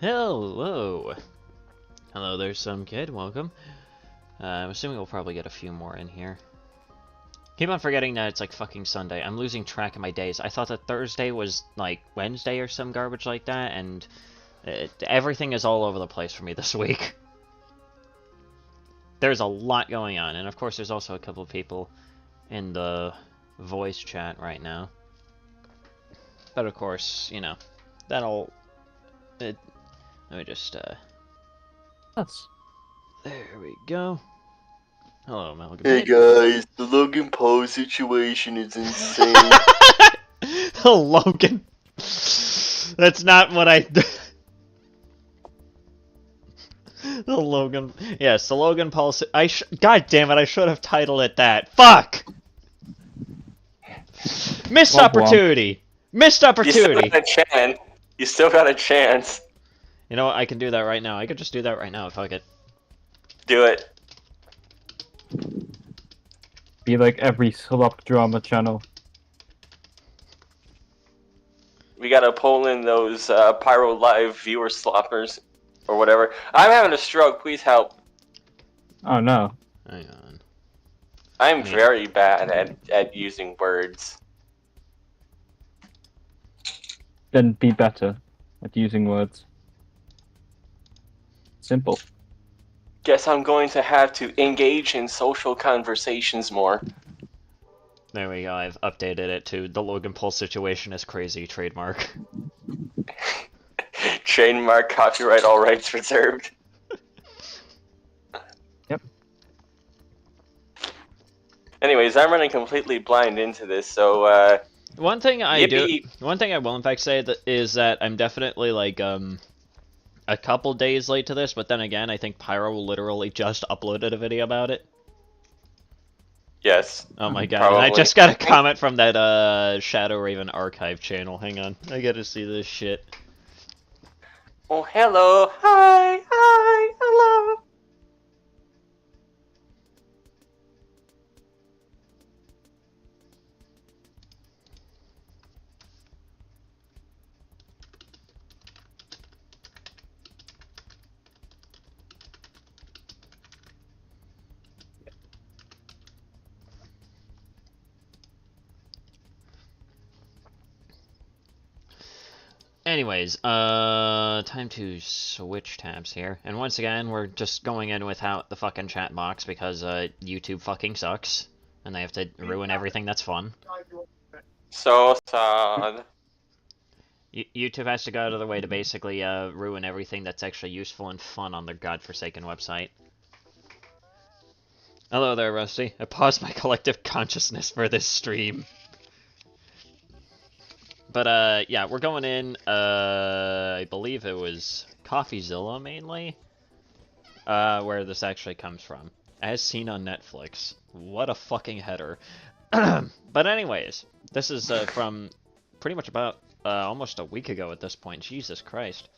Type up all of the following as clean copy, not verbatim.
Hello! Hello there, some kid. Welcome. I'm assuming we'll probably get a few more in here. Keep on forgetting that it's like fucking Sunday. I'm losing track of my days. I thought that Thursday was like Wednesday or some garbage like that, and everything is all over the place for me this week. There's a lot going on, and of course there's also a couple of people in the voice chat right now. But of course, you know, that'll... let me just, Yes. there we go. Hello, Malcolm. Hey guys, the Logan Paul situation is insane. Logan. That's not what I... The Logan... Yes, the Logan Paul... God damn it, I should have titled it that. Fuck! Missed opportunity! Missed opportunity! You still got a chance. You know what, I can do that right now. I could just do that right now, fuck it. Do it. Be like every slop drama channel. We gotta pull in those Pyro Live viewer sloppers. Or whatever. I'm having a stroke, please help. Oh no. Hang on. I'm very bad at using words. Then be better at using words. Simple. Guess I'm going to have to engage in social conversations more. There we go, I've updated it to the Logan Paul situation is crazy trademark. Trademark, copyright, all rights reserved. Yep. Anyways, I'm running completely blind into this, so one thing I will in fact say is that I'm definitely like a couple days late to this, but then again, I think Pyro literally just uploaded a video about it. Yes. Oh my god, probably. and I just got a comment from that Shadow Raven archive channel. Hang on, I gotta see this shit. Oh, hello. Hi. Hello. Anyways, time to switch tabs here. And once again, we're just going in without the fucking chat box because, YouTube fucking sucks. And they have to ruin everything that's fun. So sad. YouTube has to go out of their way to basically, ruin everything that's actually useful and fun on their godforsaken website. Hello there, Rusty. I paused my collective consciousness for this stream. But, yeah, we're going in, I believe it was CoffeeZilla, mainly, where this actually comes from. As seen on Netflix. What a fucking header. But anyways, this is, from pretty much about, almost a week ago at this point. Jesus Christ.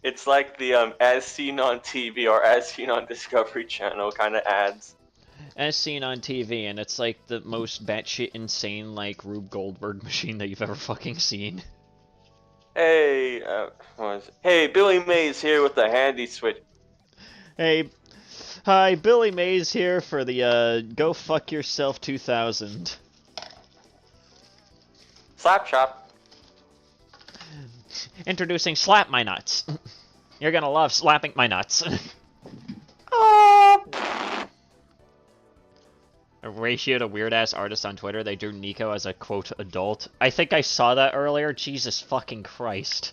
It's like the, as seen on TV or as seen on Discovery Channel kind of ads. As seen on TV, and it's like the most batshit insane, like, Rube Goldberg machine that you've ever fucking seen. Hey, hey, Billy Mays here with the handy switch. Hey, hi, Billy Mays here for the, Go Fuck Yourself 2000. Slap chop. Introducing Slap My Nuts. You're gonna love slapping my nuts. A ratio to weird-ass artists on Twitter, they drew Nico as a, quote, adult. I think I saw that earlier. Jesus fucking Christ.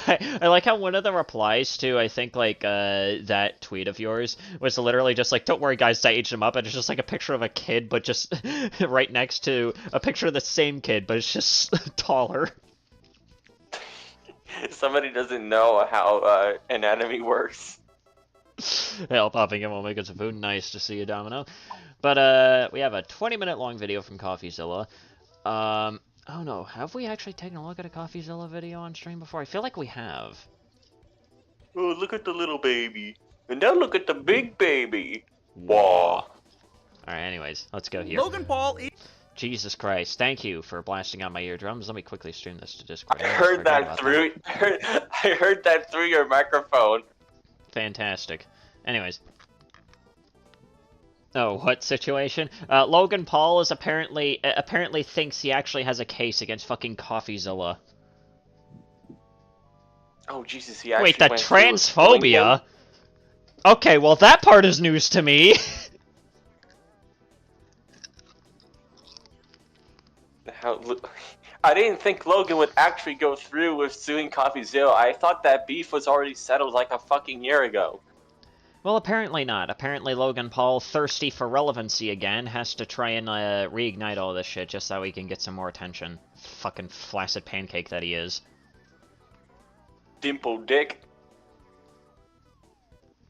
I like how one of the replies to, I think, like, that tweet of yours was literally just like, don't worry guys, I aged him up, and it's just like a picture of a kid, but just right next to a picture of the same kid, but it's just taller. Somebody doesn't know how, anatomy works. Hell, popping in while making some food. Nice to see you, Domino. But, we have a 20-minute long video from CoffeeZilla. Oh no, have we actually taken a look at a CoffeeZilla video on stream before? I feel like we have. Oh, look at the little baby. And now look at the big baby. Wah. Alright, anyways, let's go here. Logan Paul. Jesus Christ. Thank you for blasting out my eardrums. Let me quickly stream this to Discord. I heard that through. I heard that through your microphone. Fantastic. Anyways. Oh, what situation? Logan Paul is apparently thinks he actually has a case against fucking CoffeeZilla. Oh Jesus, he actually Wait, the went through transphobia? Okay, well that part is news to me. I didn't think Logan would actually go through with suing CoffeeZilla. I thought that beef was already settled like a fucking year ago. Well, apparently not. Apparently Logan Paul, thirsty for relevancy again, has to try and reignite all this shit just so he can get some more attention. Fucking flaccid pancake that he is. Dimple dick.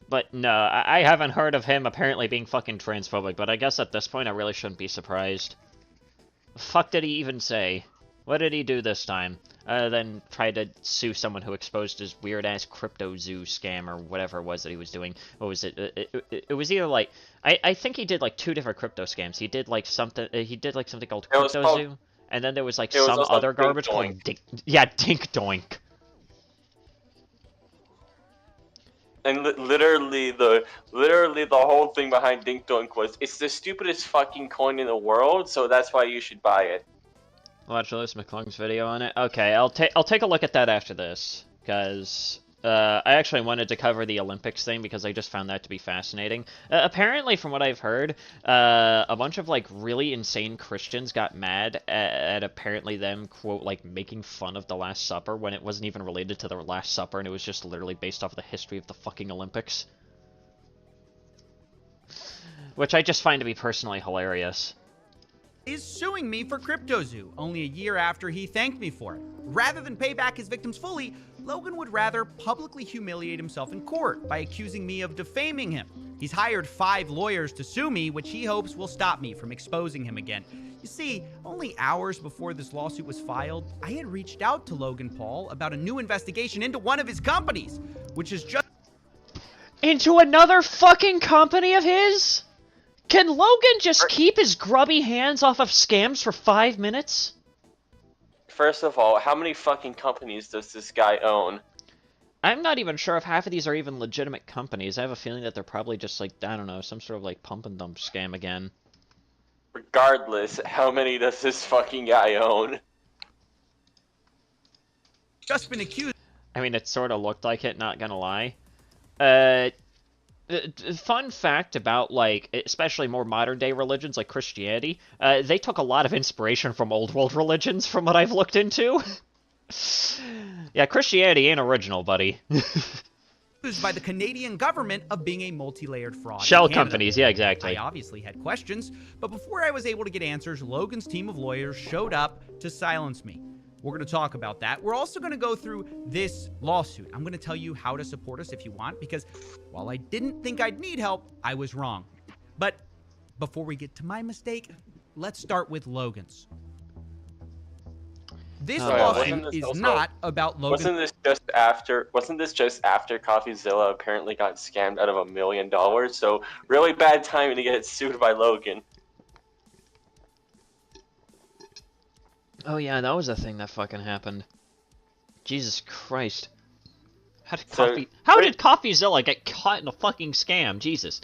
But no, I haven't heard of him apparently being fucking transphobic, but I guess at this point I really shouldn't be surprised. The fuck did he even say? What did he do this time? Then try to sue someone who exposed his weird-ass crypto zoo scam or whatever it was that he was doing. What was it? It was either like... I think he did like 2 different crypto scams. He did like something... he did like something called Crypto Zoo, and then there was like some other garbage called Dink Doink. And literally the whole thing behind Dink Doink was, it's the stupidest fucking coin in the world, so that's why you should buy it. Watch Lewis McClung's video on it. Okay, I'll take a look at that after this, because I actually wanted to cover the Olympics thing because I just found that to be fascinating. Apparently, from what I've heard, a bunch of like really insane Christians got mad at apparently them, quote, like making fun of the Last Supper when it wasn't even related to the Last Supper and it was just literally based off of the history of the fucking Olympics. Which I just find to be personally hilarious. Is suing me for CryptoZoo only a year after he thanked me for it. Rather than pay back his victims fully, Logan would rather publicly humiliate himself in court by accusing me of defaming him. He's hired 5 lawyers to sue me, which he hopes will stop me from exposing him again. You see, only hours before this lawsuit was filed, I had reached out to Logan Paul about a new investigation into one of his companies, which is just... Into another fucking company of his? Can Logan just keep his grubby hands off of scams for 5 minutes? First of all, how many fucking companies does this guy own? I'm not even sure if half of these are even legitimate companies. I have a feeling that they're probably just like, I don't know, some sort of like pump and dump scam again. Regardless, how many does this fucking guy own? Just been accused. I mean, it sort of looked like it, not gonna lie. Fun fact about, like, especially more modern-day religions like Christianity, they took a lot of inspiration from old-world religions, from what I've looked into. Yeah, Christianity ain't original, buddy. Accused by the Canadian government of being a multi-layered fraud. Shell companies, yeah, exactly. I obviously had questions, but before I was able to get answers, Logan's team of lawyers showed up to silence me. We're going to talk about that. We're also going to go through this lawsuit. I'm going to tell you how to support us if you want, because while I didn't think I'd need help, I was wrong. But before we get to my mistake, let's start with Logan's. This lawsuit is not about Logan. Wasn't this just after CoffeeZilla apparently got scammed out of $1 million? So really bad timing to get sued by Logan. Oh yeah, that was a thing that fucking happened. Jesus Christ. How did CoffeeZilla get caught in a fucking scam? Jesus.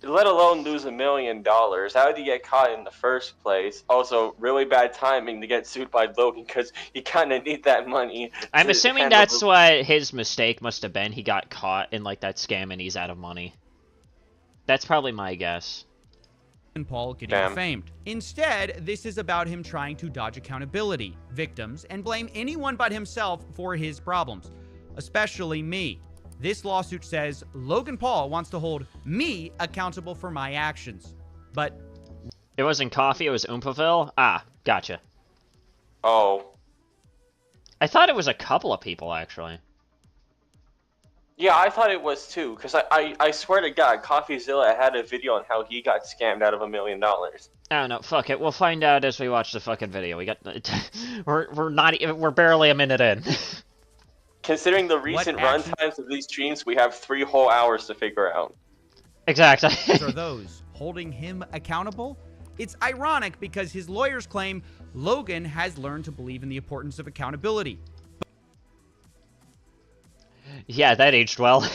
Let alone lose $1 million. How did he get caught in the first place? Also, really bad timing to get sued by Logan because he kind of need that money. I'm assuming that's what his mistake must have been. He got caught in like that scam and he's out of money. That's probably my guess. Paul getting defamed. Instead, this is about him trying to dodge accountability, victims, and blame anyone but himself for his problems, especially me. This lawsuit says Logan Paul wants to hold me accountable for my actions. But it wasn't coffee, it was Oompaville? Ah, gotcha. Oh. I thought it was a couple of people, actually. Yeah, I thought it was too, because I swear to God, CoffeeZilla had a video on how he got scammed out of $1 million. I don't know, fuck it, we'll find out as we watch the fucking video. We got, we're barely a minute in. Considering the recent run times of these streams, we have 3 whole hours to figure out. Exactly. Are those holding him accountable? It's ironic because his lawyers claim Logan has learned to believe in the importance of accountability. Yeah, that aged well.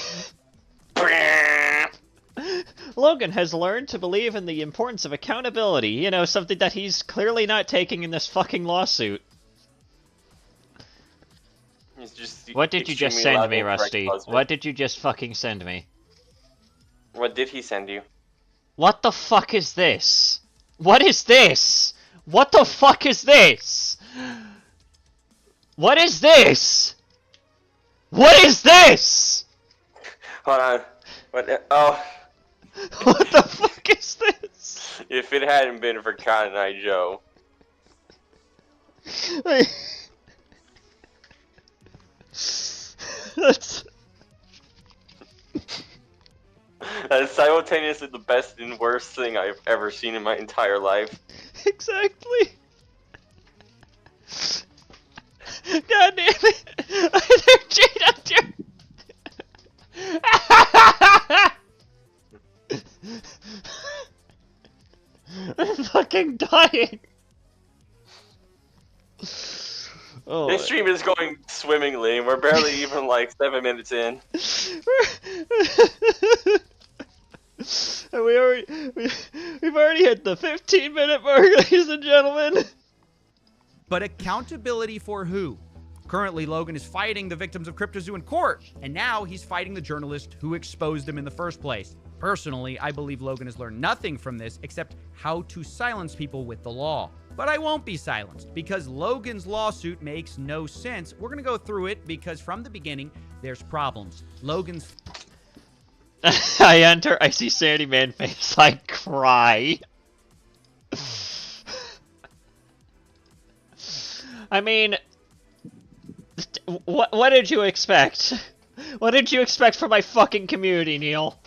Logan has learned to believe in the importance of accountability. You know, something that he's clearly not taking in this fucking lawsuit. What did you just send me, Rusty? What did you just fucking send me? What did he send you? What the fuck is this? What is this? What the fuck is this? What is this? What is this? Hold on. What? Oh. What the fuck is this? If it hadn't been for Cotton Eye Joe. That's simultaneously the best and worst thing I've ever seen in my entire life. exactly. God damn it! They're cheating on you. I'm fucking dying. Oh, This stream is going swimmingly, and we're barely even like 7 minutes in. And we've already hit the 15-minute mark, ladies and gentlemen. But accountability for who? Currently, Logan is fighting the victims of CryptoZoo in court, and now he's fighting the journalist who exposed him in the first place. Personally, I believe Logan has learned nothing from this except how to silence people with the law. But I won't be silenced, because Logan's lawsuit makes no sense. We're gonna go through it because from the beginning, there's problems. Logan's... I enter, I see Sandy Man face, I cry. I mean, what did you expect? What did you expect from my fucking community, Neil?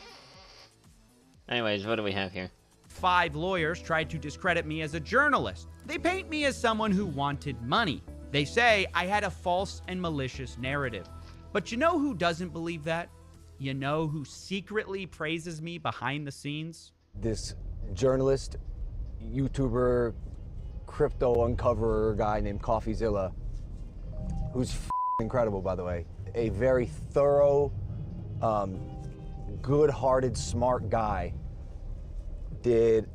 Anyways, what do we have here? 5 lawyers tried to discredit me as a journalist. They paint me as someone who wanted money. They say I had a false and malicious narrative. But you know who doesn't believe that? You know who secretly praises me behind the scenes? This journalist, YouTuber, crypto uncoverer guy named CoffeeZilla, who's incredible, by the way. A very thorough, good-hearted, smart guy, did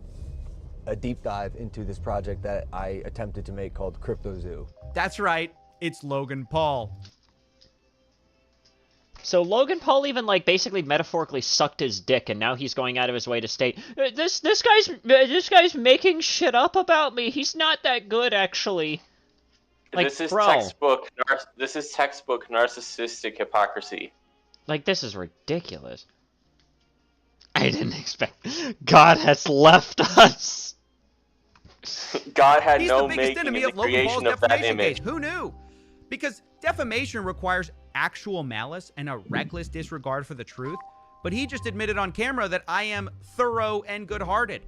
a deep dive into this project that I attempted to make called CryptoZoo. That's right, it's Logan Paul. So Logan Paul even, like, basically metaphorically sucked his dick, and now he's going out of his way to state, this guy's making shit up about me. He's not that good, actually. Like, this is bro. This is textbook narcissistic hypocrisy. Like, this is ridiculous. I didn't expect... God has left us. God had He's no the biggest making in enemy the of Logan creation Paul's of that defamation image. case. Who knew? Because defamation requires actual malice and a reckless disregard for the truth. But he just admitted on camera that I am thorough and good-hearted.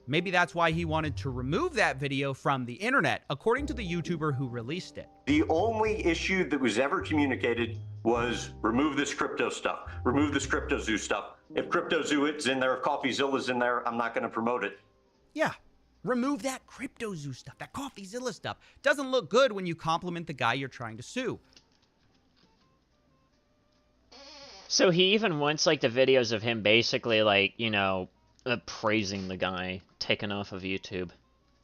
Maybe that's why he wanted to remove that video from the internet, according to the YouTuber who released it. The only issue that was ever communicated was remove this crypto stuff, remove this CryptoZoo stuff. If CryptoZoo is in there, if CoffeeZilla's in there, I'm not going to promote it. Yeah, remove that CryptoZoo stuff, that CoffeeZilla stuff. Doesn't look good when you compliment the guy you're trying to sue. So he even wants, like, the videos of him basically, like, you know, praising the guy taken off of YouTube.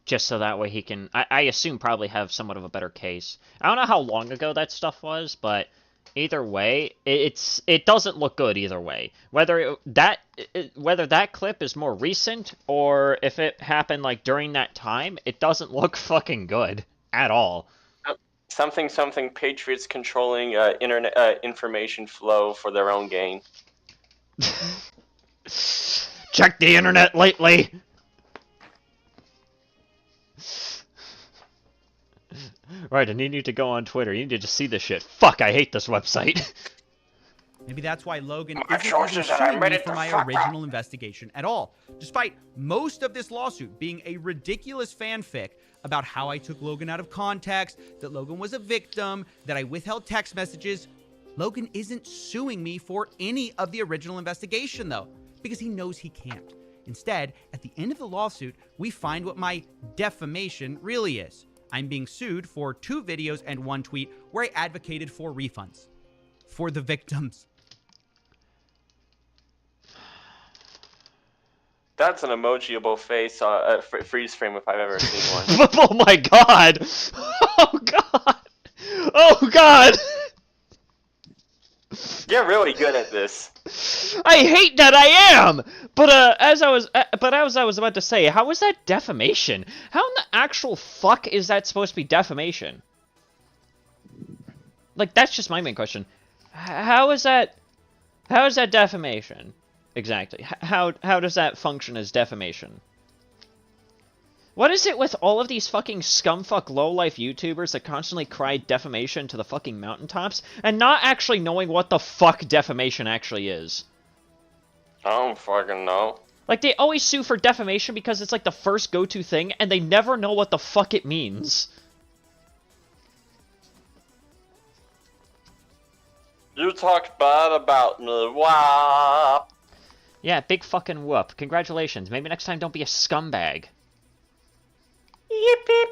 Just so that way he can, I assume, probably have somewhat of a better case. I don't know how long ago that stuff was, but either way, it doesn't look good either way. Whether that clip is more recent, or if it happened, like, during that time, it doesn't look fucking good at all. Something patriots controlling internet information flow for their own gain. Check the internet lately. Right, I need you to go on Twitter. You need to see this shit. Fuck, I hate this website. Maybe that's why Logan My isn't sources even and I suing made me it for the my fuck original investigation at all, despite most of this lawsuit being a ridiculous fanfic about how I took Logan out of context, that Logan was a victim, that I withheld text messages. Logan isn't suing me for any of the original investigation, though, because he knows he can't. Instead, at the end of the lawsuit, we find what my defamation really is. I'm being sued for 2 videos and 1 tweet where I advocated for refunds. For the victims. That's an emojiable face, freeze frame if I've ever seen one. Oh my god! Oh god! Oh god! You're really good at this. I hate that I am! But as I was about to say, how is that defamation? How in the actual fuck is that supposed to be defamation? Like, that's just my main question. How is that defamation? Exactly. How does that function as defamation? What is it with all of these fucking scumfuck lowlife YouTubers that constantly cry defamation to the fucking mountaintops and not actually knowing what the fuck defamation actually is? I don't fucking know. Like, they always sue for defamation because it's like the first go-to thing and they never know what the fuck it means. You talked bad about me. Wah. Yeah, big fucking whoop. Congratulations. Maybe next time don't be a scumbag. Yip yip.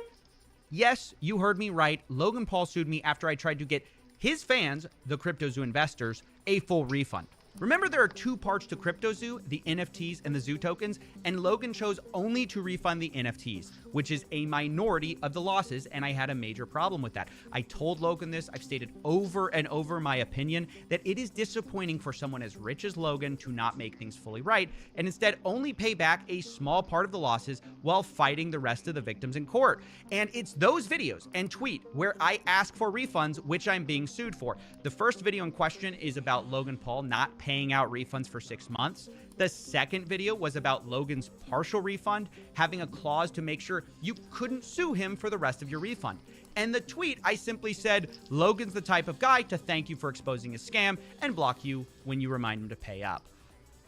Yes, you heard me right. Logan Paul sued me after I tried to get his fans, the CryptoZoo investors, a full refund. Remember, there are 2 parts to CryptoZoo, the NFTs and the Zoo tokens, and Logan chose only to refund the NFTs, which is a minority of the losses, and I had a major problem with that. I told Logan this. I've stated over and over my opinion that it is disappointing for someone as rich as Logan to not make things fully right, and instead only pay back a small part of the losses while fighting the rest of the victims in court. And it's those videos and tweet where I ask for refunds, which I'm being sued for. The first video in question is about Logan Paul not paying out refunds for 6 months. The second video was about Logan's partial refund, having a clause to make sure you couldn't sue him for the rest of your refund. And the tweet, I simply said, Logan's the type of guy to thank you for exposing a scam and block you when you remind him to pay up.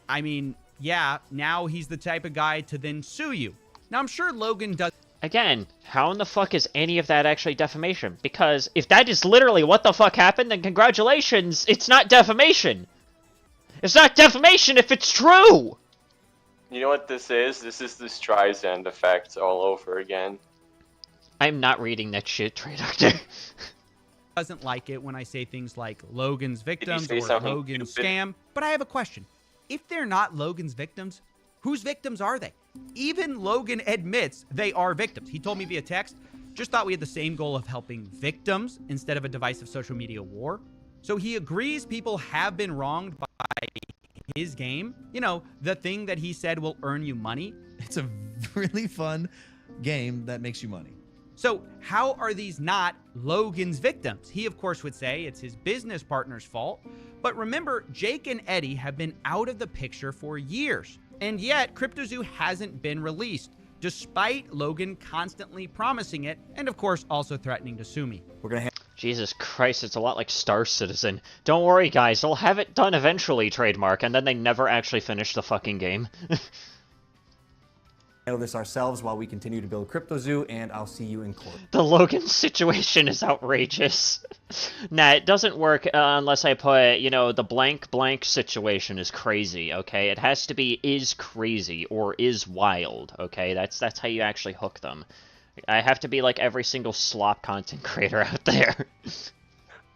I mean, yeah, now he's the type of guy to then sue you. Now, I'm sure Logan does. Again, how in the fuck is any of that actually defamation? Because if that is literally what the fuck happened, then congratulations, it's not defamation. It's not defamation if it's true! You know what this is? This is the Streisand effect all over again. I'm not reading that shit, Trey Doctor. Doesn't like it when I say things like Logan's victims say or something Logan's stupid? scam. But I have a question. If they're not Logan's victims, whose victims are they? Even Logan admits they are victims. He told me via text, just thought we had the same goal of helping victims instead of a divisive social media war. So he agrees people have been wronged by his game. You know, the thing that he said will earn you money. It's a really fun game that makes you money. So how are these not Logan's victims? He, of course, would say it's his business partner's fault. But remember, Jake and Eddie have been out of the picture for years. And yet, CryptoZoo hasn't been released, despite Logan constantly promising it, and of course, also threatening to sue me. We're going to Jesus Christ, it's a lot like Star Citizen. Don't worry, guys, they'll have it done eventually, trademark, and then they never actually finish the fucking game. handle this ourselves while we continue to build CryptoZoo, and I'll see you in court. The Logan situation is outrageous. Nah, it doesn't work unless I put, you know, the blank blank situation is crazy, okay? It has to be is crazy or is wild, okay? That's how you actually hook them. I have to be like every single slop content creator out there.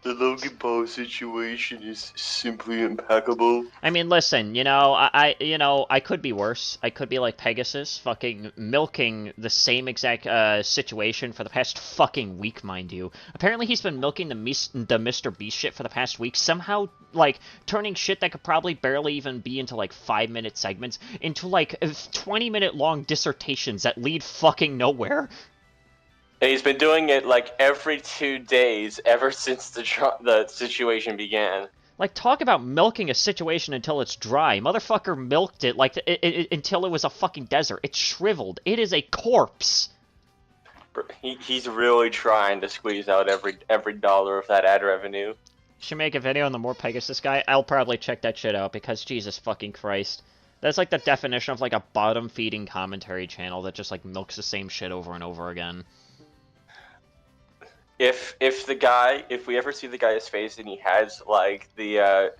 The Logan Paul situation is simply impeccable. I mean, listen, you know, I could be worse. I could be like Pegasus, fucking milking the same exact situation for the past fucking week, mind you. Apparently he's been milking the Mr. Beast shit for the past week, somehow, like, turning shit that could probably barely even be into, like, 5-minute segments into, like, 20-minute long dissertations that lead fucking nowhere. And he's been doing it like every 2 days ever since the situation began. Like, talk about milking a situation until it's dry. Motherfucker milked it like until it was a fucking desert. It's shriveled. It is a corpse. He's really trying to squeeze out every dollar of that ad revenue. Should make a video on the More Pegasus guy. I'll probably check that shit out because Jesus fucking Christ. That's like the definition of like a bottom-feeding commentary channel that just like milks the same shit over and over again. If we ever see the guy's face and he has like the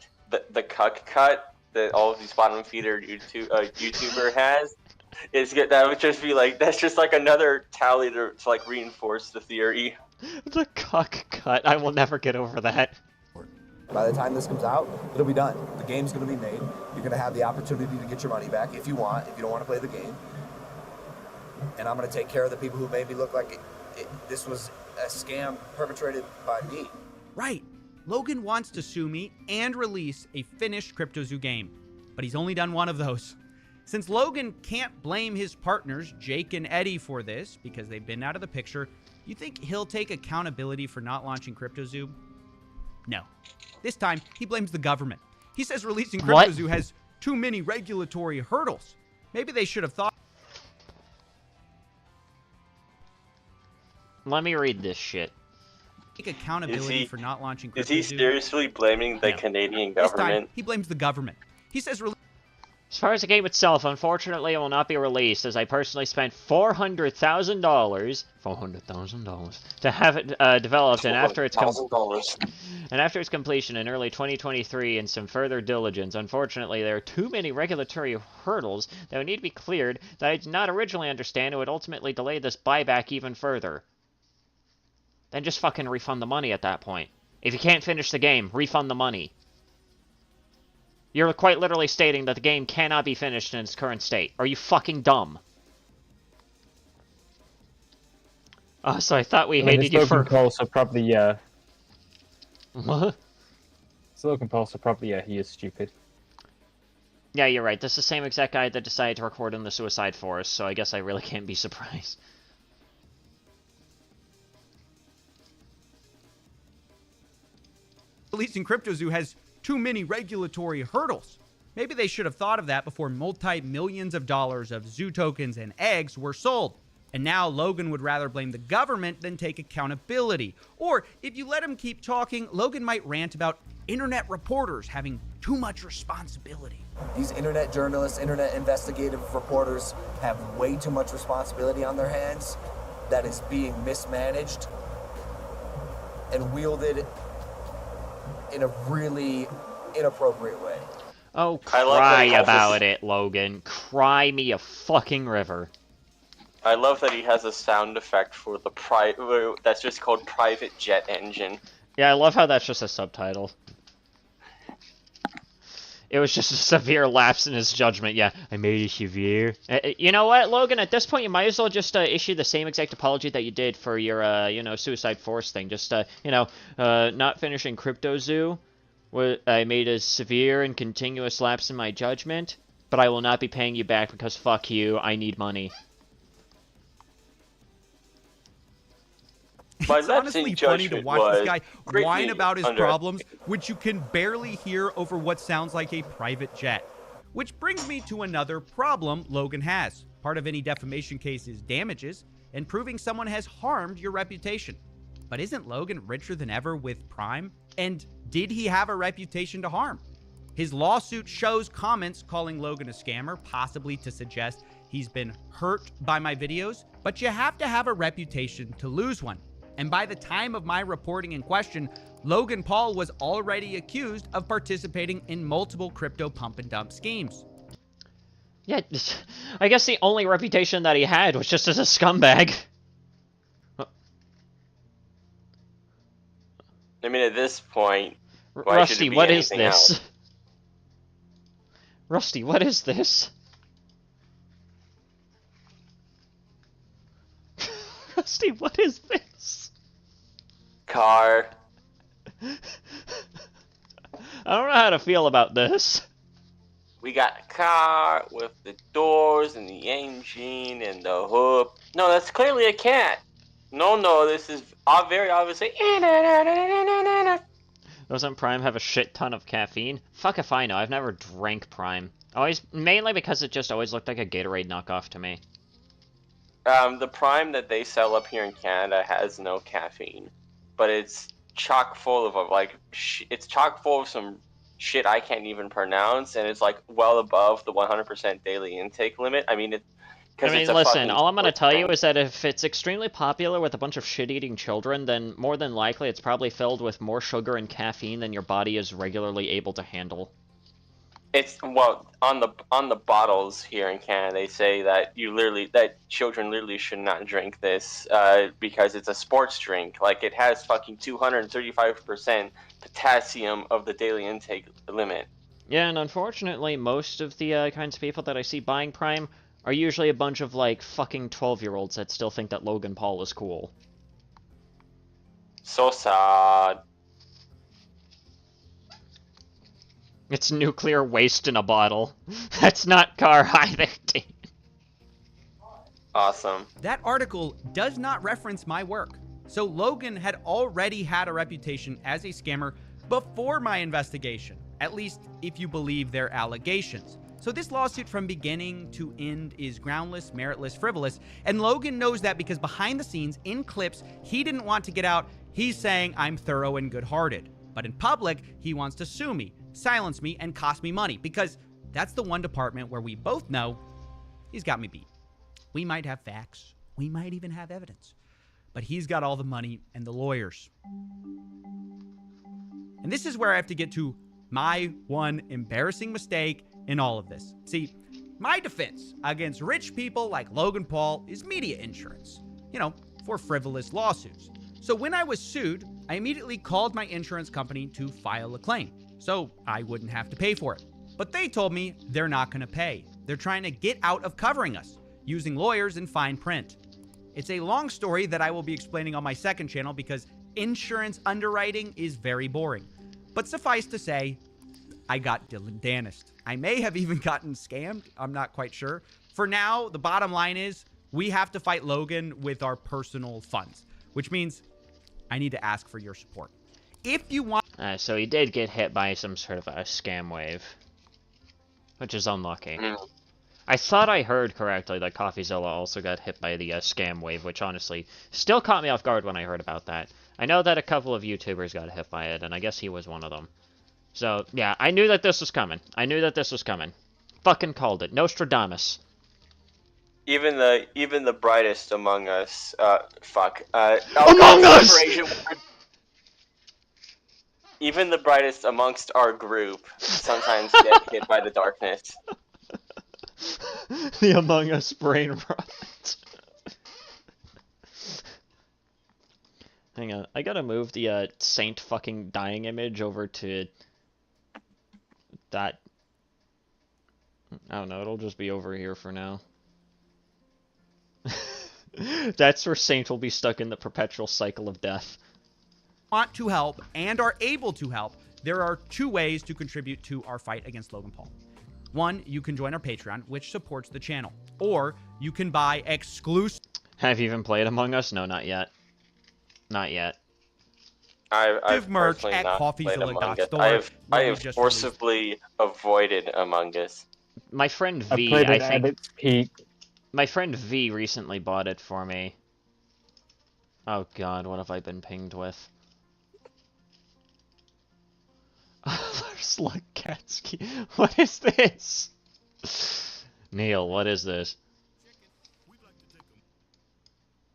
cuck cut, that all of these bottom feeder YouTuber has. That would just be like, that's just like another tally to like reinforce the theory. The cock cut. I will never get over that. By the time this comes out, it'll be done. The game's going to be made. You're going to have the opportunity to get your money back if you want, if you don't want to play the game. And I'm going to take care of the people who made me look like this was a scam perpetrated by me. Right. Logan wants to sue me and release a finished CryptoZoo game, but he's only done one of those. Since Logan can't blame his partners, Jake and Eddie, for this because they've been out of the picture, you think he'll take accountability for not launching CryptoZoo? No. This time, he blames the government. He says releasing CryptoZoo has too many regulatory hurdles. Maybe they should have thought... Let me read this shit. Take accountability for not launching CryptoZoo. Is he seriously blaming the Canadian government? This time, he blames the government. He says... As far as the game itself, unfortunately, it will not be released, as I personally spent $400,000 to have it developed, and after its completion in early 2023 and some further diligence, unfortunately, there are too many regulatory hurdles that would need to be cleared that I did not originally understand and would ultimately delay this buyback even further. Then just fucking refund the money at that point. If you can't finish the game, refund the money. You're quite literally stating that the game cannot be finished in its current state. Are you fucking dumb? Oh, so I thought we hated you for... Logan Paul, so probably, yeah. What? It's Logan Paul, so probably, yeah, he is stupid. Yeah, you're right. This is the same exact guy that decided to record in the Suicide Forest, so I guess I really can't be surprised. Releasing CryptoZoo has too many regulatory hurdles. Maybe they should have thought of that before multi-millions of dollars of zoo tokens and eggs were sold. And now Logan would rather blame the government than take accountability. Or if you let him keep talking, Logan might rant about internet reporters having too much responsibility. These internet journalists, internet investigative reporters have way too much responsibility on their hands that is being mismanaged and wielded in a really inappropriate way. Oh, cry about it, Logan. Cry me a fucking river. I love that he has a sound effect for the that's just called private jet engine. Yeah, I love how that's just a subtitle. It was just a severe lapse in his judgment. Yeah, I made it severe. You know what, Logan? At this point, you might as well just issue the same exact apology that you did for your, Suicide Forest thing. Just, not finishing CryptoZoo. I made a severe and continuous lapse in my judgment, but I will not be paying you back because fuck you, I need money. It's honestly funny to watch this guy whine about his problems, which you can barely hear over what sounds like a private jet. Which brings me to another problem Logan has. Part of any defamation case is damages, and proving someone has harmed your reputation. But isn't Logan richer than ever with Prime? And did he have a reputation to harm? His lawsuit shows comments calling Logan a scammer, possibly to suggest he's been hurt by my videos, but you have to have a reputation to lose one. And by the time of my reporting in question, Logan Paul was already accused of participating in multiple crypto pump and dump schemes. Yeah, I guess the only reputation that he had was just as a scumbag. I mean, at this point, Rusty, what is this? Rusty, what is this? Rusty, what is this? Car. I don't know how to feel about this. We got a car with the doors and the engine and the hood. No, that's clearly a cat. No, this is very obviously. Doesn't Prime have a shit ton of caffeine? Fuck if I know. I've never drank Prime. Mainly because it just always looked like a Gatorade knockoff to me. The Prime that they sell up here in Canada has no caffeine, but it's chock full of it's chock full of some shit I can't even pronounce, and it's like well above the 100% daily intake limit. I mean, listen, all I'm going to tell you is that if it's extremely popular with a bunch of shit-eating children, then more than likely it's probably filled with more sugar and caffeine than your body is regularly able to handle. It's on the bottles here in Canada. They say that children literally should not drink this because it's a sports drink. Like it has fucking 235% potassium of the daily intake limit. Yeah, and unfortunately, most of the kinds of people that I see buying Prime are usually a bunch of like fucking 12-year-olds that still think that Logan Paul is cool. So sad. It's nuclear waste in a bottle. That's not car either, dude. Awesome. That article does not reference my work. So Logan had already had a reputation as a scammer before my investigation, at least if you believe their allegations. So this lawsuit from beginning to end is groundless, meritless, frivolous, and Logan knows that because behind the scenes, in clips he didn't want to get out, he's saying I'm thorough and good-hearted. But in public, he wants to sue me, silence me, and cost me money, because that's the one department where we both know he's got me beat. We might have facts, we might even have evidence, but he's got all the money and the lawyers. And this is where I have to get to my one embarrassing mistake in all of this. See, my defense against rich people like Logan Paul is media insurance, for frivolous lawsuits. So when I was sued, I immediately called my insurance company to file a claim, so I wouldn't have to pay for it. But they told me they're not going to pay. They're trying to get out of covering us, using lawyers and fine print. It's a long story that I will be explaining on my second channel because insurance underwriting is very boring. But suffice to say, I got danished. I may have even gotten scammed. I'm not quite sure. For now, the bottom line is we have to fight Logan with our personal funds, which means I need to ask for your support. If you want... So he did get hit by some sort of a scam wave, which is unlucky. I thought I heard correctly that CoffeeZilla also got hit by the scam wave, which honestly still caught me off guard when I heard about that. I know that a couple of YouTubers got hit by it, and I guess he was one of them. So, yeah, I knew that this was coming. Fucking called it. Nostradamus. Even the brightest among us, Among Us! Even the brightest amongst our group sometimes get hit by the darkness. The Among Us brain rot. Hang on, I gotta move the Saint fucking dying image over to that. I don't know, it'll just be over here for now. That's where Saint will be stuck in the perpetual cycle of death. Want to help and are able to help, there are two ways to contribute to our fight against Logan Paul. One, you can join our Patreon, which supports the channel, or you can buy exclusive... Have you even played Among Us? No, not yet. Not yet. I've merch at coffeezilla.store. I have forcibly avoided Among Us. My friend V, played it I think... at its peak. My friend V recently bought it for me. Oh god, what have I been pinged with? Slugkatsky. What is this? Neil, what is this?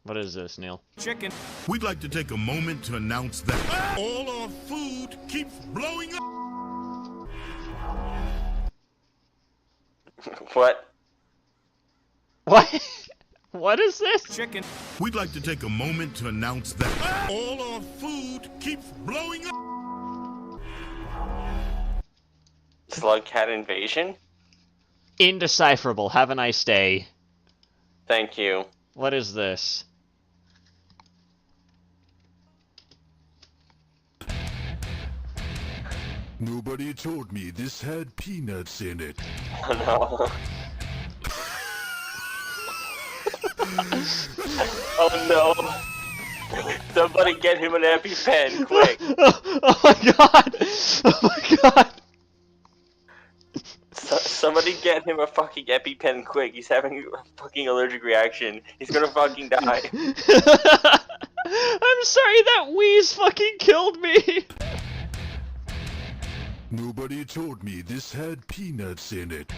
What is this, Neil? Chicken. We'd like to take a moment to announce that all our food keeps blowing up. What? What? What is this? Chicken. We'd like to take a moment to announce that all our food keeps blowing up. Slug cat invasion? Indecipherable. Have a nice day. Thank you. What is this? Nobody told me this had peanuts in it. Oh no. Oh no. Somebody get him an EpiPen, quick. Oh my god! Oh my god! Somebody get him a fucking EpiPen, quick. He's having a fucking allergic reaction. He's gonna fucking die. I'm sorry, that wheeze fucking killed me! Nobody told me this had peanuts in it.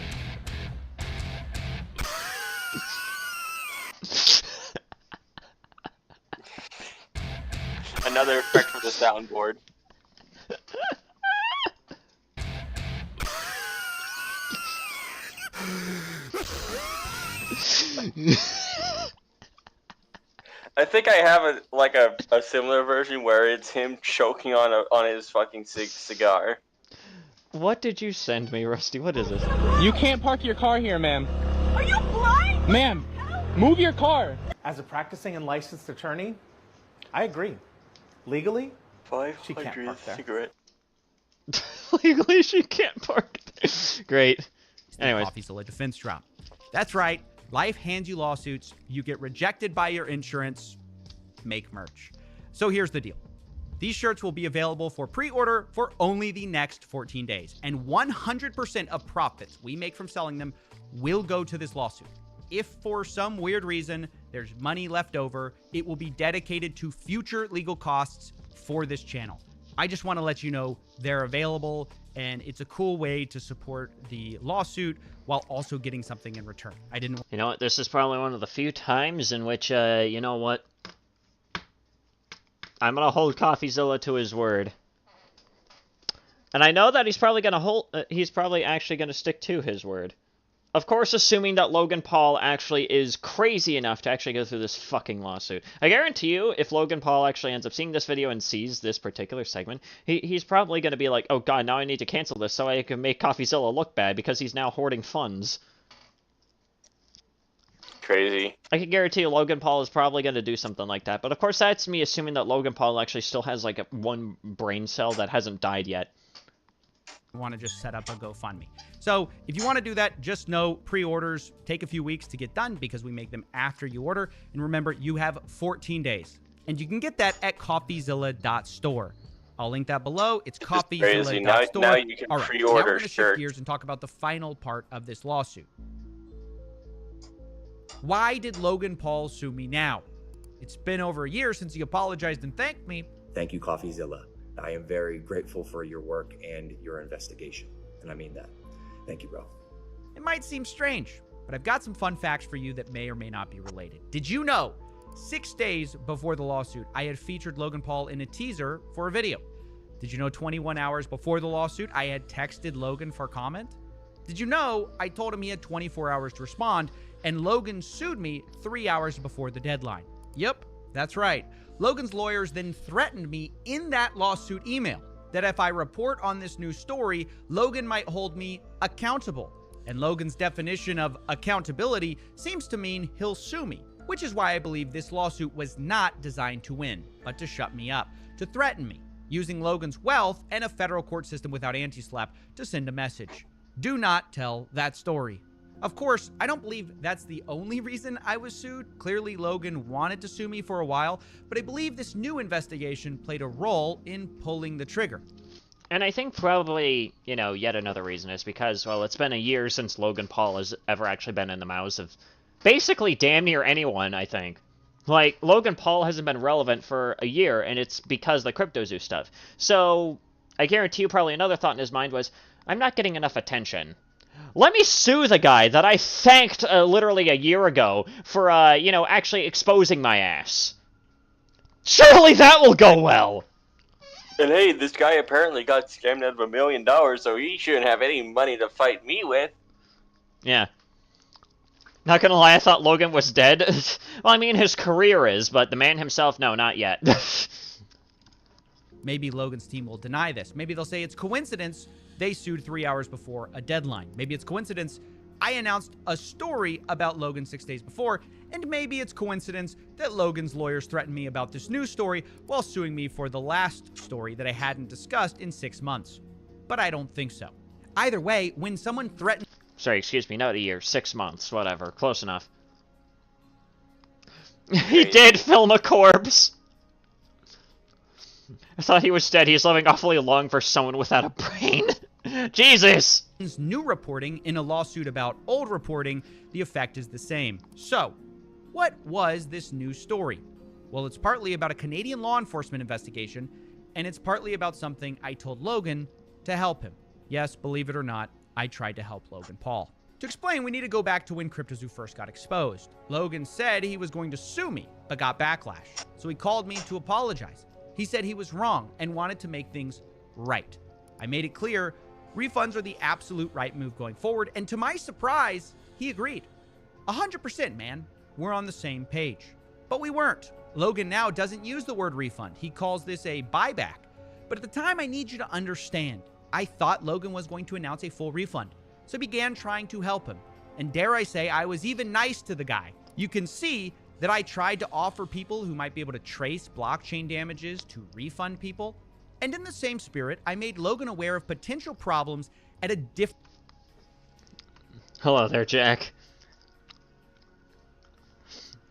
Another effect for the soundboard. I think I have a similar version where it's him choking on his fucking cigar. What did you send me, Rusty? What is this? You can't park your car here, ma'am. Are you blind? Ma'am, move your car. As a practicing and licensed attorney, I agree. Legally, she can't 500 park there. cigarette. Legally, she can't park. Great. Anyways. CoffeeZilla defense drop. That's right. Life hands you lawsuits. You get rejected by your insurance. Make merch. So here's the deal. These shirts will be available for pre-order for only the next 14 days. And 100% of profits we make from selling them will go to this lawsuit. If for some weird reason there's money left over, it will be dedicated to future legal costs for this channel. I just want to let you know they're available, and it's a cool way to support the lawsuit while also getting something in return. You know what? This is probably one of the few times in which, you know what? I'm gonna hold CoffeeZilla to his word. And I know that he's probably gonna he's probably actually gonna stick to his word. Of course, assuming that Logan Paul actually is crazy enough to actually go through this fucking lawsuit. I guarantee you, if Logan Paul actually ends up seeing this video and sees this particular segment, he's probably going to be like, oh god, now I need to cancel this so I can make CoffeeZilla look bad because he's now hoarding funds. Crazy. I can guarantee you Logan Paul is probably going to do something like that. But of course, that's me assuming that Logan Paul actually still has like one brain cell that hasn't died yet. Want to just set up a GoFundMe. So if you want to do that, just know pre-orders take a few weeks to get done because we make them after you order. And remember, you have 14 days. And you can get that at coffeezilla.store. I'll link that below. It's coffeezilla.store. Now you can All right, pre-order now we're going to shift shirts. gears and talk about the final part of this lawsuit. Why did Logan Paul sue me now? It's been over a year since he apologized and thanked me. Thank you, CoffeeZilla. I am very grateful for your work and your investigation, and I mean that. Thank you, bro. It might seem strange, but I've got some fun facts for you that may or may not be related. Did you know 6 days before the lawsuit, I had featured Logan Paul in a teaser for a video? Did you know 21 hours before the lawsuit, I had texted Logan for comment? Did you know I told him he had 24 hours to respond, and Logan sued me 3 hours before the deadline? Yep, that's right. Logan's lawyers then threatened me in that lawsuit email that if I report on this new story, Logan might hold me accountable. And Logan's definition of accountability seems to mean he'll sue me, which is why I believe this lawsuit was not designed to win, but to shut me up, to threaten me, using Logan's wealth and a federal court system without anti-slap to send a message. Do not tell that story. Of course, I don't believe that's the only reason I was sued. Clearly, Logan wanted to sue me for a while, but I believe this new investigation played a role in pulling the trigger. And I think probably, you know, yet another reason is because, well, it's been a year since Logan Paul has ever actually been in the mouths of basically damn near anyone, I think. Like, Logan Paul hasn't been relevant for a year, and it's because of the CryptoZoo stuff. So, I guarantee you probably another thought in his mind was, I'm not getting enough attention. Let me sue the guy that I thanked literally a year ago for, you know, actually exposing my ass. Surely that will go well! And hey, this guy apparently got scammed out of $1 million, so he shouldn't have any money to fight me with. Yeah. Not gonna lie, I thought Logan was dead. Well, I mean, his career is, but the man himself, no, not yet. Maybe Logan's team will deny this. Maybe they'll say it's coincidence they sued 3 hours before a deadline. Maybe it's coincidence I announced a story about Logan 6 days before, and maybe it's coincidence that Logan's lawyers threatened me about this new story while suing me for the last story that I hadn't discussed in 6 months. But I don't think so. Either way, when someone threatens... Sorry, excuse me, not a year, 6 months, whatever, close enough. He did film a corpse! I thought he was dead. He's living awfully long for someone without a brain. Jesus! New reporting in a lawsuit about old reporting, the effect is the same. So, what was this new story? Well, it's partly about a Canadian law enforcement investigation, and it's partly about something I told Logan to help him. Yes, believe it or not, I tried to help Logan Paul. To explain, we need to go back to when CryptoZoo first got exposed. Logan said he was going to sue me, but got backlash. So he called me to apologize. He said he was wrong and wanted to make things right. I made it clear Refunds are the absolute right move going forward, and to my surprise, he agreed. 100%, man. We're on the same page. But we weren't. Logan now doesn't use the word refund. He calls this a buyback. But at the time, I need you to understand, I thought Logan was going to announce a full refund, so I began trying to help him. And dare I say, I was even nice to the guy. You can see that I tried to offer people who might be able to trace blockchain damages to refund people. And in the same spirit, I made Logan aware of potential problems at a different... Hello there, Jack.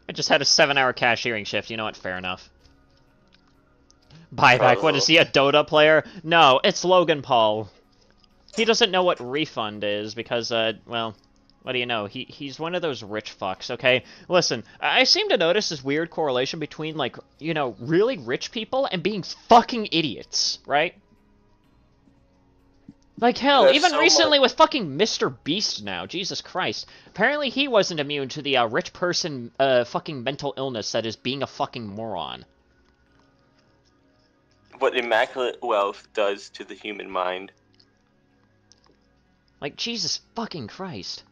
I just had a 7-hour cashiering shift. You know what? Fair enough. Buyback. What is he, a Dota player? No, it's Logan Paul. He doesn't know what refund is because, well, what do you know? He's one of those rich fucks, okay? Listen, I seem to notice this weird correlation between, like, you know, really rich people and being fucking idiots, right? Like, hell, There's even so recently with fucking Mr. Beast now, Jesus Christ. Apparently he wasn't immune to the, rich person, fucking mental illness that is being a fucking moron. What immaculate wealth does to the human mind. Like, Jesus fucking Christ.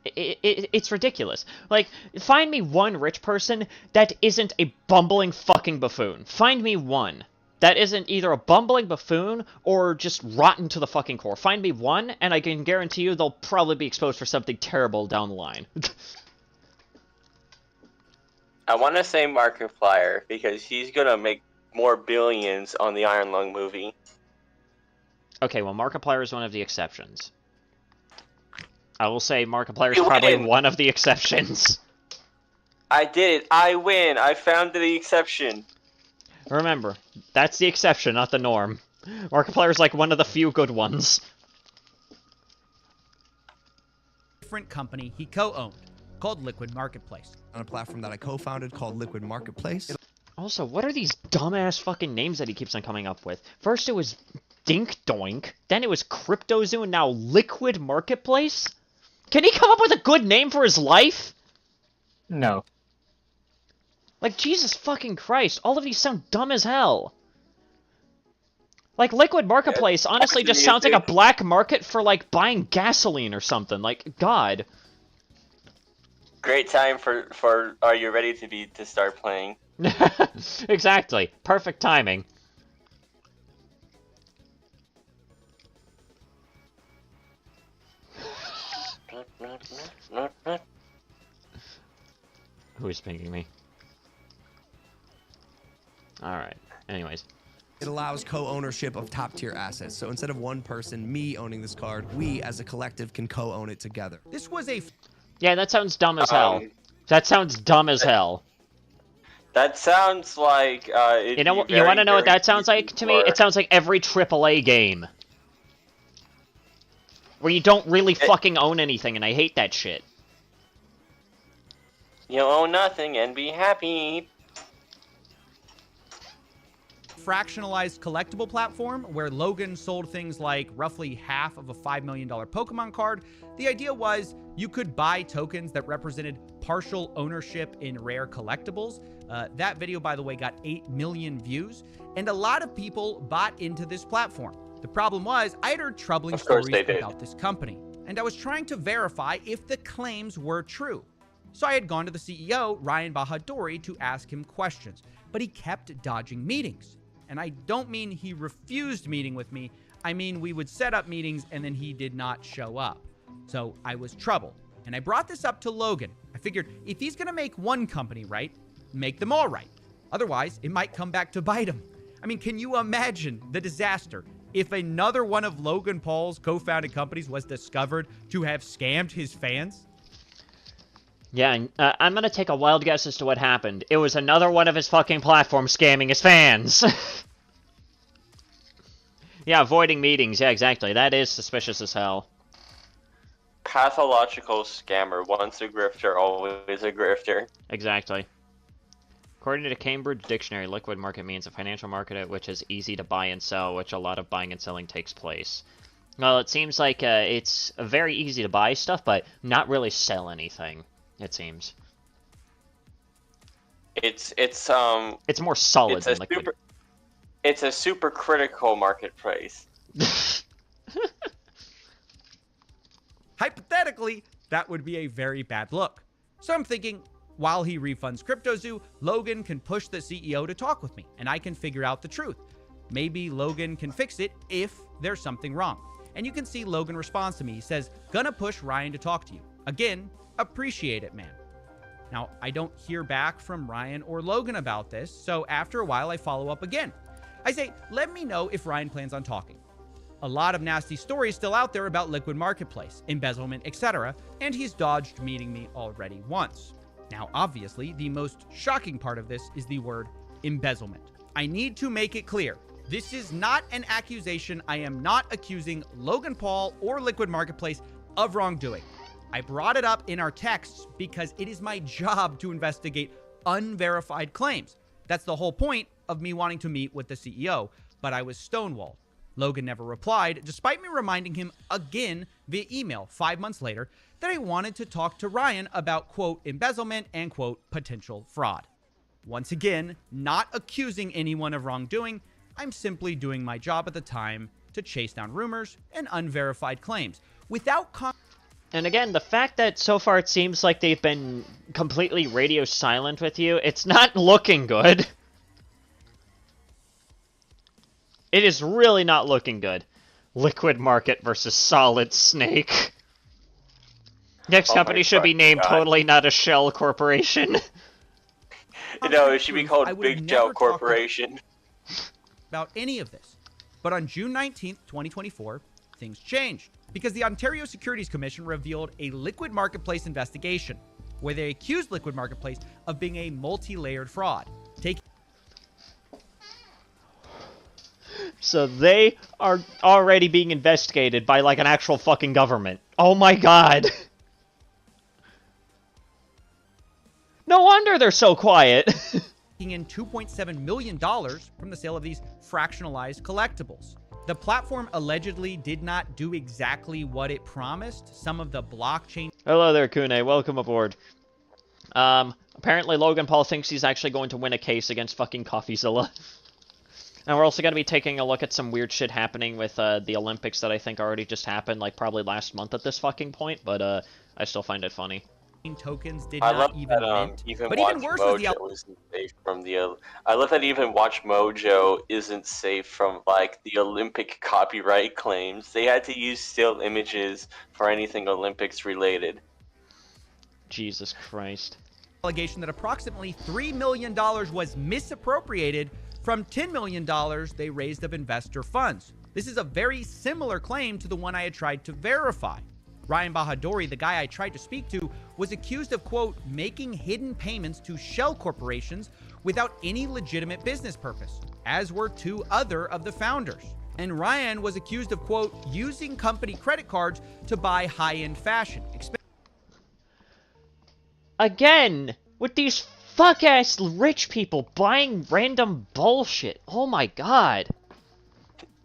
It's ridiculous. Like, find me one rich person that isn't a bumbling fucking buffoon. Find me one that isn't either a bumbling buffoon or just rotten to the fucking core. Find me one, and I can guarantee you they'll probably be exposed for something terrible down the line. I want to say Markiplier, because he's gonna make more billions on the Iron Lung movie. Okay, well, Markiplier is one of the exceptions. I will say Markiplier is probably one of the exceptions. I did it. I win. I found the exception. Remember, that's the exception, not the norm. Markiplier is like one of the few good ones. Different company he co-owned, called Liquid Marketplace. On a platform that I co-founded called Liquid Marketplace. Also, what are these dumbass fucking names that he keeps on coming up with? First it was Dink Doink, then it was CryptoZoo, and now Liquid Marketplace? Can he come up with a good name for his life? No. Like, Jesus fucking Christ, all of these sound dumb as hell. Like, Liquid Marketplace honestly just sounds like a black market for, like, buying gasoline or something. Like, God. Great time for Are You Ready to start playing? Exactly. Perfect timing. Who is pinging me? Alright. Anyways. It allows co-ownership of top-tier assets. So instead of one person, me owning this card, we as a collective can co-own it together. This was a... Yeah, that sounds dumb as hell. That sounds dumb as hell. That sounds like, you know, you want to know what that sounds like to me? It sounds like every AAA game. Where you don't really fucking own anything, and I hate that shit. You own nothing and be happy. Fractionalized collectible platform where Logan sold things like roughly half of a $5 million Pokemon card. The idea was you could buy tokens that represented partial ownership in rare collectibles. That video, by the way, got 8 million views, and a lot of people bought into this platform. The problem was, I had heard troubling stories about this company, and I was trying to verify if the claims were true. So I had gone to the CEO, Ryan Bahadori, to ask him questions, but he kept dodging meetings. And I don't mean he refused meeting with me, I mean we would set up meetings and then he did not show up. So I was troubled, and I brought this up to Logan. I figured if he's gonna make one company right, make them all right. Otherwise, it might come back to bite him. I mean, can you imagine the disaster if another one of Logan Paul's co-founded companies was discovered to have scammed his fans? Yeah, and, I'm gonna take a wild guess as to what happened. It was another one of his fucking platforms scamming his fans. Yeah, avoiding meetings. Yeah, exactly. That is suspicious as hell. Pathological scammer. Once a grifter, always a grifter. Exactly. According to the Cambridge Dictionary, liquid market means a financial market at which is easy to buy and sell, which a lot of buying and selling takes place. Well, it seems like it's very easy to buy stuff, but not really sell anything, it seems. It's more solid than liquid. It's a super critical marketplace. Hypothetically, that would be a very bad look. So I'm thinking, while he refunds CryptoZoo, Logan can push the CEO to talk with me, and I can figure out the truth. Maybe Logan can fix it if there's something wrong. And you can see Logan responds to me. He says, "Gonna push Ryan to talk to you." Again, appreciate it, man. Now, I don't hear back from Ryan or Logan about this, so after a while, I follow up again. I say, "Let me know if Ryan plans on talking." A lot of nasty stories still out there about Liquid Marketplace, embezzlement, etc., and he's dodged meeting me already once. Now, obviously, the most shocking part of this is the word embezzlement. I need to make it clear. This is not an accusation. I am not accusing Logan Paul or Liquid Marketplace of wrongdoing. I brought it up in our texts because it is my job to investigate unverified claims. That's the whole point of me wanting to meet with the CEO, but I was stonewalled. Logan never replied, despite me reminding him again via email 5 months later that I wanted to talk to Ryan about, quote, embezzlement and, quote, potential fraud. Once again, not accusing anyone of wrongdoing, I'm simply doing my job at the time to chase down rumors and unverified claims without And again, the fact that so far it seems like they've been completely radio silent with you, it's not looking good. It is really not looking good. Liquid Market versus Solid Snake. Next company should be named Totally Not a Shell Corporation. No, it should be called Big Shell Corporation. About any of this. But on June 19th, 2024, things changed because the Ontario Securities Commission revealed a Liquid Marketplace investigation where they accused Liquid Marketplace of being a multi-layered fraud. So they are already being investigated by, like, an actual fucking government. Oh my god. No wonder they're so quiet. Taking in $2.7 million from the sale of these fractionalized collectibles. The platform allegedly did not do exactly what it promised. Some of the blockchain... Hello there, Kune. Welcome aboard. Apparently Logan Paul thinks he's actually going to win a case against fucking CoffeeZilla. And we're also going to be taking a look at some weird shit happening with the Olympics that I think already just happened, like probably last month at this fucking point, but I still find it funny. Tokens did I not love even that, mint, even but Watch even worse Mojo was the... isn't safe from the. I love that even Watch Mojo isn't safe from like the Olympic copyright claims. They had to use still images for anything Olympics related. Jesus Christ. Allegation that approximately $3 million was misappropriated from $10 million they raised of investor funds. This is a very similar claim to the one I had tried to verify. Ryan Bahadouri, the guy I tried to speak to, was accused of, quote, making hidden payments to shell corporations without any legitimate business purpose, as were 2 other of the founders. And Ryan was accused of, quote, using company credit cards to buy high-end fashion. Again, with these fuck-ass rich people buying random bullshit. Oh my god.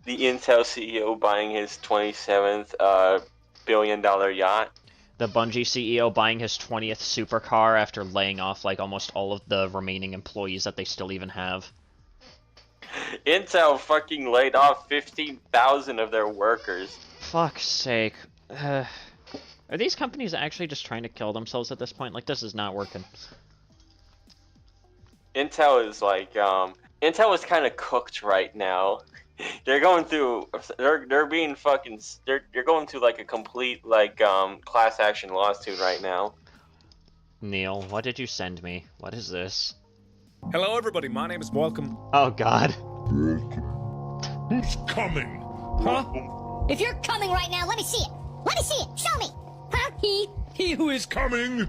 The Intel CEO buying his 27th billion-dollar yacht. The Bungie CEO buying his 20th supercar after laying off like almost all of the remaining employees that they still even have. Intel fucking laid off 15,000 of their workers. Fuck's sake. Are these companies actually just trying to kill themselves at this point? Like, this is not working. Intel is like, Intel is kind of cooked right now. They're going through, they're being fucking, you're going through like a complete like class action lawsuit right now. Neil, what did you send me? What is this? Hello everybody, my name is Welcome. Oh god. Who's coming? Huh? If you're coming right now, let me see it. Let me see it. Show me. Huh? He who is Coming.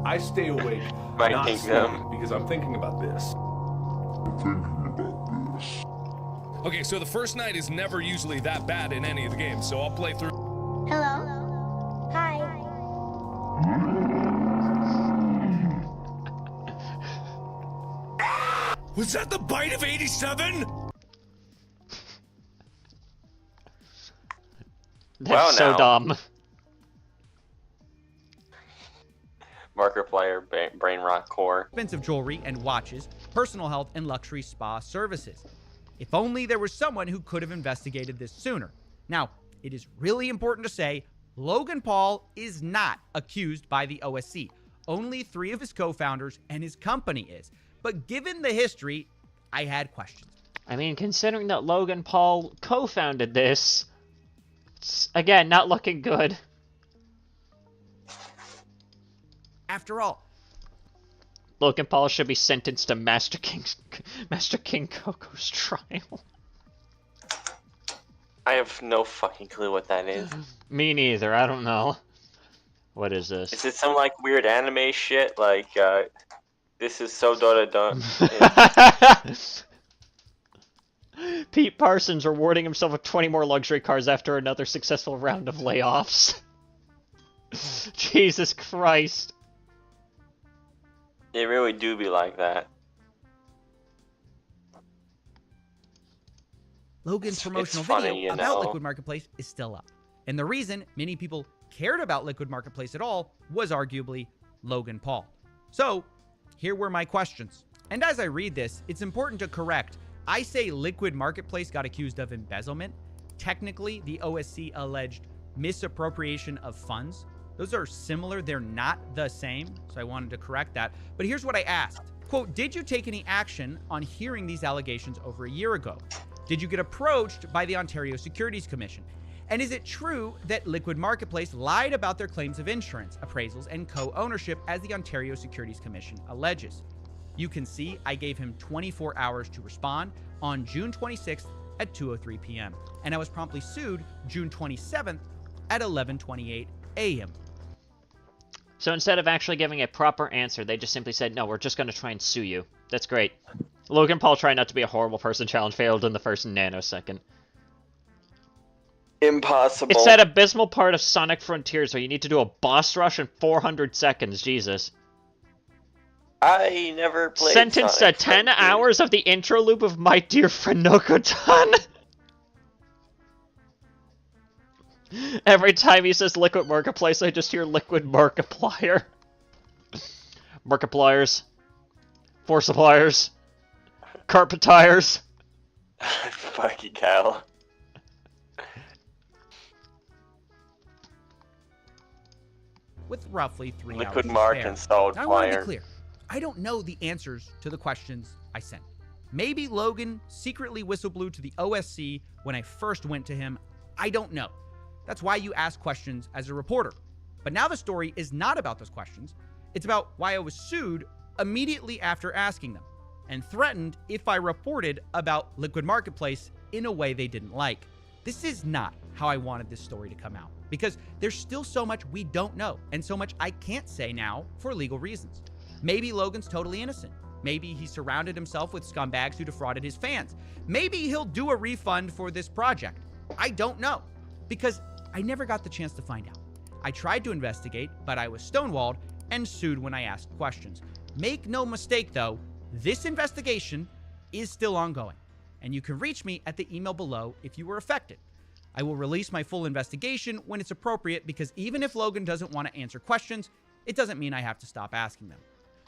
I stay awake, My not kingdom. sleep, because I'm thinking about this. Okay, so the first night is never usually that bad in any of the games, so I'll play through. Hello. Hi. Was that the bite of 87? That's so dumb. Markiplier, Brain Rock Core. Expensive jewelry and watches, personal health, and luxury spa services. If only there was someone who could have investigated this sooner. Now, it is really important to say Logan Paul is not accused by the OSC. Only 3 of his co-founders and his company is. But given the history, I had questions. I mean, considering that Logan Paul co-founded this, it's, again, not looking good. After all, Logan Paul should be sentenced to Master King Coco's trial. I have no fucking clue what that is. Me neither, I don't know. What is this? Is it some like weird anime shit? Like, this is so Dota done. Pete Parsons rewarding himself with 20 more luxury cars after another successful round of layoffs. Jesus Christ. It really do be like that. Logan's promotional funny, video about Liquid Marketplace is still up. And the reason many people cared about Liquid Marketplace at all was arguably Logan Paul. So, here were my questions. And as I read this, it's important to correct. I say Liquid Marketplace got accused of embezzlement. Technically, the OSC alleged misappropriation of funds. Those are similar, they're not the same, so I wanted to correct that. But here's what I asked. Quote, did you take any action on hearing these allegations over a year ago? Did you get approached by the Ontario Securities Commission? And is it true that Liquid Marketplace lied about their claims of insurance, appraisals, and co-ownership as the Ontario Securities Commission alleges? You can see I gave him 24 hours to respond on June 26th at 2:03 p.m. And I was promptly sued June 27th at 11:28 a.m. So instead of actually giving a proper answer, they just simply said, no, we're just going to try and sue you. That's great. Logan Paul trying not to be a horrible person challenge failed in the first nanosecond. Impossible. It's that abysmal part of Sonic Frontiers where you need to do a boss rush in 400 seconds. Jesus. I never played Sentenced Sonic to 10 Frontiers. hours of the intro loop of My Dear Friend Nokotan. Every time he says Liquid Marketplace, I just hear Liquid Markiplier. Markipliers. Forcipliers. Carpetiers. Fucking hell. With roughly 3 hours Liquid to Mark spare. and Solid Now, I want to be Fire. clear. I don't know the answers to the questions I sent. Maybe Logan secretly whistleblew to the OSC when I first went to him. I don't know. That's why you ask questions as a reporter. But now the story is not about those questions. It's about why I was sued immediately after asking them and threatened if I reported about Liquid Marketplace in a way they didn't like. This is not how I wanted this story to come out because there's still so much we don't know and so much I can't say now for legal reasons. Maybe Logan's totally innocent. Maybe he surrounded himself with scumbags who defrauded his fans. Maybe he'll do a refund for this project. I don't know because I never got the chance to find out. I tried to investigate, but I was stonewalled and sued when I asked questions. Make no mistake though, this investigation is still ongoing, and you can reach me at the email below if you were affected. I will release my full investigation when it's appropriate because even if Logan doesn't want to answer questions, it doesn't mean I have to stop asking them.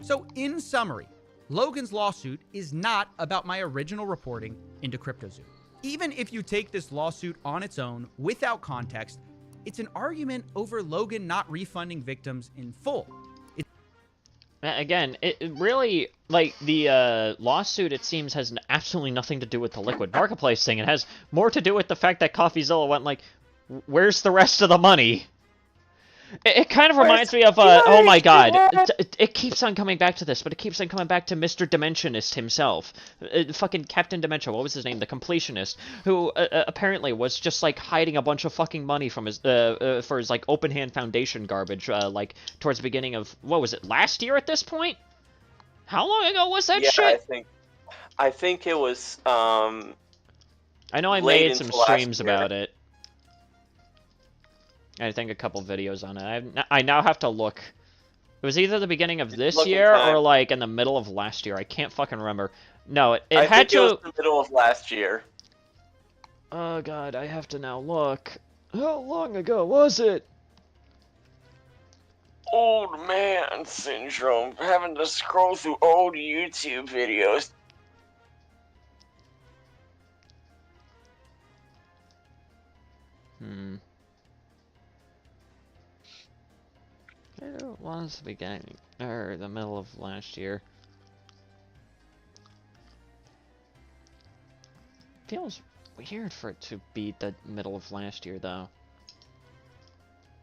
So in summary, Logan's lawsuit is not about my original reporting into CryptoZoo. Even if you take this lawsuit on its own without context, it's an argument over Logan not refunding victims in full. Again, it really, like, the lawsuit, it seems, has absolutely nothing to do with the Liquid Marketplace thing. It has more to do with the fact that CoffeeZilla went like, where's the rest of the money? It kind of reminds me of, oh my god, it keeps on coming back to this, but it keeps on coming back to Mr. Dimensionist himself. Fucking Captain Dementia, what was his name? The Completionist, who apparently was just, like, hiding a bunch of fucking money from his, for his, like, open hand foundation garbage, like, towards the beginning of, what was it, last year at this point? How long ago was that shit? I think it was, I know I late made some into last streams year. about it. I think a couple videos on it. I now have to look. It was either the beginning of this looking year time. or like in the middle of last year. I can't fucking remember. No, it I had think to. it was the middle of last year. Oh god, I have to now look. How long ago was it? Old man syndrome, having to scroll through old YouTube videos. It was the beginning, or the middle of last year. Feels weird for it to be the middle of last year, though.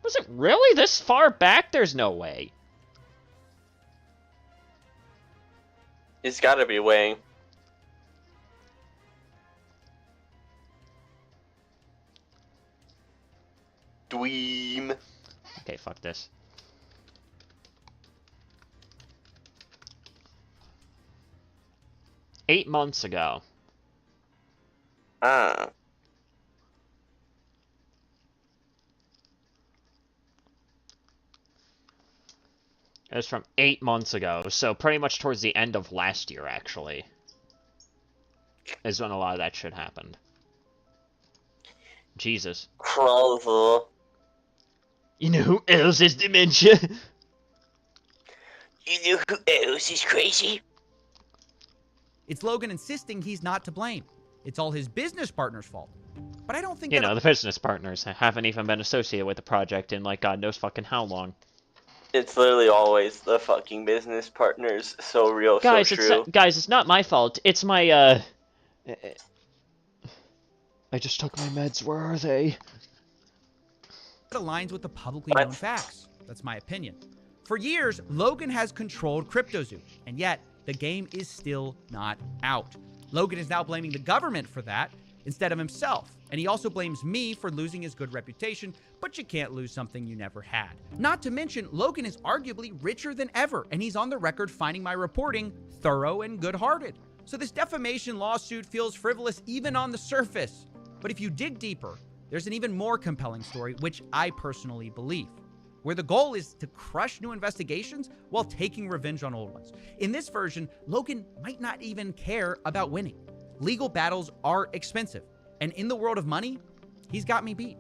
Was it really this far back? There's no way. It's gotta be way. Dweem. Okay, fuck this. Eight months ago. Ah. It was from 8 months ago, so pretty much towards the end of last year, actually, is when a lot of that shit happened. Jesus. Crazy. You know who else has dementia? You know who else is crazy? It's Logan insisting he's not to blame. It's all his business partner's fault. But I don't think You know, the business partners haven't even been associated with the project in, like, God knows fucking how long. It's literally always the fucking business partners. So real, Guys, so true. Guys, it's not my fault. It's my, I just took my meds. Where are they? It aligns with the publicly known facts. That's my opinion. For years, Logan has controlled CryptoZoo, and yet the game is still not out. Logan is now blaming the government for that instead of himself. And he also blames me for losing his good reputation, but you can't lose something you never had. Not to mention, Logan is arguably richer than ever, and he's on the record finding my reporting thorough and good-hearted. So this defamation lawsuit feels frivolous even on the surface. But if you dig deeper, there's an even more compelling story, which I personally believe, where the goal is to crush new investigations while taking revenge on old ones. In this version, Logan might not even care about winning. Legal battles are expensive, and in the world of money, he's got me beat.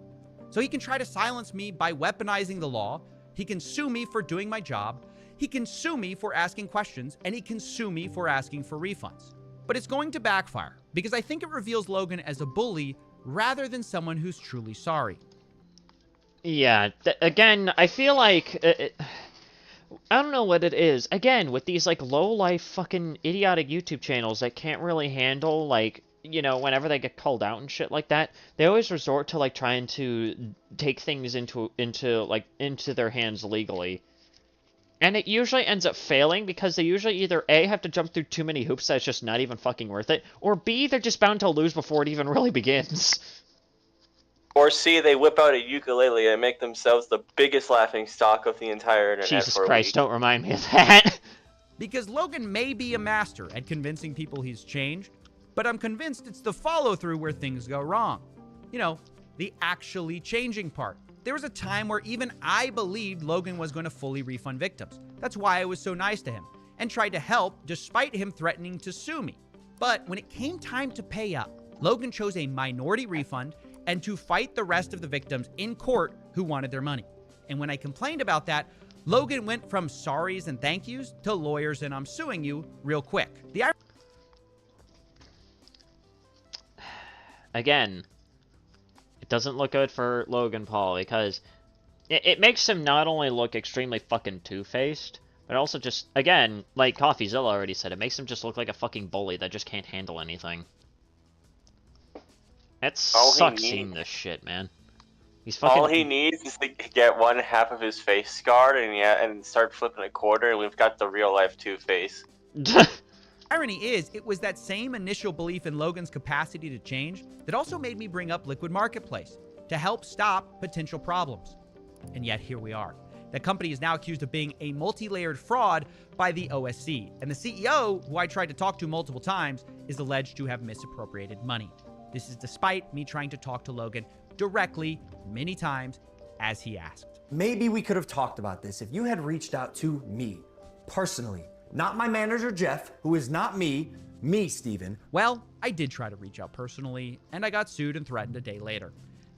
So he can try to silence me by weaponizing the law, he can sue me for doing my job, he can sue me for asking questions, and he can sue me for asking for refunds. But it's going to backfire, because I think it reveals Logan as a bully rather than someone who's truly sorry. Yeah, again, I feel like... I don't know what it is. Again, with these, like, low-life fucking idiotic YouTube channels that can't really handle, like, you know, whenever they get called out and shit like that, they always resort to, like, trying to take things into their hands legally. And it usually ends up failing because they usually either A, have to jump through too many hoops that's just not even fucking worth it, or B, they're just bound to lose before it even really begins. Or C, they whip out a ukulele and make themselves the biggest laughing stock of the entire internet. Jesus for a Christ, week. don't remind me of that. Because Logan may be a master at convincing people he's changed, but I'm convinced it's the follow-through where things go wrong. You know, the actually changing part. There was a time where even I believed Logan was going to fully refund victims. That's why I was so nice to him and tried to help despite him threatening to sue me. But when it came time to pay up, Logan chose a minority refund and to fight the rest of the victims in court who wanted their money. And when I complained about that, Logan went from sorries and thank yous to lawyers and I'm suing you real quick. Again, it doesn't look good for Logan Paul because it makes him not only look extremely fucking two-faced, but also just, again, like CoffeeZilla already said, it makes him just look like a fucking bully that just can't handle anything. It sucks seeing this shit, man. He's fucking... All he needs is to get one half of his face scarred and start flipping a quarter, and we've got the real-life Two-Face. Irony is, it was that same initial belief in Logan's capacity to change that also made me bring up Liquid Marketplace to help stop potential problems. And yet, here we are. The company is now accused of being a multi-layered fraud by the OSC, and the CEO, who I tried to talk to multiple times, is alleged to have misappropriated money. This is despite me trying to talk to Logan directly many times as he asked. Maybe we could have talked about this if you had reached out to me personally, not my manager Jeff, who is not me, Steven. Well, I did try to reach out personally, and I got sued and threatened a day later.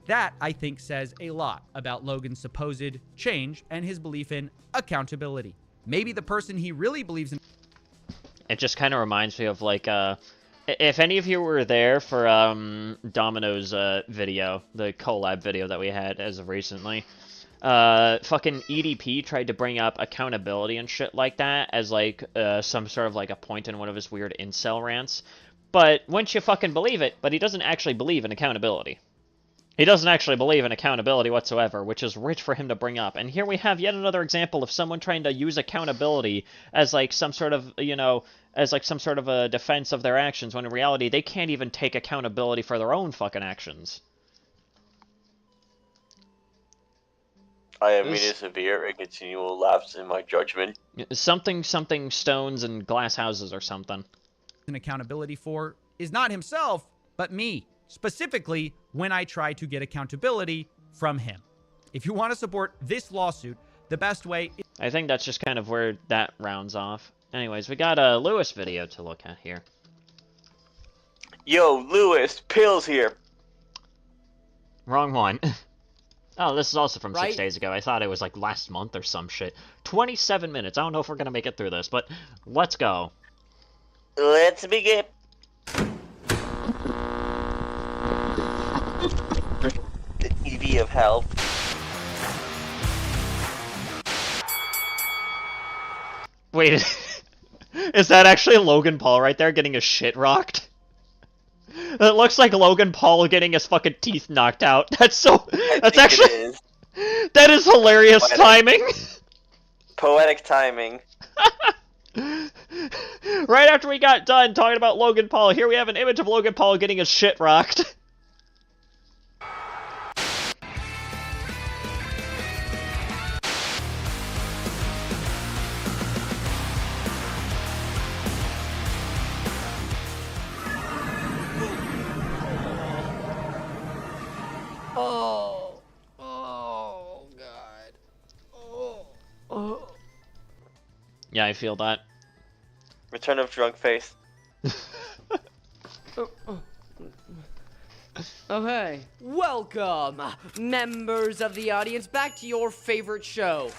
That, I think, says a lot about Logan's supposed change and his belief in accountability. Maybe the person he really believes in... It just kind of reminds me of, like, If any of you were there for Domino's video, the collab video that we had as of recently, fucking EDP tried to bring up accountability and shit like that as like some sort of like a point in one of his weird incel rants. But wouldn't you fucking believe it? But he doesn't actually believe in accountability. He doesn't actually believe in accountability whatsoever, which is rich for him to bring up. And here we have yet another example of someone trying to use accountability as like some sort of, you know, as like some sort of a defense of their actions, when in reality they can't even take accountability for their own fucking actions. I have made a severe and continual lapse in my judgment. Something stones and glass houses or something. An accountability for is not himself, but me. Specifically, when I try to get accountability from him. If you want to support this lawsuit, the best way is... I think that's just kind of where that rounds off. Anyways, we got a Lewis video to look at here. Yo, Lewis, Pills here. Wrong one. Oh, this is also from 6 days ago. I thought it was like last month or some shit. 27 minutes. I don't know if we're going to make it through this, but let's go. Let's begin. The EV of hell. Wait, is that actually Logan Paul right there getting his shit rocked? It looks like Logan Paul getting his fucking teeth knocked out. That's actually... That is hilarious timing. Poetic timing. Right after we got done talking about Logan Paul, here we have an image of Logan Paul getting his shit rocked. Oh, God. Oh. Yeah, I feel that. Return of drunk face. Okay. Welcome, members of the audience, back to your favorite show.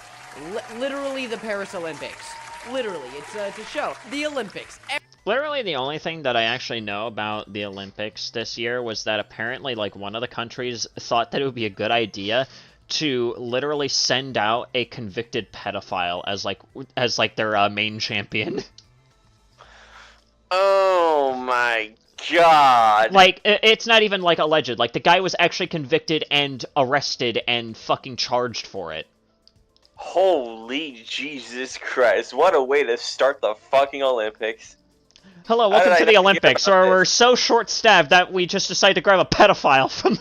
Literally the Paris Olympics. Literally, it's a show. The Olympics. Literally the only thing that I actually know about the Olympics this year was that apparently, like, one of the countries thought that it would be a good idea to literally send out a convicted pedophile as their main champion. Oh my god. Like, it's not even, like, alleged. Like, the guy was actually convicted and arrested and fucking charged for it. Holy Jesus Christ. What a way to start the fucking Olympics. Hello, welcome to the Olympics, where we're so short-staffed that we just decided to grab a pedophile from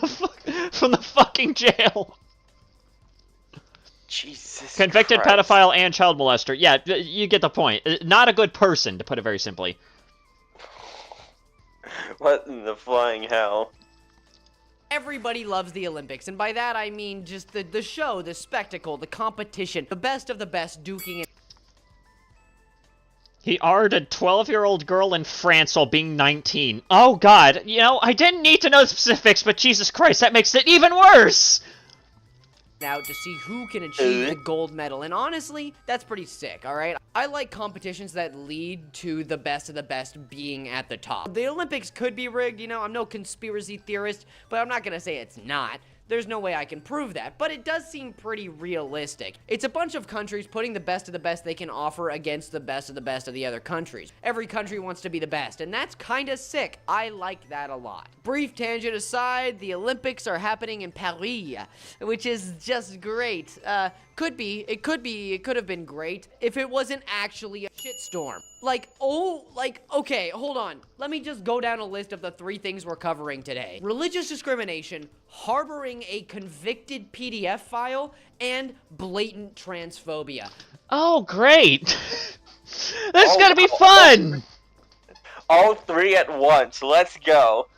the fucking jail. Jesus Convicted Christ. pedophile and child molester. Yeah, you get the point. Not a good person, to put it very simply. What in the flying hell? Everybody loves the Olympics, and by that I mean just the show, the spectacle, the competition, the best of the best duking it. He R-ed a 12-year-old girl in France while being 19. Oh god, you know, I didn't need to know the specifics, but Jesus Christ, that makes it even worse! Now to see who can achieve the gold medal, and honestly, that's pretty sick, alright? I like competitions that lead to the best of the best being at the top. The Olympics could be rigged, you know, I'm no conspiracy theorist, but I'm not gonna say it's not. There's no way I can prove that, but it does seem pretty realistic. It's a bunch of countries putting the best of the best they can offer against the best of the other countries. Every country wants to be the best, and that's kinda sick. I like that a lot. Brief tangent aside, the Olympics are happening in Paris, which is just great. It could have been great if it wasn't actually a shitstorm. Okay, hold on. Let me just go down a list of the 3 things we're covering today. Religious discrimination, harboring a convicted PDF file, and blatant transphobia. Oh, great! This is gonna be fun! All 3 at once, let's go.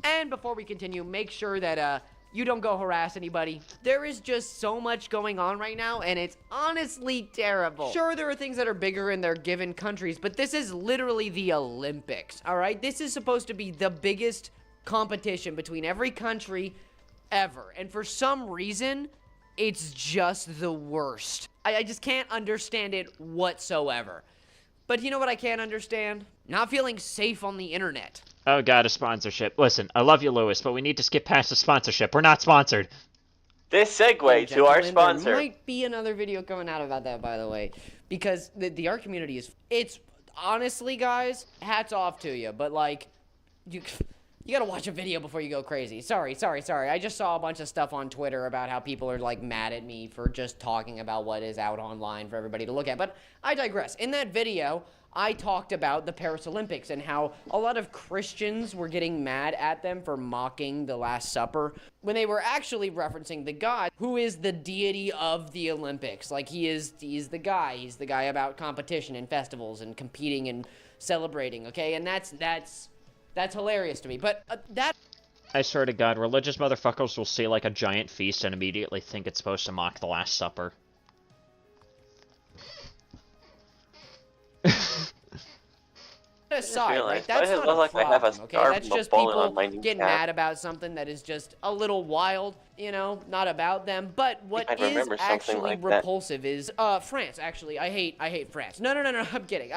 And before we continue, make sure that, you don't go harass anybody. There is just so much going on right now, and it's honestly terrible. Sure, there are things that are bigger in their given countries, but this is literally the Olympics, alright? This is supposed to be the biggest competition between every country ever, and for some reason, it's just the worst. I just can't understand it whatsoever. But you know what I can't understand? not feeling safe on the internet. Oh god, a sponsorship. Listen, I love you, Lewis, but we need to skip past the sponsorship. We're not sponsored. This segue to our sponsor. There might be another video coming out about that, by the way, because the art community it's honestly, guys, hats off to you, but like, you gotta watch a video before you go crazy. Sorry. I just saw a bunch of stuff on Twitter about how people are like mad at me for just talking about what is out online for everybody to look at, but I digress. In that video, I talked about the Paris Olympics and how a lot of Christians were getting mad at them for mocking the Last Supper when they were actually referencing the God who is the deity of the Olympics. Like, he's the guy. He's the guy about competition and festivals and competing and celebrating, okay? And that's hilarious to me. But I swear to God, religious motherfuckers will see like a giant feast and immediately think it's supposed to mock the Last Supper. aside, right? That's not a problem, okay? That's just people getting mad about something that is just a little wild, you know, not about them. But what is actually repulsive is France. Actually, I hate France. No, I'm kidding.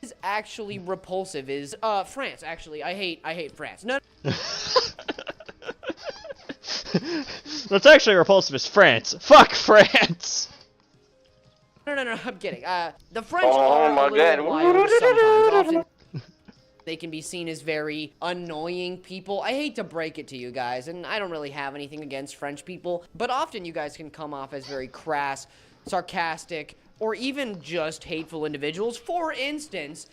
Is actually repulsive is France. Actually, I hate France. No. What's actually repulsive is France. Fuck France. No, I'm kidding. The French are a little wild sometimes. Often they can be seen as very annoying people. I hate to break it to you guys, and I don't really have anything against French people, but often you guys can come off as very crass, sarcastic, or even just hateful individuals. For instance,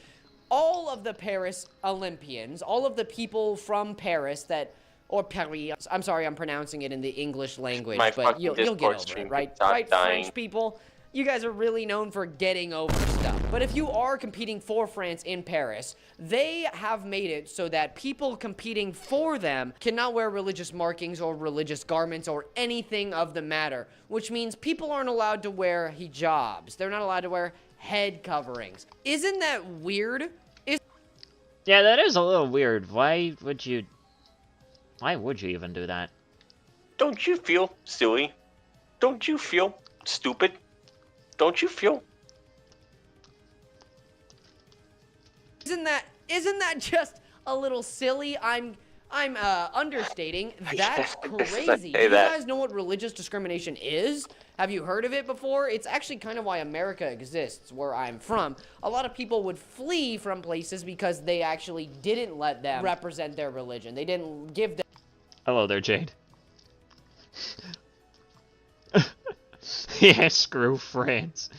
all of the Paris Olympians, all of the people from Paris that... Or Paris. I'm sorry, I'm pronouncing it in the English language, but you'll get over it, right? Right, French people? You guys are really known for getting over stuff. But if you are competing for France in Paris, they have made it so that people competing for them cannot wear religious markings or religious garments or anything of the matter, which means people aren't allowed to wear hijabs. They're not allowed to wear head coverings. Isn't that weird? Yeah, that is a little weird. Why would you even do that? Don't you feel silly? Don't you feel stupid? Don't you feel? Isn't that just a little silly? I'm understating. That's crazy. Do you guys know what religious discrimination is? Have you heard of it before? It's actually kind of why America exists, where I'm from. A lot of people would flee from places because they actually didn't let them represent their religion. They didn't give them... Hello there, Jade. Yeah, screw France.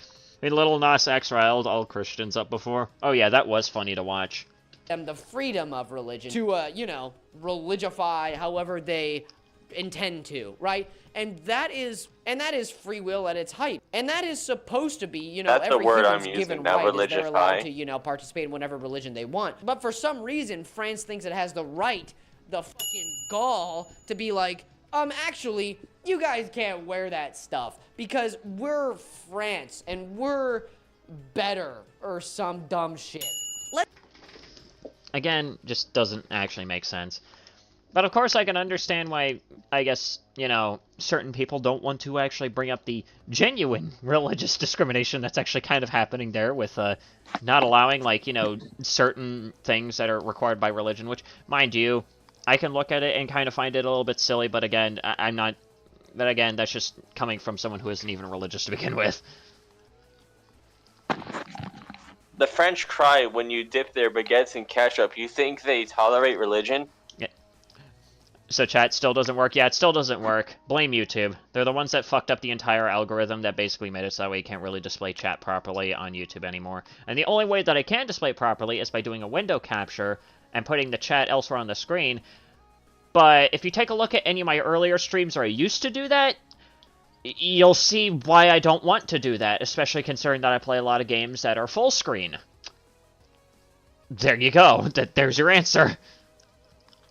I mean, Little Nas X riled all Christians up before. Oh yeah, that was funny to watch. Them the freedom of religion to, you know, religify however they intend to, right? And that is free will at its height. And that is supposed to be, you know, every human's given right is they're allowed to, you know, participate in whatever religion they want. But for some reason, France thinks it has the right, the fucking gall, to be like, actually, you guys can't wear that stuff because we're France and we're better or some dumb shit. Again, just doesn't actually make sense. But of course I can understand why, I guess, you know, certain people don't want to actually bring up the genuine religious discrimination that's actually kind of happening there with not allowing, like, you know, certain things that are required by religion, which, mind you, I can look at it and kind of find it a little bit silly, but again, I'm not... But again, that's just coming from someone who isn't even religious to begin with. The French cry when you dip their baguettes in ketchup. You think they tolerate religion? Yeah. So chat still doesn't work? Yeah, it still doesn't work. Blame YouTube. They're the ones that fucked up the entire algorithm that basically made it so that way you can't really display chat properly on YouTube anymore. And the only way that I can display it properly is by doing a window capture and putting the chat elsewhere on the screen. But if you take a look at any of my earlier streams where I used to do that, you'll see why I don't want to do that, especially considering that I play a lot of games that are full screen. There you go. There's your answer.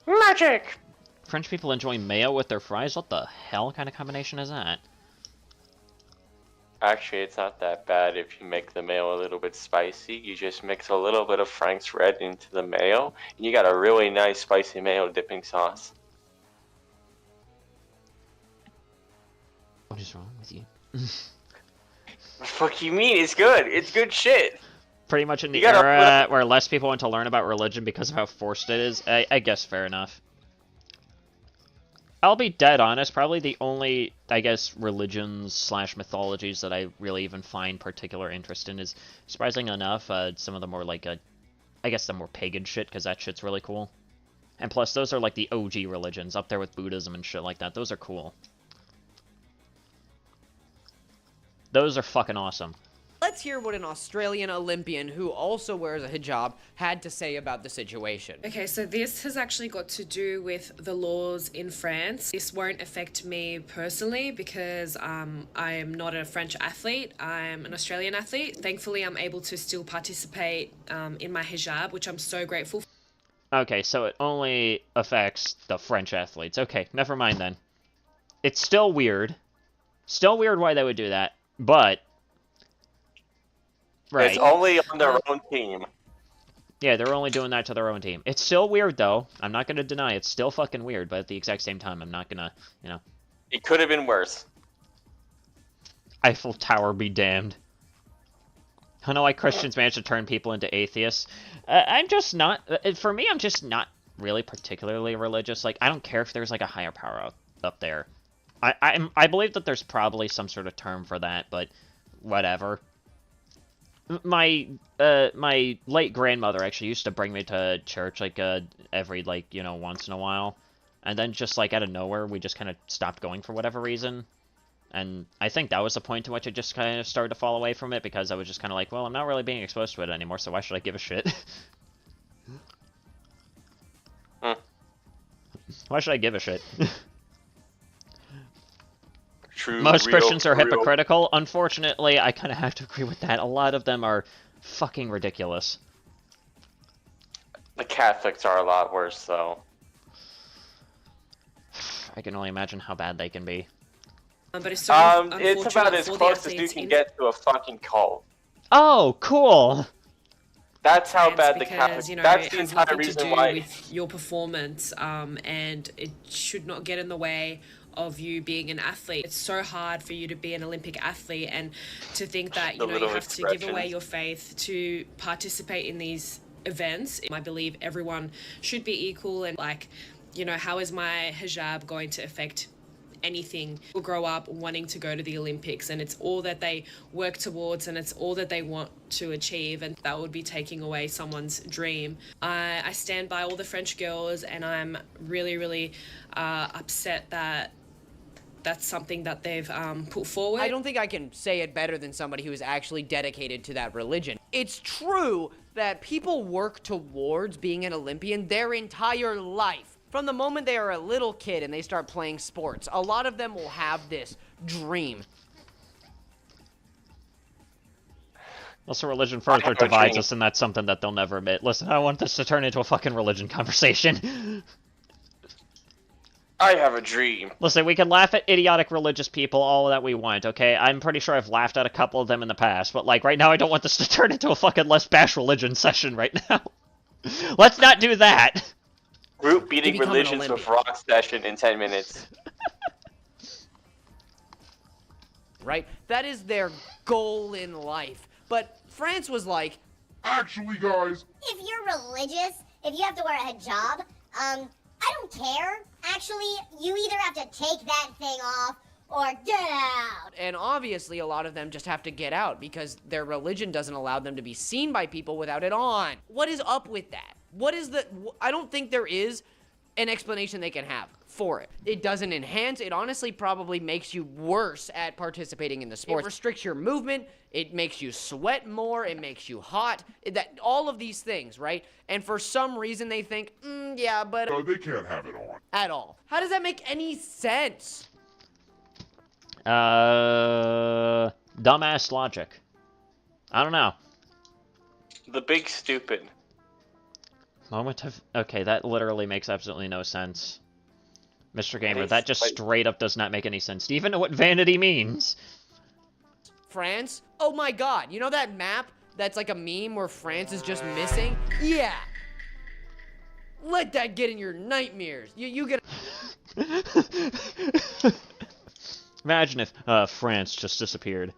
Magic! French people enjoy mayo with their fries? What the hell kind of combination is that? Actually, it's not that bad if you make the mayo a little bit spicy. You just mix a little bit of Frank's Red into the mayo, and you got a really nice spicy mayo dipping sauce. What is wrong with you? What the fuck you mean? It's good. It's good shit. Pretty much in the You gotta era where less people want to learn about religion because of how forced it is. I guess fair enough. I'll be dead honest, probably the only, I guess, religions / mythologies that I really even find particular interest in is, surprising enough, some of the more, like, I guess the more pagan shit, because that shit's really cool. And plus, those are, like, the OG religions, up there with Buddhism and shit like that. Those are cool. Those are fucking awesome. Let's hear what an Australian Olympian who also wears a hijab had to say about the situation. Okay, so this has actually got to do with the laws in France. This won't affect me personally because I am not a French athlete. I'm an Australian athlete. Thankfully, I'm able to still participate in my hijab, which I'm so grateful for. Okay, so it only affects the French athletes. Okay, never mind then. It's still weird. Still weird why they would do that, but... Right. It's only on their own team. Yeah, they're only doing that to their own team. It's still weird, though. I'm not going to deny it's still fucking weird, but at the exact same time, I'm not going to, you know... It could have been worse. Eiffel Tower be damned. I know why Christians manage to turn people into atheists. I'm just not... For me, I'm just not really particularly religious. Like, I don't care if there's, like, a higher power up there. I believe that there's probably some sort of term for that, but whatever. My late grandmother actually used to bring me to church, like, every, like, you know, once in a while. And then just, like, out of nowhere, we just kind of stopped going for whatever reason. And I think that was the point to which I just kind of started to fall away from it, because I was just kind of like, well, I'm not really being exposed to it anymore, so why should I give a shit? Why should I give a shit? True, Most real, Christians are real. hypocritical. Unfortunately, I kind of have to agree with that. A lot of them are fucking ridiculous. The Catholics are a lot worse, though. I can only imagine how bad they can be. But it's so it's about as close as you can get to a fucking cult. Oh, cool! That's how bad the because, Catholics... you know, That's it the has entire nothing to reason do why... with your performance, and it should not get in the way of you being an athlete. It's so hard for you to be an Olympic athlete, and to think that, you know, you have to give away your faith to participate in these events. I believe everyone should be equal, and, like, you know, how is my hijab going to affect anything? Will grow up wanting to go to the Olympics, and it's all that they work towards, and it's all that they want to achieve, and that would be taking away someone's dream. I stand by all the French girls, and I'm really, really upset that that's something that they've put forward. I don't think I can say it better than somebody who is actually dedicated to that religion. It's true that people work towards being an Olympian their entire life. From the moment they are a little kid and they start playing sports, a lot of them will have this dream. Also, religion further divides us, and that's something that they'll never admit. Listen, I want this to turn into a fucking religion conversation. I have a dream. Listen, we can laugh at idiotic religious people all that we want, okay? I'm pretty sure I've laughed at a couple of them in the past, but, like, right now I don't want this to turn into a fucking Let's Bash Religion session right now. Let's not do that! Group beating religions with rock session in 10 minutes. Right? That is their goal in life. But France was like, actually, guys, If you're religious, if you have to wear a hijab, I don't care. Actually, you either have to take that thing off or get out. and obviously a lot of them just have to get out because their religion doesn't allow them to be seen by people without it on. What is up with that? What is the... I don't think there is an explanation they can have for it. It doesn't enhance. It honestly probably makes you worse at participating in the sport. It restricts your movement. It makes you sweat more. It makes you hot. All of these things, right? And for some reason they think, yeah, but... no, they can't have it on. At all. How does that make any sense? Dumbass logic. I don't know. The big stupid. Moment of... Okay, that literally makes absolutely no sense. Mr. Gamer, that just straight up does not make any sense. Do you even know what vanity means? France? Oh my god, you know that map that's like a meme where France is just missing? Yeah! Let that get in your nightmares. You get... Imagine if France just disappeared.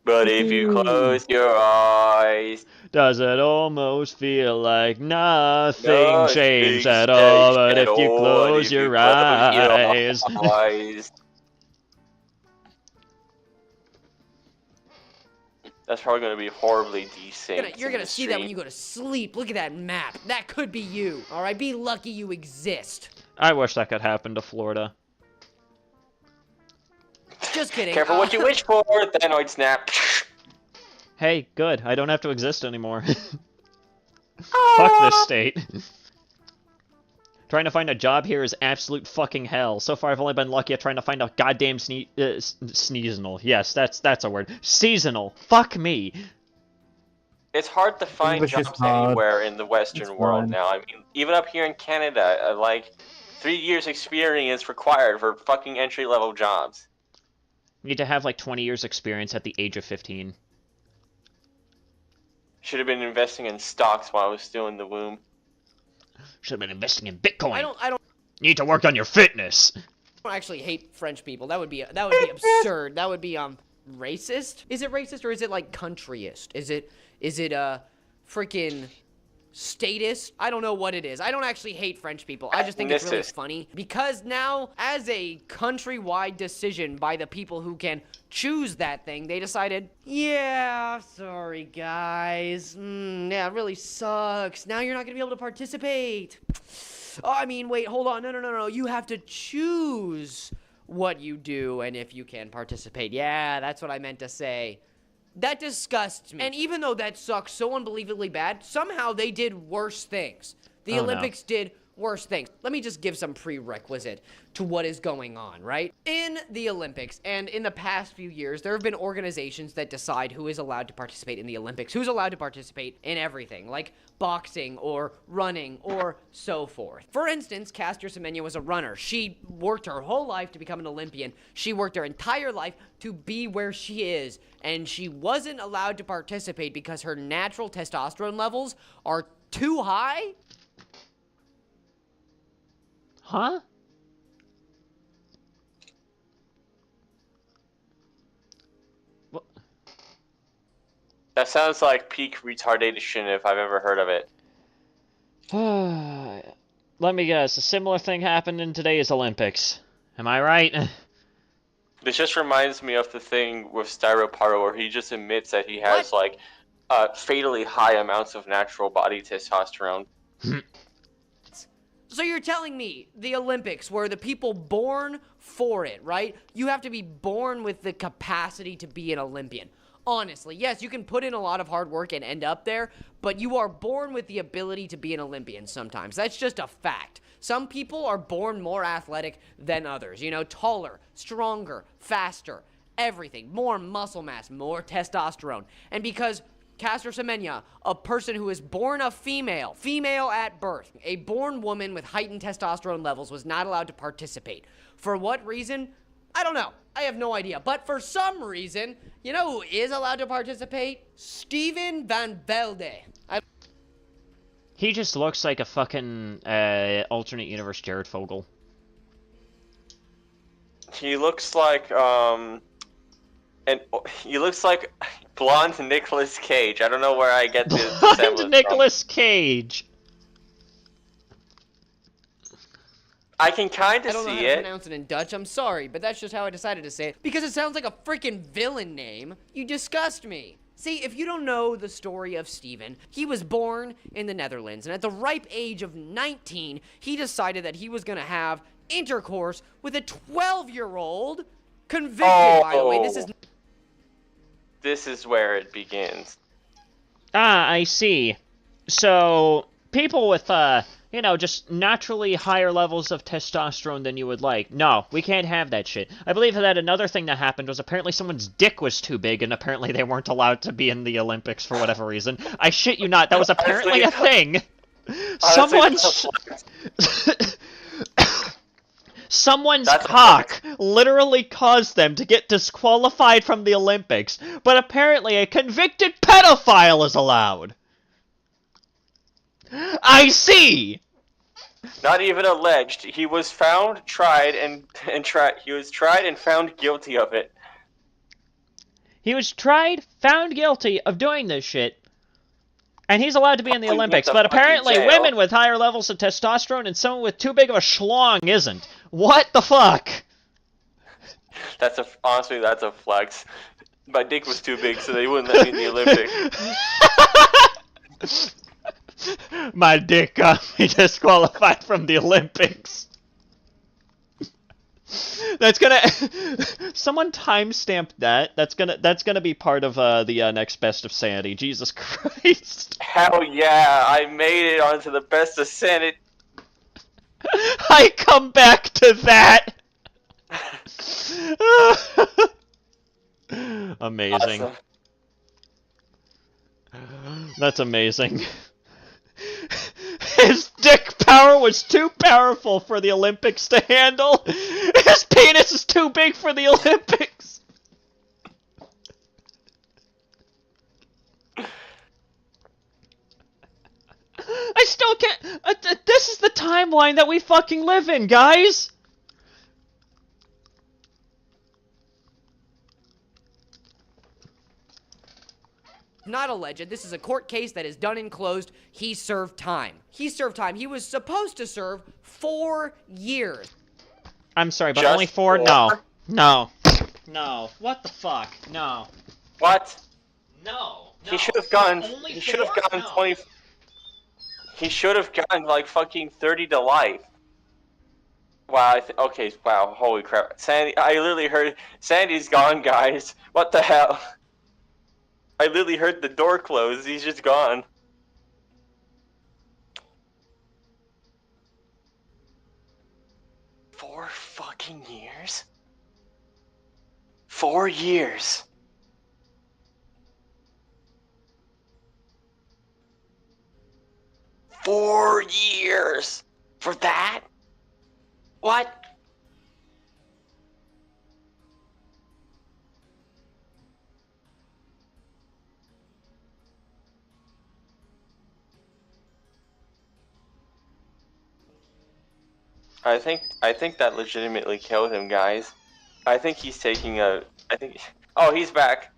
But if you close your eyes, does it almost feel like nothing nothing changed at all? changed But at if you all, close if you your close your eyes. eyes. That's probably going to be horribly desynced. You're gonna see that when you go to sleep. Look at that map. That could be you. All right, be lucky you exist. I wish that could happen to Florida. Just kidding. Careful what you wish for, Thanoid snap. Hey, good. I don't have to exist anymore. Fuck this state. Trying to find a job here is absolute fucking hell. So far, I've only been lucky at trying to find a goddamn seasonal. Yes, that's a word. Seasonal. Fuck me. It's hard to find English is jobs hard. anywhere in the Western It's world fine. now. I mean, even up here in Canada, like 3 years experience required for fucking entry-level jobs. You need to have like 20 years experience at the age of 15. Should have been investing in stocks while I was still in the womb. Should have been investing in Bitcoin. I don't You need to work on your fitness. actually hate French people. That would be absurd. That would be racist. Is it racist or is it like countryist? Is it freaking statist? I don't know what it is. I don't actually hate French people. I just think it's really funny because now, as a countrywide decision by the people who can choose that thing, they decided, yeah, sorry guys, yeah, it really sucks. Now you're not gonna be able to participate. Oh, I mean, wait, hold on, no. You have to choose what you do and if you can participate. Yeah, that's what I meant to say. That disgusts me. And even though that sucks so unbelievably bad, somehow they did worse things. The Olympics did worse things. Let me just give some prerequisite to what is going on, right? In the Olympics and in the past few years, there have been organizations that decide who is allowed to participate in the Olympics, who's allowed to participate in everything, like boxing or running or so forth. For instance, Caster Semenya was a runner. She worked her whole life to become an Olympian. She worked her entire life to be where she is, and she wasn't allowed to participate because her natural testosterone levels are too high. Huh? What? That sounds like peak retardation if I've ever heard of it. Let me guess. A similar thing happened in today's Olympics. Am I right? This just reminds me of the thing with Styropyro where he just admits that he has like fatally high amounts of natural body testosterone. So you're telling me the Olympics, where the people born for it, right? You have to be born with the capacity to be an Olympian. Honestly, yes, you can put in a lot of hard work and end up there, but you are born with the ability to be an Olympian sometimes. That's just a fact. Some people are born more athletic than others, you know, taller, stronger, faster, everything, more muscle mass, more testosterone. And because Caster Semenya, a person who is born a female at birth, a born woman with heightened testosterone levels, was not allowed to participate. For what reason? I don't know. I have no idea. But for some reason, you know who is allowed to participate? Steven Van Velde. He just looks like a fucking alternate universe Jared Fogle. He looks like he looks like blonde Nicolas Cage. I don't know where I get this Blonde Nicolas Cage. I can kind of I don't know how see to it. pronounce it in Dutch. I'm sorry, but that's just how I decided to say it. Because it sounds like a freaking villain name. You disgust me. See, if you don't know the story of Steven, he was born in the Netherlands, and at the ripe age of 19, he decided that he was going to have intercourse with a 12-year-old convicted, by the way. This is where it begins. Ah, I see. So, people with, you know, just naturally higher levels of testosterone than you would like. No, we can't have that shit. I believe that another thing that happened was apparently someone's dick was too big, and apparently they weren't allowed to be in the Olympics for whatever reason. I shit you not, that was apparently a thing. Someone's cock literally caused them to get disqualified from the Olympics, but apparently a convicted pedophile is allowed. I see! Not even alleged. He was found, tried, and he was tried and found guilty of it. He was tried, found guilty of doing this shit, and he's allowed to be in the Olympics. But apparently women with higher levels of testosterone and someone with too big of a schlong isn't. What the fuck? Honestly, that's a flex. My dick was too big, so they wouldn't let me in the Olympics. My dick got me disqualified from the Olympics. That's gonna someone timestamp that. That's gonna be part of the next Best of Sanity. Jesus Christ. Hell yeah, I made it onto the Best of Sanity. I come back to that. Amazing. Awesome. That's amazing. His dick power was too powerful for the Olympics to handle. His penis is too big for the Olympics. I still can't. This is the timeline that we fucking live in, guys. Not alleged. This is a court case that is done and closed. He served time. He served time. He was supposed to serve 4 years. I'm sorry, but only 4? No. No. No. What the fuck? No. What? No. He should have gotten. He should have gotten 20. He should have gotten like fucking 30 to life. Wow. Okay. Wow. Holy crap. Sandy. I literally heard. Sandy's gone, guys. What the hell? I literally heard the door close. He's just gone. Four fucking years? 4 years. Four years for that? What? I think that legitimately killed him, guys. I think he's taking a. Oh, he's back.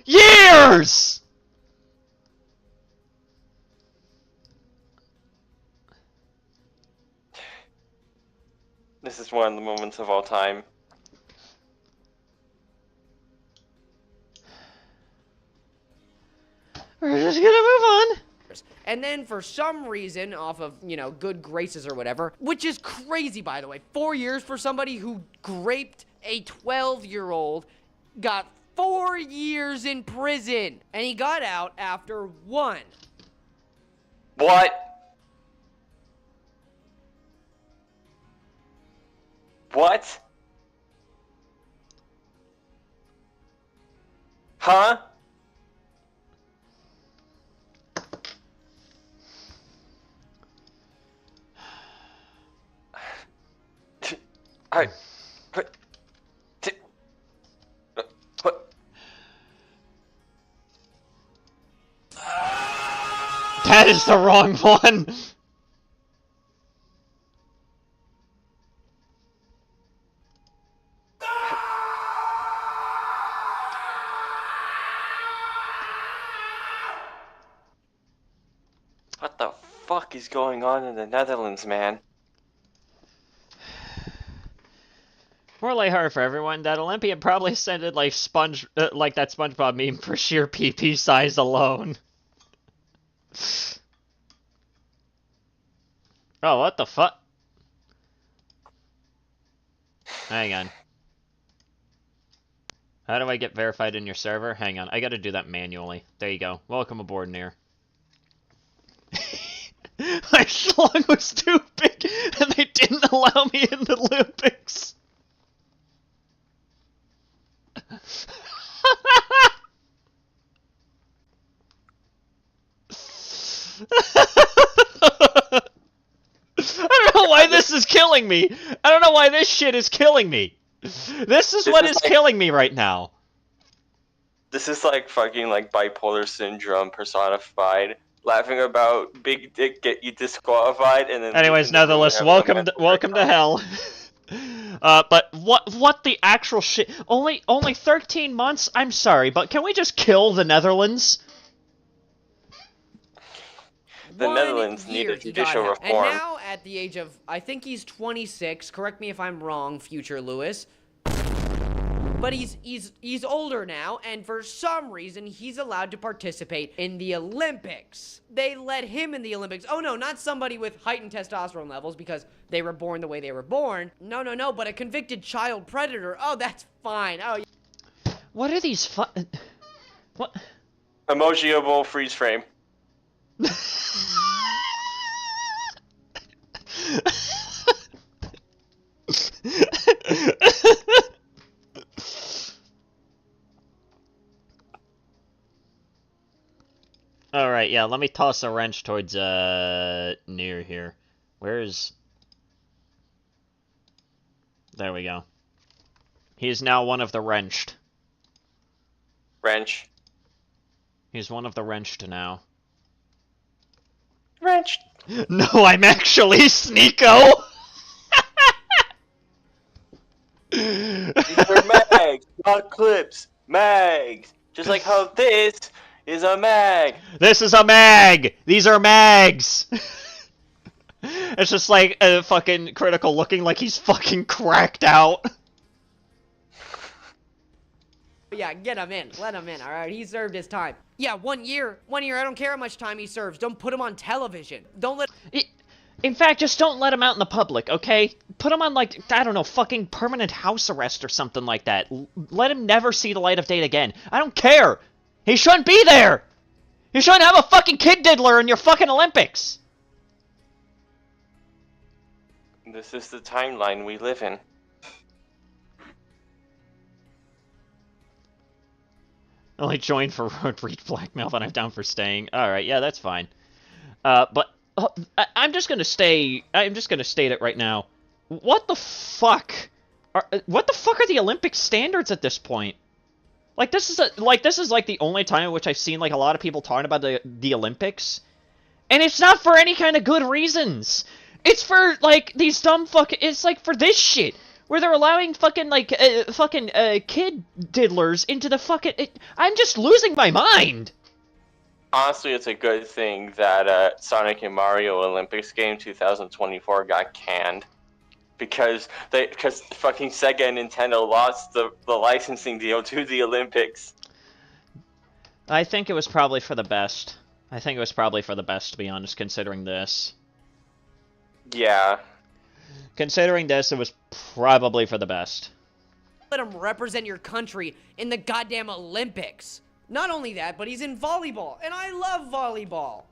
Years! This is one of the moments of all time. We're just gonna move on. And then for some reason, off of, good graces or whatever, which is crazy, by the way, 4 years for somebody who raped a 12-year-old, got 4 years in prison, and he got out after 1. What? What? Huh? That is the wrong one. What the fuck is going on in the Netherlands, man? More lighthearted for everyone. That Olympian probably scented like like that SpongeBob meme for sheer PP size alone. Oh, what the fuck? Hang on. How do I get verified in your server? Hang on, I gotta do that manually. There you go. Welcome aboard, Nier. My schlong was too big, and they didn't allow me in the Olympics. I don't know why this is killing me. I don't know why this shit is killing me. This is what is killing me right now. This is like fucking like bipolar syndrome personified. laughing about big dick get you disqualified, and then. Anyways, nonetheless, welcome to hell. But what the actual shit? Only 13 months? I'm sorry, but can we just kill the Netherlands? The Netherlands need a judicial reform. And now, at the age of, I think he's 26. Correct me if I'm wrong, future Lewis. But he's older now, and for some reason, he's allowed to participate in the Olympics. They let him in the Olympics. Oh no, not somebody with heightened testosterone levels because they were born the way they were born. No, but a convicted child predator. Oh, that's fine. Oh. What are these what? Emojiable freeze frame. Alright, yeah, let me toss a wrench towards, near here. Where is... There we go. He is now one of the wrenched. Wrench. He's one of the wrenched now. Wrenched. No, I'm actually Sneeko! These are mags, not clips. Mags. Just like how this is a mag. This is a mag! These are mags! It's just like a fucking Critical looking like he's fucking cracked out. Yeah, get him in. Let him in, alright? He served his time. Yeah, 1 year. 1 year, I don't care how much time he serves. Don't put him on television. Don't let... In fact, just don't let him out in the public, okay? Put him on, like, I don't know, fucking permanent house arrest or something like that. Let him never see the light of day again. I don't care! He shouldn't be there! You shouldn't have a fucking kid diddler in your fucking Olympics! This is the timeline we live in. I only joined for road reach blackmail, but I'm down for staying. Alright, yeah, that's fine. But I'm just gonna stay... I'm just gonna state it right now. What the fuck? What the fuck are the Olympic standards at this point? Like, this is the only time in which I've seen, like, a lot of people talking about the Olympics. And it's not for any kind of good reasons. It's for, like, these dumb it's, like, for this shit. Where they're allowing fucking, like, kid diddlers into the fucking... I'm just losing my mind! Honestly, it's a good thing that Sonic and Mario Olympics game 2024 got canned. Because fucking Sega and Nintendo lost the licensing deal to the Olympics. I think it was probably for the best. I think it was probably for the best, to be honest, considering this. Yeah. Considering this, it was probably for the best. Let him represent your country in the goddamn Olympics. Not only that, but he's in volleyball, and I love volleyball.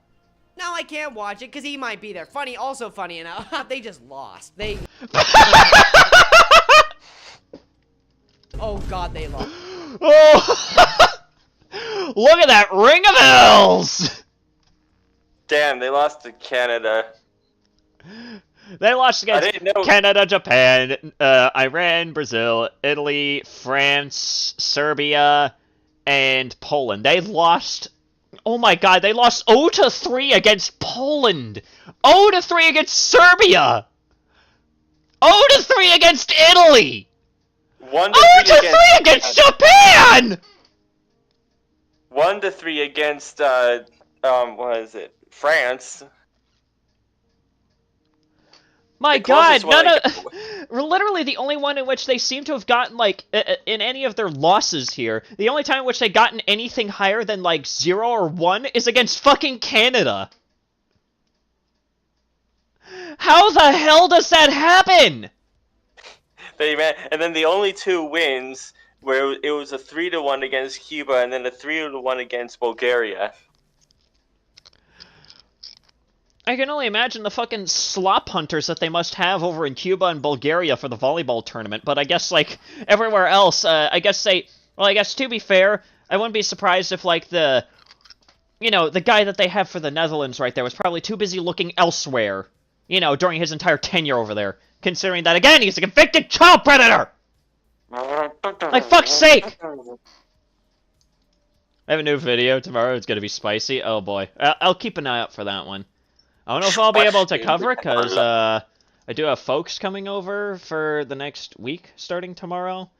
Now I can't watch it because he might be there. Also funny enough, they just lost. Oh god, they lost. Oh! Look at that ring of bells! Damn, they lost to Canada. They lost against Canada, Japan, Iran, Brazil, Italy, France, Serbia, and Poland. They lost... Oh my god, they lost 0-3 against Poland! 0-3 against Serbia! 0-3 against Italy! 0-3 against Japan! 1-3 against, what is it? France. My god, literally the only one in which they seem to have gotten, like, in any of their losses here, the only time in which they've gotten anything higher than, like, 0 or 1 is against fucking Canada. How the hell does that happen? And then the only 2 wins, where it was a 3-1 against Cuba, and then a 3-1 against Bulgaria. I can only imagine the fucking slop hunters that they must have over in Cuba and Bulgaria for the volleyball tournament, but I guess, like, everywhere else, I guess to be fair, I wouldn't be surprised if, like, the guy that they have for the Netherlands right there was probably too busy looking elsewhere, during his entire tenure over there, considering that, again, he's a convicted child predator! Like, fuck's sake! I have a new video tomorrow. It's gonna be spicy. Oh boy, I'll keep an eye out for that one. I don't know if I'll be able to cover it because I do have folks coming over for the next week starting tomorrow.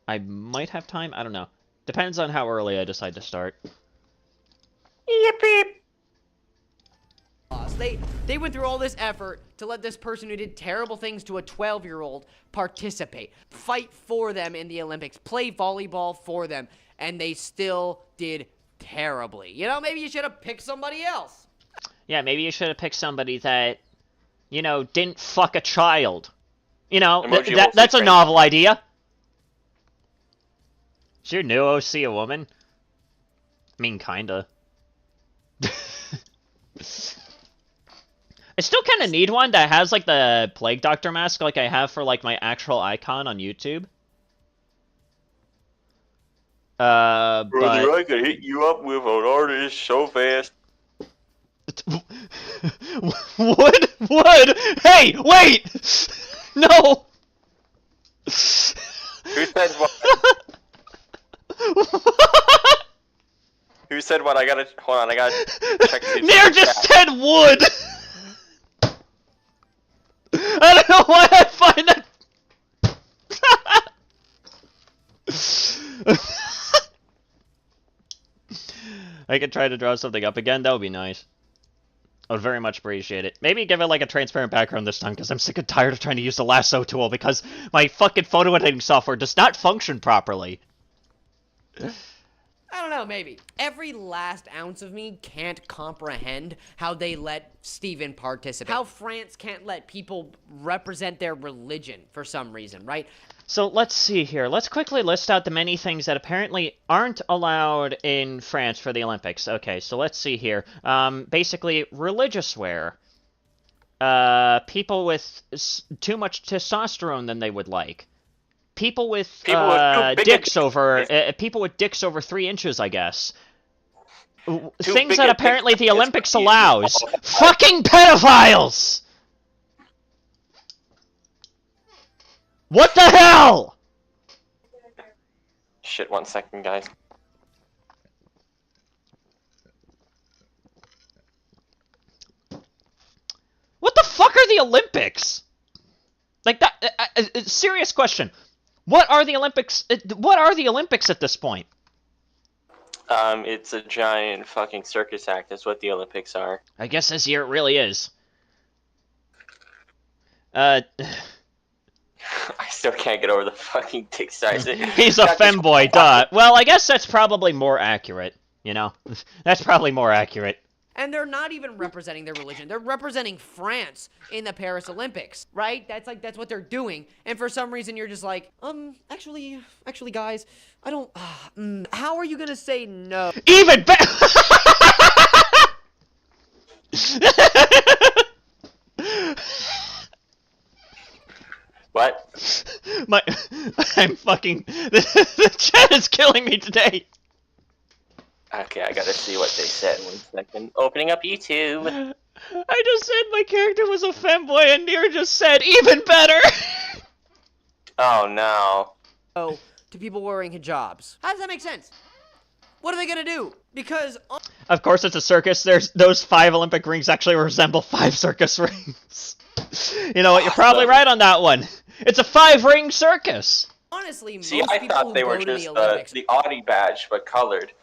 I might have time. I don't know. Depends on how early I decide to start. Yippee! They went through all this effort to let this person who did terrible things to a 12-year-old participate, fight for them in the Olympics, play volleyball for them, and they still did terribly. You know, maybe you should have picked somebody else. Yeah, maybe you should have picked somebody that, you know, didn't fuck a child. You know, that's a novel idea. Is your new OC a woman? I mean, kinda. I still kind of need one that has, like, the Plague Doctor mask like I have for, like, my actual icon on YouTube. Brother, but... I could hit you up with an artist so fast. Would? Hey, wait! No! Who said what? Who said what? Hold on, I gotta check the Nair just said would! I don't know why I find that... I could try to draw something up again, that would be nice. I would very much appreciate it. Maybe give it like a transparent background this time, because I'm sick and tired of trying to use the lasso tool, because my fucking photo editing software does not function properly. I don't know, maybe. Every last ounce of me can't comprehend how they let Steven participate. How France can't let people represent their religion for some reason, right? So let's see here. Let's quickly list out the many things that apparently aren't allowed in France for the Olympics. Okay, so let's see here. Basically, religious wear. People with too much testosterone than they would like. People with dicks over people with dicks over 3 inches, I guess. Things that apparently the Olympics allows. Fucking pedophiles! What the hell? Shit, 1 second, guys. What the fuck are the Olympics? Like that. Serious question. What are the Olympics? What are the Olympics at this point? It's a giant fucking circus act. That's what the Olympics are. I guess this year it really is. I still can't get over the fucking dick size. He's a femboy, duh. Well, I guess that's probably more accurate, you know? That's probably more accurate. And they're not even representing their religion. They're representing France in the Paris Olympics, right? That's what they're doing. And for some reason, you're just like, actually, guys, I don't, how are you gonna say no? Even better! What? I'm fucking, the chat is killing me today. Okay, I gotta see what they said. 1 second. Opening up YouTube. I just said my character was a femboy, and Nier just said, even better! Oh, no. Oh, to people wearing hijabs. How does that make sense? What are they gonna do? Because... Of course it's a circus. Those 5 Olympic rings actually resemble 5 circus rings. You know what, you're probably right on that one. It's a 5-ring circus! Honestly, most See, I people thought who they go were to just the Olympics... the Audi badge, but colored.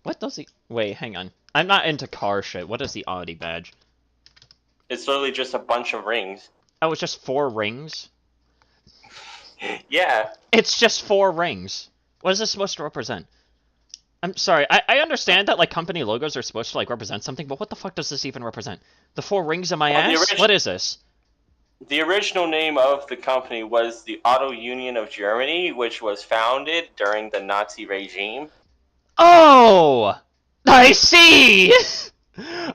What does he... Wait, hang on. I'm not into car shit. What is the Audi badge? It's literally just a bunch of rings. Oh, it's just 4 rings? Yeah. It's just 4 rings. What is this supposed to represent? I'm sorry, I understand that, like, company logos are supposed to, like, represent something, but what the fuck does this even represent? The 4 rings in my ass? What is this? The original name of the company was the Auto Union of Germany, which was founded during the Nazi regime. Oh! I see!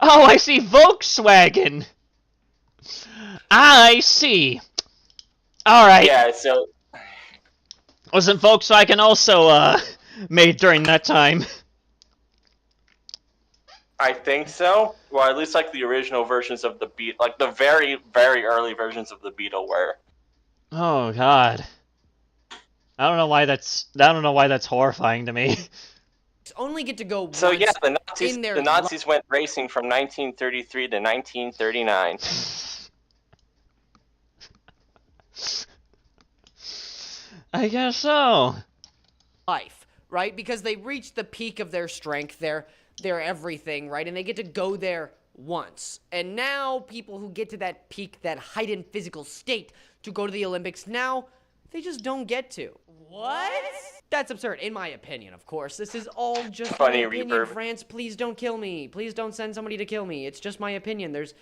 Oh, I see Volkswagen! I see. Alright. Yeah, so... Wasn't Volkswagen also, made during that time? I think so. Well, at least, like, the original versions of the Beetle... Like, the very, very early versions of the Beetle were. Oh, God. I don't know why that's horrifying to me. Only get to go So once yeah, in their the Nazis went racing from 1933 to 1939. I guess so. life, right? Because they reach the peak of their strength, their everything, right? And they get to go there once. And now people who get to that peak, that heightened physical state to go to the Olympics, now they just don't get to. What? That's absurd, in my opinion, of course. This is all just Funny my opinion, reverb. France. Please don't kill me. Please don't send somebody to kill me. It's just my opinion. There's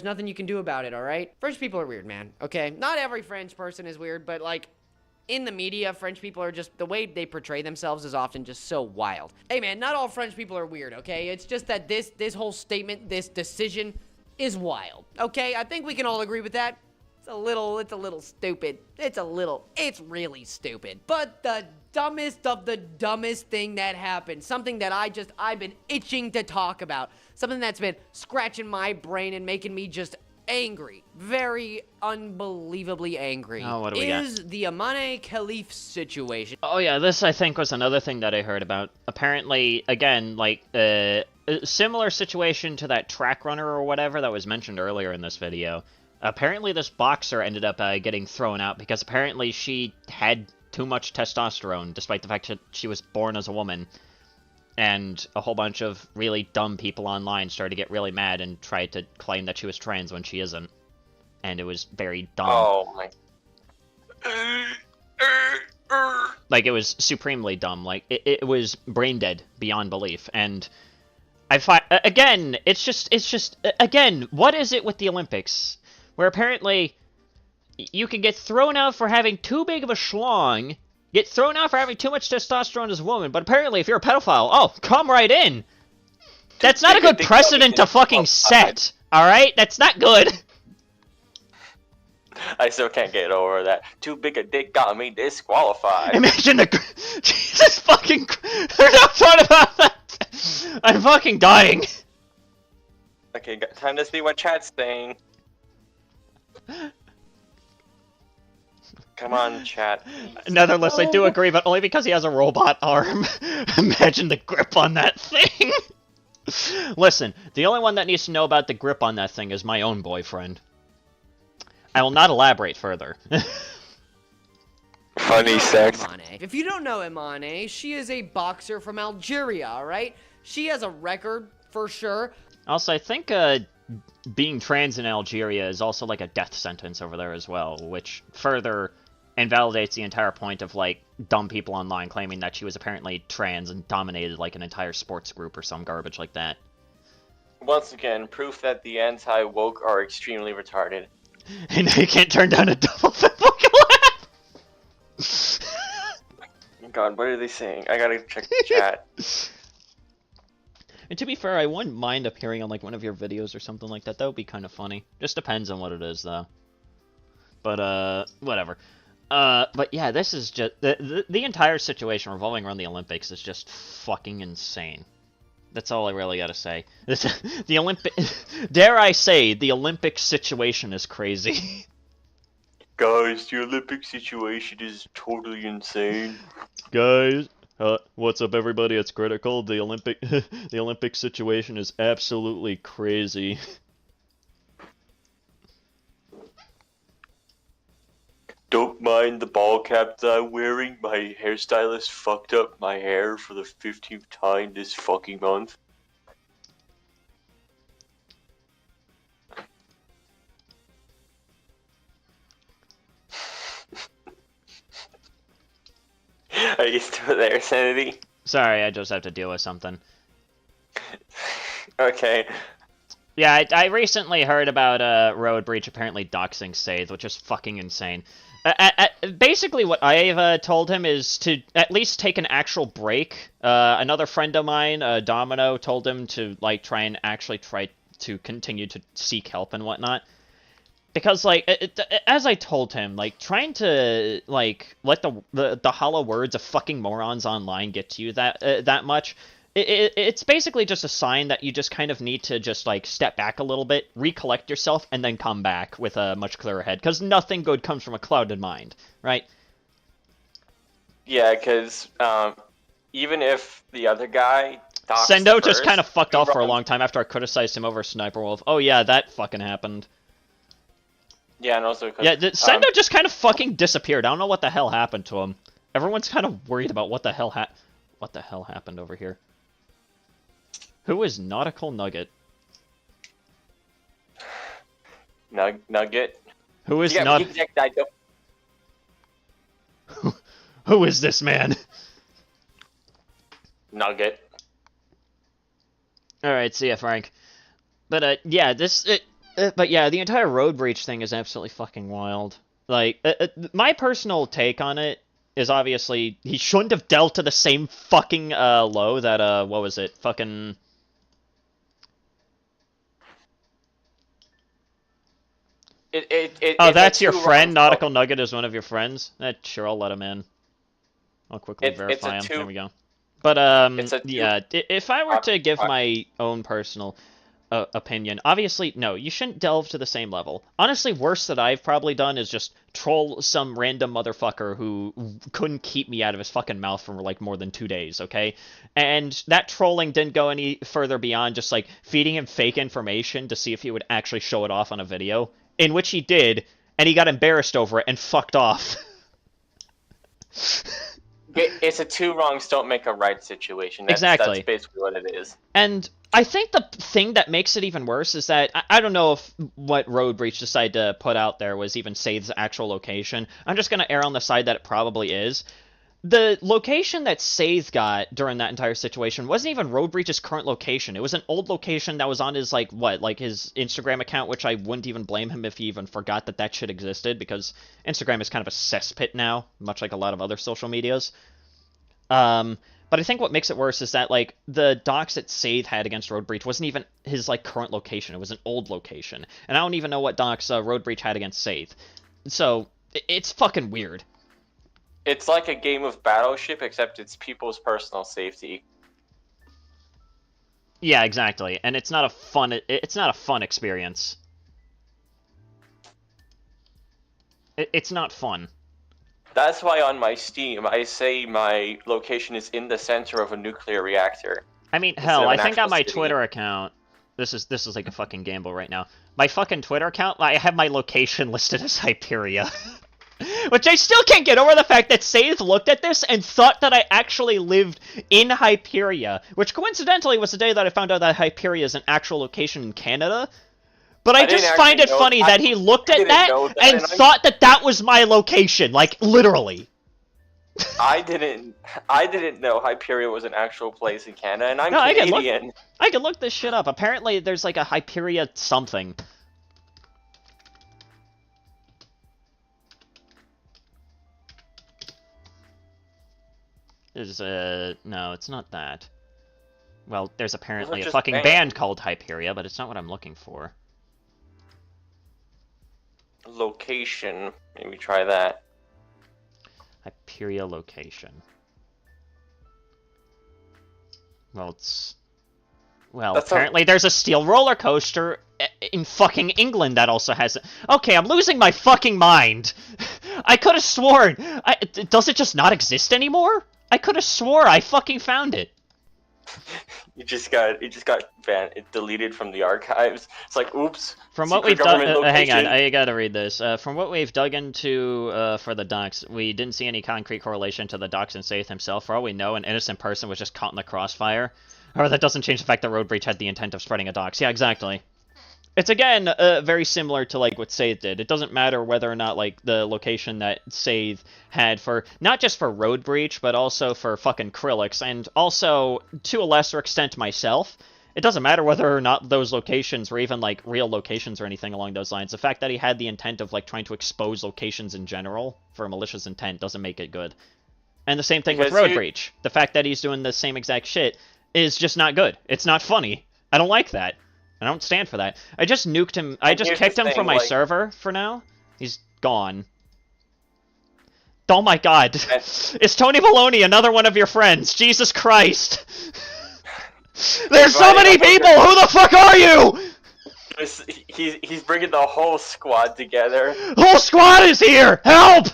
nothing you can do about it, all right? French people are weird, man, okay? Not every French person is weird, but, like, in the media, French people are just, the way they portray themselves is often just so wild. Hey, man, not all French people are weird, okay? It's just that this whole statement, this decision is wild, okay? I think we can all agree with that. It's a little stupid. It's really stupid. But the dumbest of the dumbest thing that happened, something that I've been itching to talk about, something that's been scratching my brain and making me just angry, very unbelievably angry, what do we got? is the Amane Khalif situation. Oh yeah, this I think was another thing that I heard about. Apparently, again, like, a similar situation to that track runner or whatever that was mentioned earlier in this video. Apparently this boxer ended up getting thrown out because apparently she had too much testosterone, despite the fact that she was born as a woman. And a whole bunch of really dumb people online started to get really mad and tried to claim that she was trans when she isn't. And it was very dumb. Oh my. Like, it was supremely dumb. Like, it was brain dead beyond belief. And I find, again, it's just, again, what is it with the Olympics? Where apparently you can get thrown out for having too big of a schlong, get thrown out for having too much testosterone as a woman, but apparently if you're a pedophile, oh, come right in. That's not a good precedent to fucking set, alright? That's not good. I still can't get over that. Too big a dick got me disqualified. Imagine the... Jesus fucking... There's no thought about that! I'm fucking dying. Okay, time to see what chat's saying. Come on, chat. Netherless, I do agree, but only because he has a robot arm. Imagine the grip on that thing. Listen, the only one that needs to know about the grip on that thing is my own boyfriend. I will not elaborate further. Funny sex. If you don't know Imane, she is a boxer from Algeria, alright? She has a record, for sure. Also, I think, being trans in Algeria is also like a death sentence over there as well, which further invalidates the entire point of, like, dumb people online claiming that she was apparently trans and dominated, like, an entire sports group or some garbage like that. Once again, proof that the anti-woke are extremely retarded. And they can't turn down a double fucking laugh! God, what are they saying? I gotta check the chat. And to be fair, I wouldn't mind appearing on, like, one of your videos or something like that. That would be kind of funny. Just depends on what it is, though. But, whatever. But yeah, this is just... The entire situation revolving around the Olympics is just fucking insane. That's all I really gotta say. The Olympic... Dare I say, the Olympic situation is crazy. Guys, the Olympic situation is totally insane. Guys... what's up, everybody? It's Critical. The Olympic situation is absolutely crazy. Don't mind the ball cap that I'm wearing. My hairstylist fucked up my hair for the 15th time this fucking month. Are you still there, Sanity? Sorry, I just have to deal with something. Okay. Yeah, I recently heard about Road Breach apparently doxing Saith, which is fucking insane. Basically, what I've told him is to at least take an actual break. Another friend of mine, Domino, told him to, like, try to continue to seek help and whatnot. Because, like, as I told him, like, trying to, like, let the hollow words of fucking morons online get to you that much, it's basically just a sign that you just kind of need to just, like, step back a little bit, recollect yourself, and then come back with a much clearer head. Because nothing good comes from a clouded mind, right? Yeah, because even if the other guy doxed Sendo just first, kind of fucked off for a wrong. long time after I criticized him over Sniper Wolf. Oh yeah, that fucking happened. Yeah, and also because... Yeah, Sendo just kind of fucking disappeared. I don't know what the hell happened to him. Everyone's kind of worried about what the hell happened over here. Who is Nautical Nugget? Nugget? Who is Yeah, not... I don't... Who is this man? Nugget. Alright, see ya, Frank. But, yeah, but yeah, the entire road breach thing is absolutely fucking wild. Like, my personal take on it is obviously he shouldn't have dealt to the same fucking, low that, what was it? Fucking... Oh, that's your friend? Nautical Nugget is one of your friends? Sure, I'll let him in. I'll quickly verify him. There we go. But, yeah, if I were to give my own personal opinion, obviously, no, you shouldn't delve to the same level. Honestly, worse that I've probably done is just troll some random motherfucker who couldn't keep me out of his fucking mouth for, like, more than 2 days, okay? And that trolling didn't go any further beyond just, like, feeding him fake information to see if he would actually show it off on a video, in which he did, and he got embarrassed over it and fucked off. It's a two wrongs don't make a right situation. Exactly. That's basically what it is. And I think the thing that makes it even worse is that I don't know if what Road Breach decided to put out there was even Saith's actual location. I'm just going to err on the side that it probably is. The location that Saith got during that entire situation wasn't even Road Breach's current location. It was an old location that was on his, like, his Instagram account, which I wouldn't even blame him if he even forgot that that shit existed, because Instagram is kind of a cesspit now, much like a lot of other social medias. But I think what makes it worse is that, like, the docs that Saith had against Road Breach wasn't even his, like, current location. It was an old location. And I don't even know what docs Road Breach had against Saith. So, it's fucking weird. It's like a game of Battleship, except it's people's personal safety. Yeah, exactly. And it's not a fun experience. It's not fun. That's why on my Steam, I say my location is in the center of a nuclear reactor. I mean, hell, I think on my Twitter account, this is like a fucking gamble right now. My fucking Twitter account, I have my location listed as Hyperia. Which I still can't get over the fact that Saith looked at this and thought that I actually lived in Hyperia, which coincidentally was the day that I found out that Hyperia is an actual location in Canada. But I just find it funny that he looked at that and thought that that was my location, like, literally. I didn't know Hyperia was an actual place in Canada, and I'm Canadian. I can look this shit up. Apparently there's like a Hyperia something. There's no, it's not that. Well, there's apparently a fucking band called Hyperia, but it's not what I'm looking for. Location. Maybe try that. Hyperia location. Well, it's... Well, apparently there's a steel roller coaster in fucking England that also has it. Okay, I'm losing my fucking mind. I could have sworn... Does it just not exist anymore? I could have swore I fucking found it. It just got banned, deleted from the archives. It's like, oops. From what we've done, hang on, I gotta read this. From what we've dug into for the docs, we didn't see any concrete correlation to the docs and Saith himself. For all we know, an innocent person was just caught in the crossfire. However, that doesn't change the fact that Road Breach had the intent of spreading a dox. Yeah, exactly. It's, again, very similar to, like, what Saith did. It doesn't matter whether or not, like, the location that Saith had for, not just for Road Breach, but also for fucking Krillix, and also, to a lesser extent, myself. It doesn't matter whether or not those locations were even, like, real locations or anything along those lines. The fact that he had the intent of, like, trying to expose locations in general for a malicious intent doesn't make it good. And the same thing with Road Breach. The fact that he's doing the same exact shit is just not good. It's not funny. I don't like that. I don't stand for that. I just nuked him. I just kicked him from my server for now. He's gone. Oh my god. Is Tony Baloney another one of your friends? Jesus Christ. There's so many people! Who the fuck are you? He's bringing the whole squad together. The whole squad is here! Help!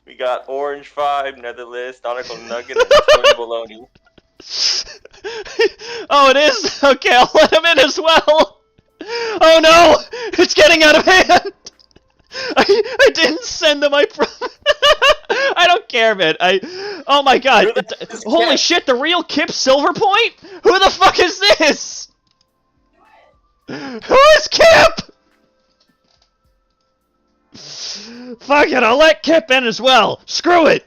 We got Orange 5, Netherlist, Nautical Nugget, and Tony Baloney. Oh, it is? Okay, I'll let him in as well. Oh no! It's getting out of hand! I didn't send them, I I don't care, man. Oh my god. Holy shit, the real Kip Silverpoint? Who the fuck is this? Who is Kip? Fuck it, I'll let Kip in as well. Screw it.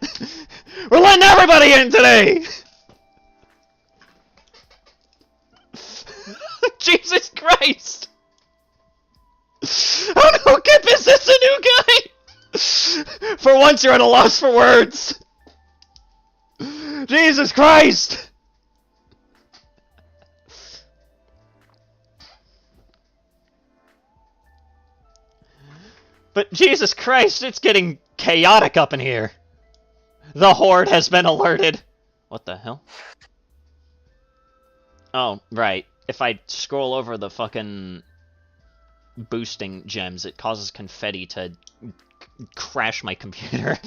We're letting everybody in today. Jesus Christ. Oh no, Kip, is this a new guy? For once you're at a loss for words. Jesus Christ. But Jesus Christ, it's getting chaotic up in here. The Horde has been alerted. What the hell? Oh, right. If I scroll over the fucking boosting gems, it causes confetti to crash my computer.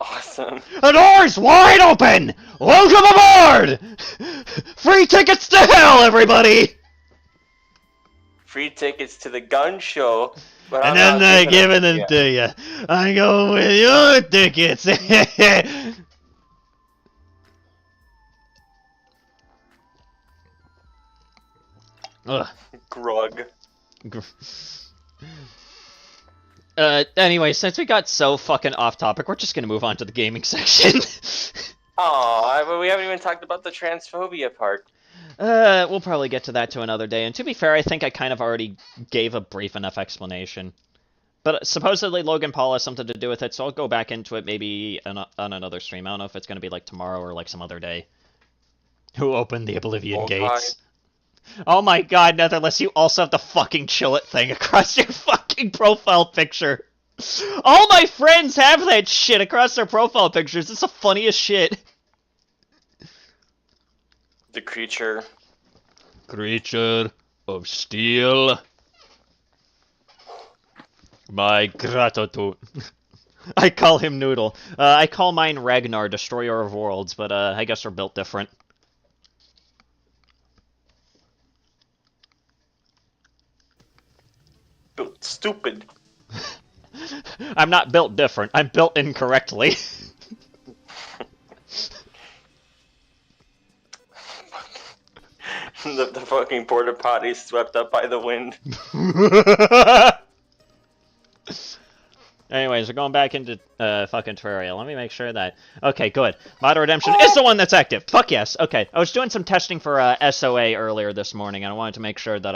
Awesome. The door's wide open! Welcome aboard! Free tickets to hell, everybody! Free tickets to the gun show. But And then they're giving them to you. I go with your tickets. Ugh. Grug. Anyway, since we got so fucking off topic, we're just gonna move on to the gaming section. Aw, but we haven't even talked about the transphobia part. We'll probably get to that to another day, and to be fair, I think I kind of already gave a brief enough explanation. But supposedly Logan Paul has something to do with it, so I'll go back into it maybe on another stream. I don't know if it's gonna be like tomorrow or like some other day. Who opened the Oblivion gates? Oh my god, Netherless, you also have the fucking chill it thing across your fucking profile picture. All my friends have that shit across their profile pictures. It's the funniest shit. The creature. Creature of steel. My gratitude. I call him Noodle. I call mine Ragnar, Destroyer of Worlds, but I guess we're built different. Built stupid. I'm not built different. I'm built incorrectly. the fucking porta potty swept up by the wind. Anyways, we're going back into fucking Terraria. Let me make sure that... Okay, good. Mod Redemption is the one that's active. Fuck yes. Okay, I was doing some testing for SOA earlier this morning, and I wanted to make sure that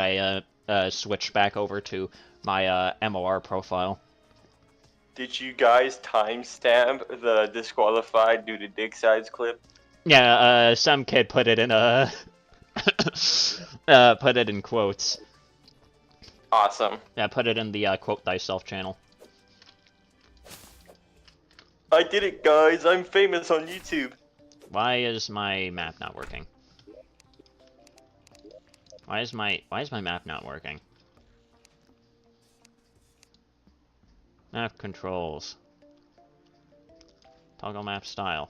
I switched back over to my MOR profile. Did you guys timestamp the disqualified due to dick size clip? Yeah, some kid put it in a... put it in quotes. Awesome. Yeah, put it in the Quote Thyself channel. I did it, guys. I'm famous on YouTube. Why is my map not working? Why is my map not working? Map controls. Toggle map style.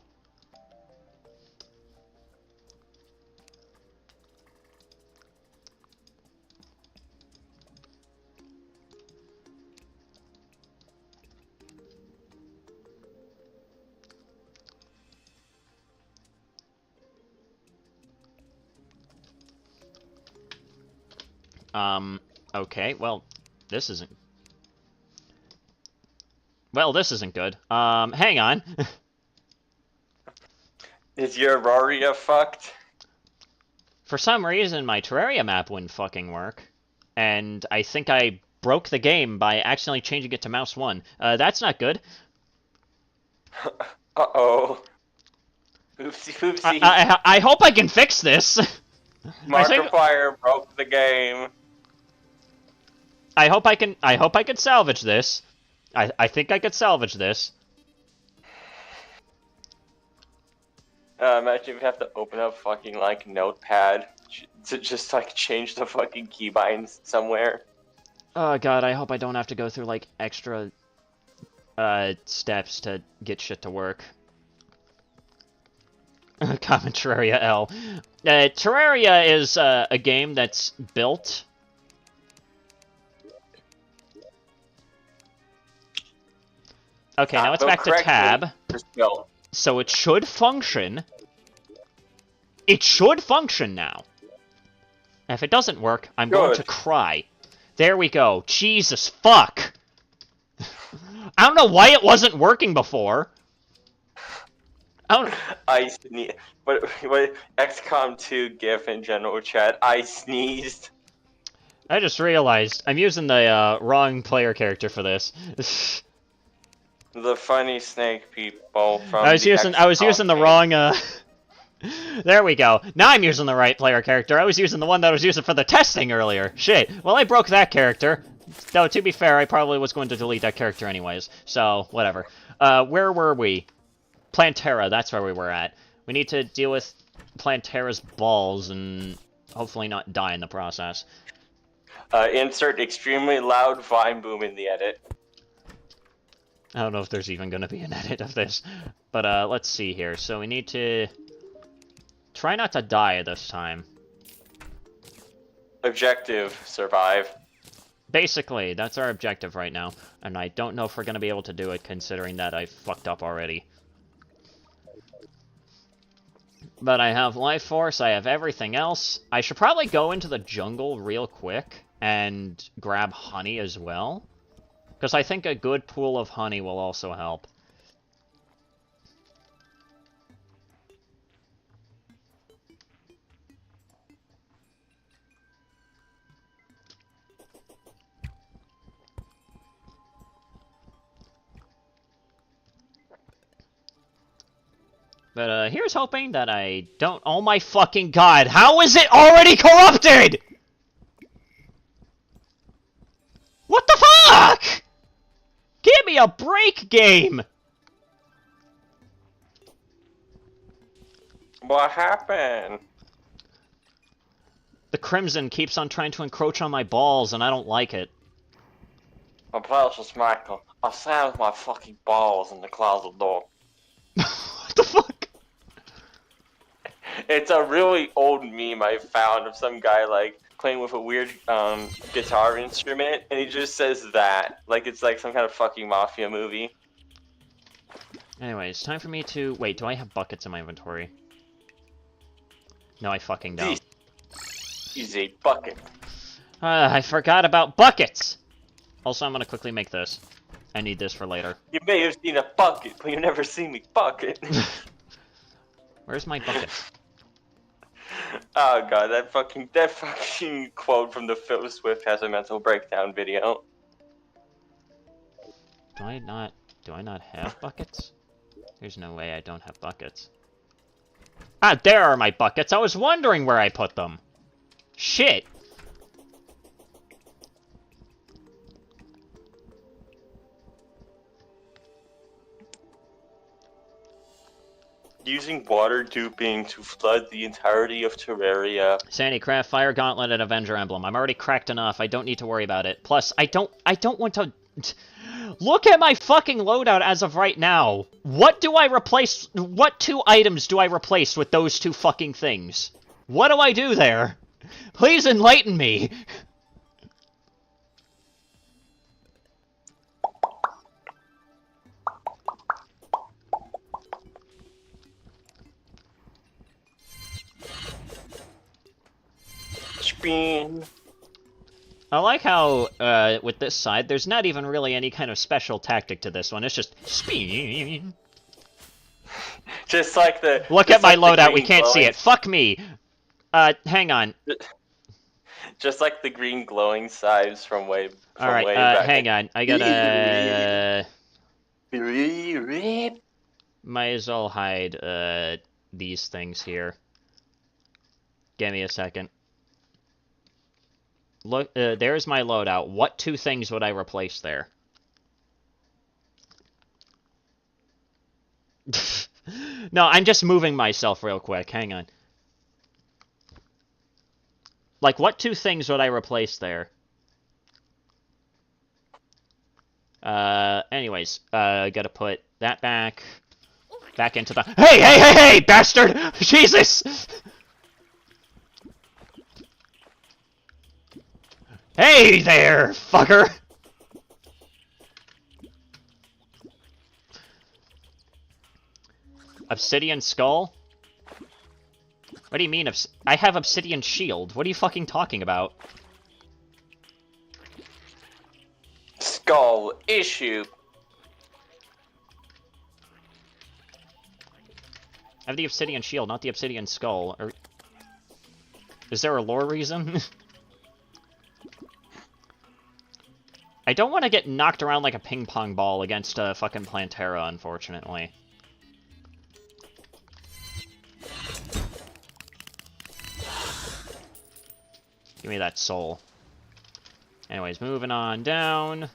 Okay, well, this isn't... Well, this isn't good. Hang on. Is your Auraria fucked? For some reason, my Terraria map wouldn't fucking work. And I think I broke the game by accidentally changing it to mouse 1. That's not good. Uh-oh. Oopsie poopsie. I hope I can fix this. Markiplier broke the game. I hope I can salvage this. I think I could salvage this. Imagine if you have to open up fucking like Notepad to just like change the fucking keybinds somewhere. Oh god, I hope I don't have to go through like extra steps to get shit to work. Common Terraria L. Terraria is a game that's built... Okay, now it's back to tab. So it should function. It should function now. And if it doesn't work, I'm going to cry. There we go. Jesus fuck! I don't know why it wasn't working before. I sneezed. What XCOM 2 GIF in general chat? I sneezed. I just realized I'm using the wrong player character for this. The funny snake people from I was using the wrong There we go. Now I'm using the right player character. I was using the one that I was using for the testing earlier. Shit. Well, I broke that character. Though, to be fair, I probably was going to delete that character anyways. So, whatever. Where were we? Plantera, that's where we were at. We need to deal with Plantera's balls and hopefully not die in the process. Insert extremely loud vine boom in the edit. I don't know if there's even going to be an edit of this. But let's see here. So we need to try not to die this time. Objective, survive. Basically, that's our objective right now. And I don't know if we're going to be able to do it considering that I fucked up already. But I have life force, I have everything else. I should probably go into the jungle real quick and grab honey as well. Because I think a good pool of honey will also help. But here's hoping that I don't... Oh my fucking god, how is it already corrupted?! What the fuck?! Give me a break, game! What happened? The Crimson keeps on trying to encroach on my balls, and I don't like it. My precious Michael, I slammed my fucking balls in the closet door. What the fuck? It's a really old meme I found of some guy, like, playing with a weird guitar instrument, and he just says that. Like, it's like some kind of fucking mafia movie. Anyways, time for me to... Wait, do I have buckets in my inventory? No, I fucking don't. He's a bucket. I forgot about buckets! Also, I'm gonna quickly make this. I need this for later. You may have seen a bucket, but you never seen me bucket. Where's my bucket? Oh god, that fucking quote from the Phil Swift has a mental breakdown video. Do I not have buckets? There's no way I don't have buckets. Ah, there are my buckets! I was wondering where I put them! Shit! Using water duping to flood the entirety of Terraria. Sandy, craft Fire Gauntlet and Avenger Emblem. I'm already cracked enough. I don't need to worry about it. Plus, I don't want to... Look at my fucking loadout as of right now. What do I replace... What 2 items do I replace with those 2 fucking things? What do I do there? Please enlighten me. Spin. I like how, with this side, there's not even really any kind of special tactic to this one. It's just spin. Just like the... Look at my loadout, we can't see it. Fuck me. Hang on. Just like the green glowing sides from way Alright, back. hang on. I gotta... Might as well hide, these things here. Give me a second. Look, there's my loadout. What 2 things would I replace there? No, I'm just moving myself real quick. Hang on. Like, what 2 things would I replace there? Anyways, gotta put that back into the. Hey, bastard! Jesus! Hey there, fucker! Obsidian skull? What do you mean, I have obsidian shield. What are you fucking talking about? Skull issue. I have the obsidian shield, not the obsidian skull. Or... Is there a lore reason? I don't want to get knocked around like a ping pong ball against a fucking Plantera, unfortunately. Give me that soul. Anyways, moving on down.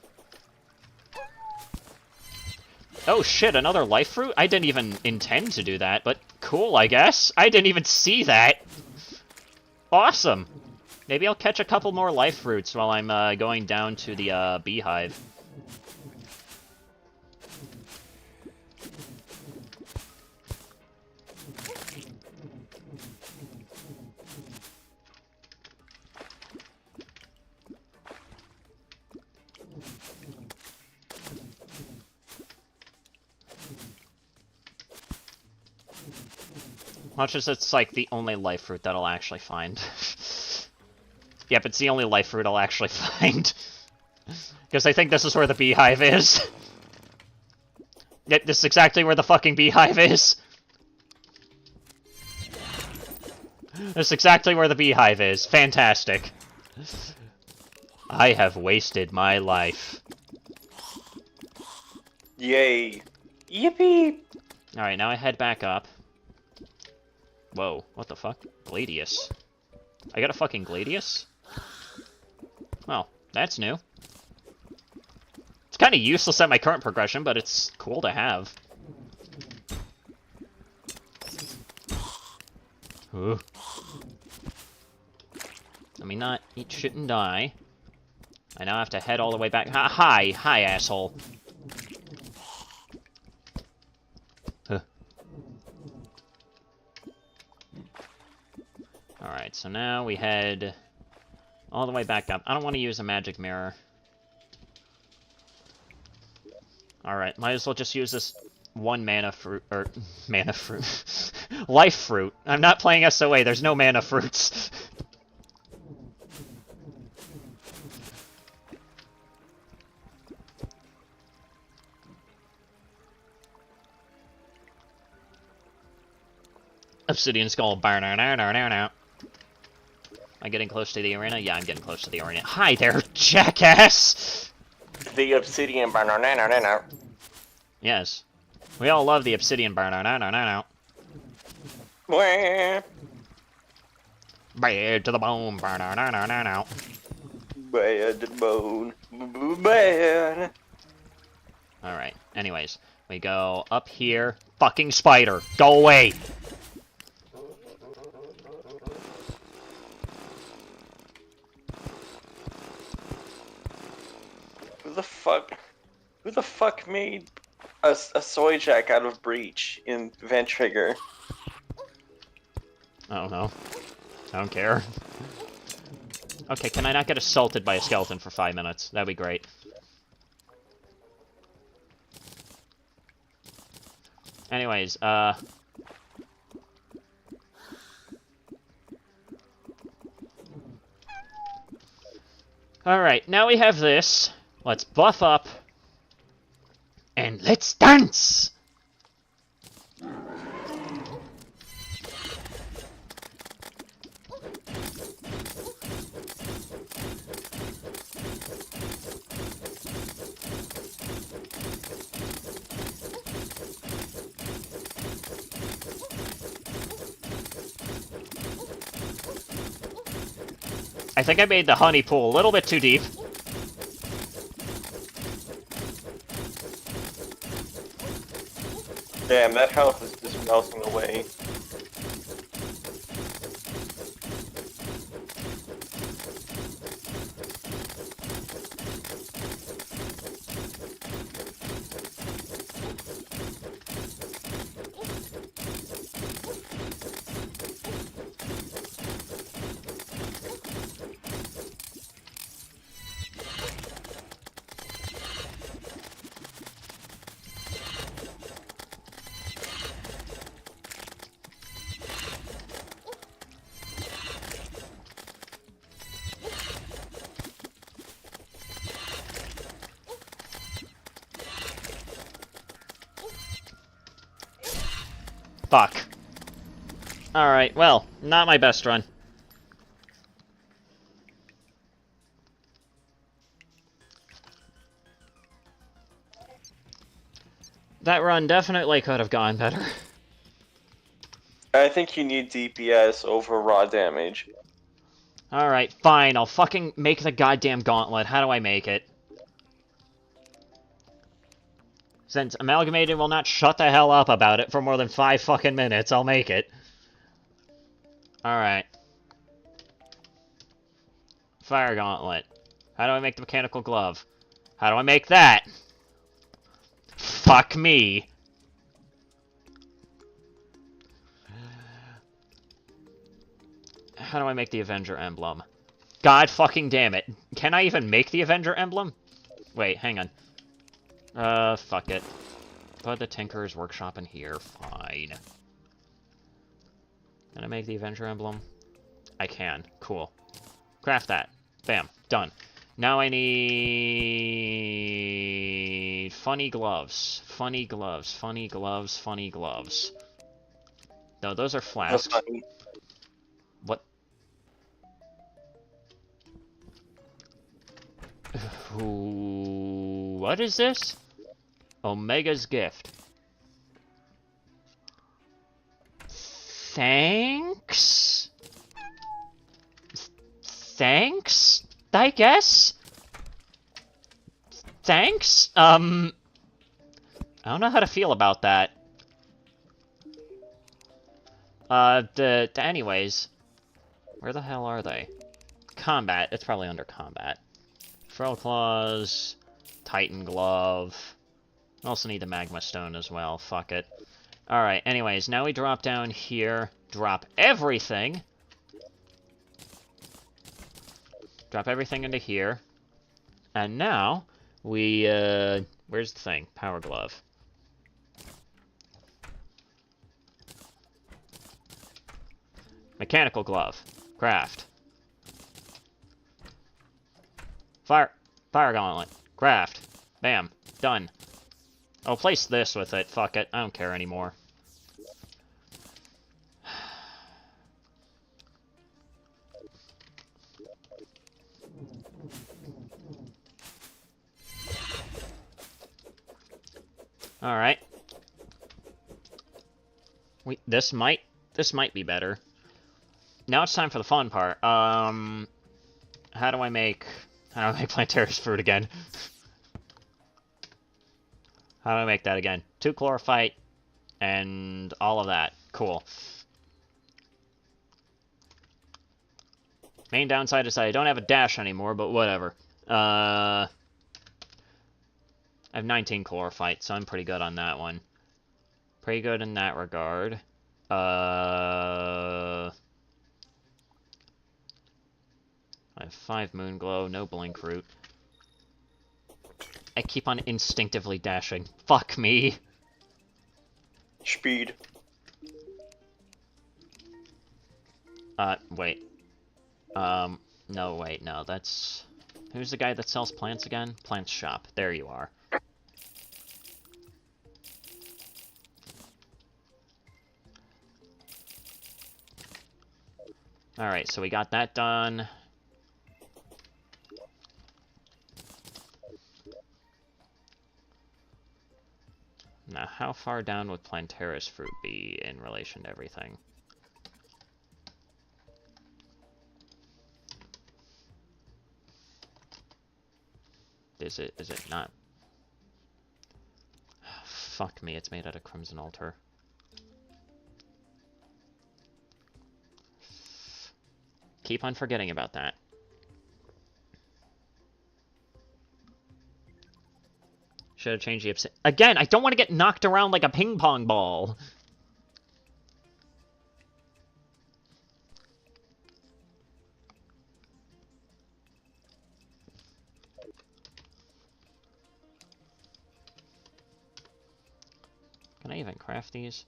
Oh shit, another life fruit? I didn't even intend to do that, but cool, I guess. I didn't even see that. Awesome. Maybe I'll catch a couple more life fruits while I'm going down to the beehive. Much as it's, like, the only life fruit that I'll actually find. Yep, it's the only life fruit I'll actually find. Because I think this is where the beehive is. Yep, this is exactly where the fucking beehive is. This is exactly where the beehive is. Fantastic. I have wasted my life. Yay. Yippee! Alright, now I head back up. Whoa, what the fuck? Gladius. I got a fucking Gladius? Well, that's new. It's kind of useless at my current progression, but it's cool to have. Ooh. Let me not eat shit and die. I now have to head all the way back. Hi, asshole. Alright, so now we head all the way back up. I don't want to use a magic mirror. Alright, might as well just use this one mana fruit, or mana fruit. Life fruit. I'm not playing SOA, there's no mana fruits. Obsidian skull. Am I getting close to the arena? Yeah, I'm getting close to the arena. Hi there, jackass! The obsidian banana. Yes. We all love the obsidian banana. Bad to the bone. Bad to the bone. Bad. Alright, anyways. We go up here. Fucking spider. Go away! Who the fuck made a soy jack out of breach in Vent Trigger? I don't know. I don't care. Okay, can I not get assaulted by a skeleton for 5 minutes? That'd be great. Anyways, Alright, now we have this. Let's buff up. And let's dance! I think I made the honey pool a little bit too deep. Damn, that health is just melting away. Fuck. Alright, well, not my best run. That run definitely could have gone better. I think you need DPS over raw damage. Alright, fine, I'll fucking make the goddamn gauntlet. How do I make it? Since Amalgamated will not shut the hell up about it for more than 5 fucking minutes, I'll make it. Alright. Fire Gauntlet. How do I make the mechanical glove? How do I make that? Fuck me. How do I make the Avenger emblem? God fucking damn it. Can I even make the Avenger emblem? Wait, hang on. Fuck it. Put the Tinker's Workshop in here. Fine. Can I make the Avenger emblem? I can. Cool. Craft that. Bam. Done. Now I need... funny gloves. Funny gloves. Funny gloves. Funny gloves. No, those are flasks. What? What is this? Omega's gift. Thanks? Thanks? I guess? Thanks? I don't know how to feel about that. Anyways. Where the hell are they? Combat. It's probably under combat. Feral Claws. Titan Glove. Also need the Magma Stone as well. Fuck it. Alright, anyways, now we drop down here. Drop everything. Drop everything into here. And now, we, where's the thing? Power Glove. Mechanical Glove. Craft. Fire Gauntlet. Craft. Bam. Done. I'll place this with it. Fuck it. I don't care anymore. Alright. This might be better. Now it's time for the fun part. How do I make Plantaris fruit again? How do I make that again? 2 chlorophyte and all of that. Cool. Main downside is I don't have a dash anymore, but whatever. I have 19 chlorophyte, so I'm pretty good on that one. Pretty good in that regard. I have 5 moon glow, no blink root. I keep on instinctively dashing. Fuck me. Speed. Wait. No, wait, no, that's... Who's the guy that sells plants again? Plants Shop. There you are. Alright, so we got that done. Now, how far down would Plantaris fruit be in relation to everything? Is it not? Fuck me, it's made out of Crimson Altar. Keep on forgetting about that. Should have changed the again, I don't want to get knocked around like a ping pong ball. Can I even craft these?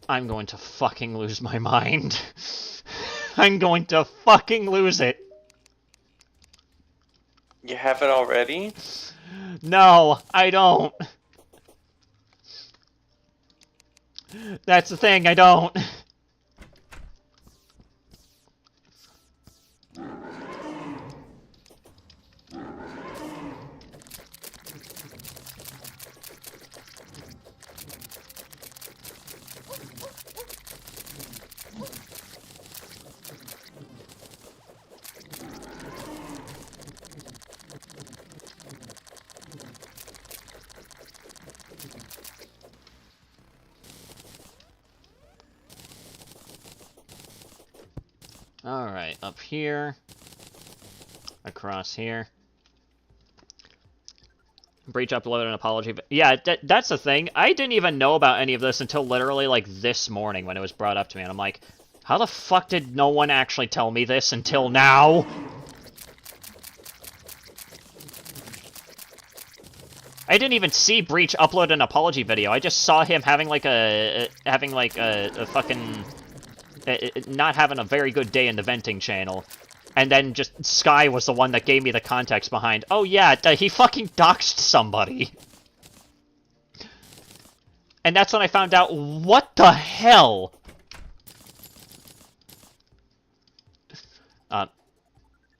I'm going to fucking lose my mind. I'm going to fucking lose it. You have it already? No, I don't. That's the thing, I don't. Alright, up here. Across here. Breach upload an apology. Yeah, that's the thing. I didn't even know about any of this until literally, like, this morning when it was brought up to me. And I'm like, how the fuck did no one actually tell me this until now? I didn't even see Breach upload an apology video. I just saw him having, like, a fucking... not having a very good day in the venting channel. And then just Sky was the one that gave me the context behind, oh yeah, he fucking doxed somebody. And that's when I found out, what the hell?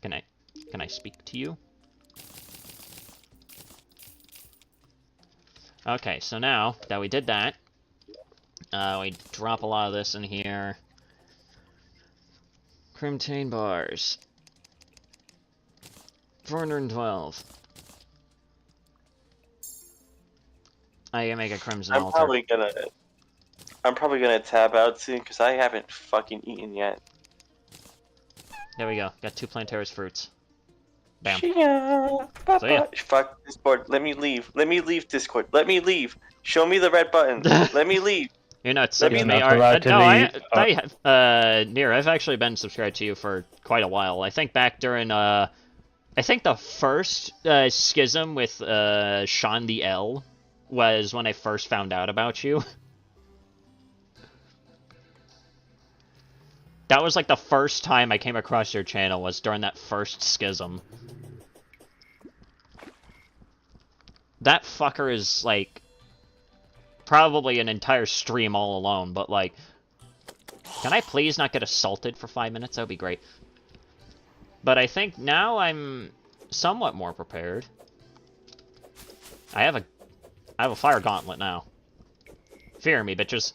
Can I speak to you? Okay, so now that we did that, we drop a lot of this in here. Crimtane bars. 412. I can make a crimson altar. I'm probably gonna tab out soon because I haven't fucking eaten yet. There we go. Got 2 Plantaris fruits. Bam. So yeah. Fuck Discord. Let me leave. Let me leave Discord. Let me leave. Show me the red button. Let me leave. You're nuts. Let me leave. Near, I've actually been subscribed to you for quite a while. I think back during, I think the first schism with Sean the L was when I first found out about you. That was like the first time I came across your channel, was during that first schism. That fucker is, like, probably an entire stream all alone, but, like, can I please not get assaulted for 5 minutes? That would be great. But I think now I'm somewhat more prepared. I have a fire gauntlet now. Fear me, bitches.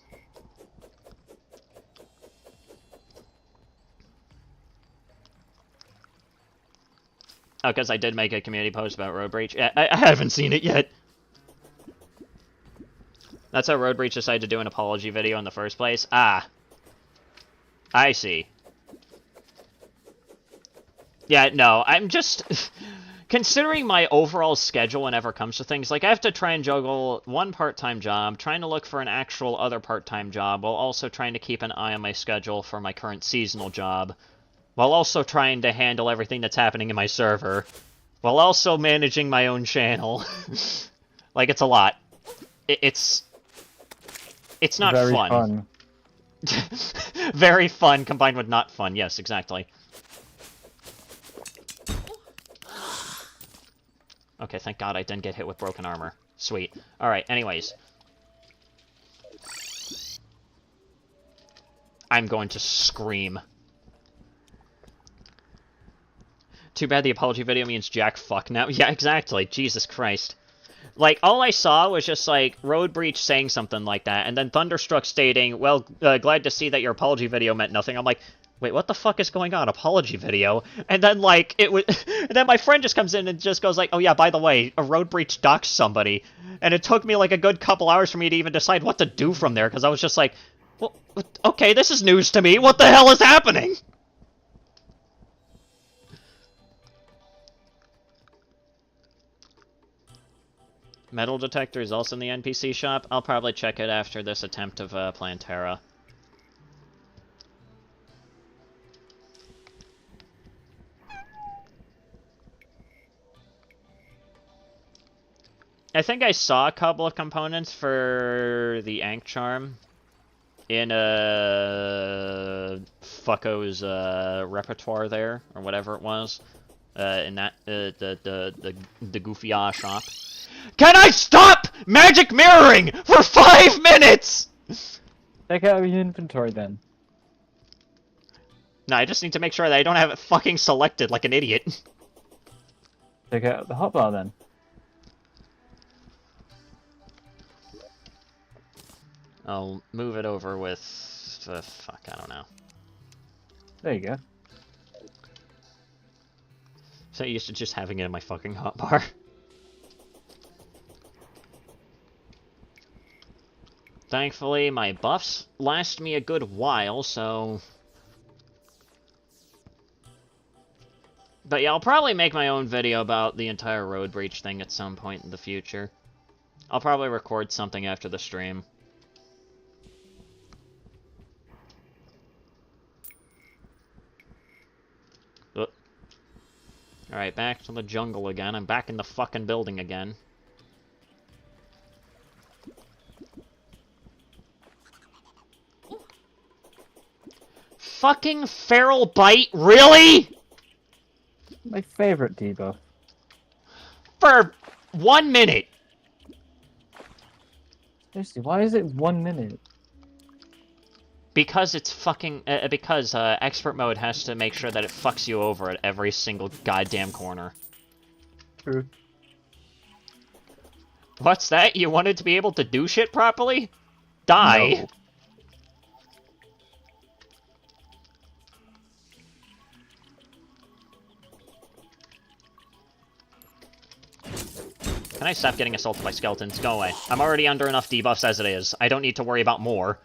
Oh, because I did make a community post about Road Breach. I haven't seen it yet. That's how Road Breach decided to do an apology video in the first place. Ah. I see. Yeah, no, I'm just... considering my overall schedule whenever it comes to things, like, I have to try and juggle one part-time job, trying to look for an actual other part-time job, while also trying to keep an eye on my schedule for my current seasonal job, while also trying to handle everything that's happening in my server, while also managing my own channel. Like, it's a lot. It's not Very fun. Very fun combined with not fun. Yes, exactly. Okay, thank God I didn't get hit with broken armor. Sweet. Alright, anyways. I'm going to scream. Too bad the apology video means jack fuck now. Yeah, exactly. Jesus Christ. Like, all I saw was just, like, Road Breach saying something like that, and then Thunderstruck stating, well, glad to see that your apology video meant nothing. I'm like, wait, what the fuck is going on? Apology video? And then, like, it was... and then my friend just comes in and just goes like, oh yeah, by the way, a Road Breach doxed somebody. And it took me, like, a good couple hours for me to even decide what to do from there, because I was just like, well, okay, this is news to me. What the hell is happening? Metal detector is also in the NPC shop. I'll probably check it after this attempt of Plantera. I think I saw a couple of components for the Ankh Charm in Fucko's repertoire there, or whatever it was. in that, the goofy ass shop. Can I stop magic mirroring for 5 minutes?! Take it out of your inventory then. No, I just need to make sure that I don't have it fucking selected like an idiot. Take it out of the hotbar then. I'll move it over with... fuck, I don't know. There you go. So used to just having it in my fucking hotbar. Thankfully, my buffs last me a good while, so... But yeah, I'll probably make my own video about the entire road breach thing at some point in the future. I'll probably record something after the stream. Alright, back to the jungle again. I'm back in the fucking building again. Fucking feral bite, really?! My favorite debuff. For 1 minute! Seriously, why is it 1 minute? Because it's fucking... because expert mode has to make sure that it fucks you over at every single goddamn corner. True. What's that? You wanted to be able to do shit properly? Die! No. Can I stop getting assaulted by skeletons? Go away. I'm already under enough debuffs as it is. I don't need to worry about more.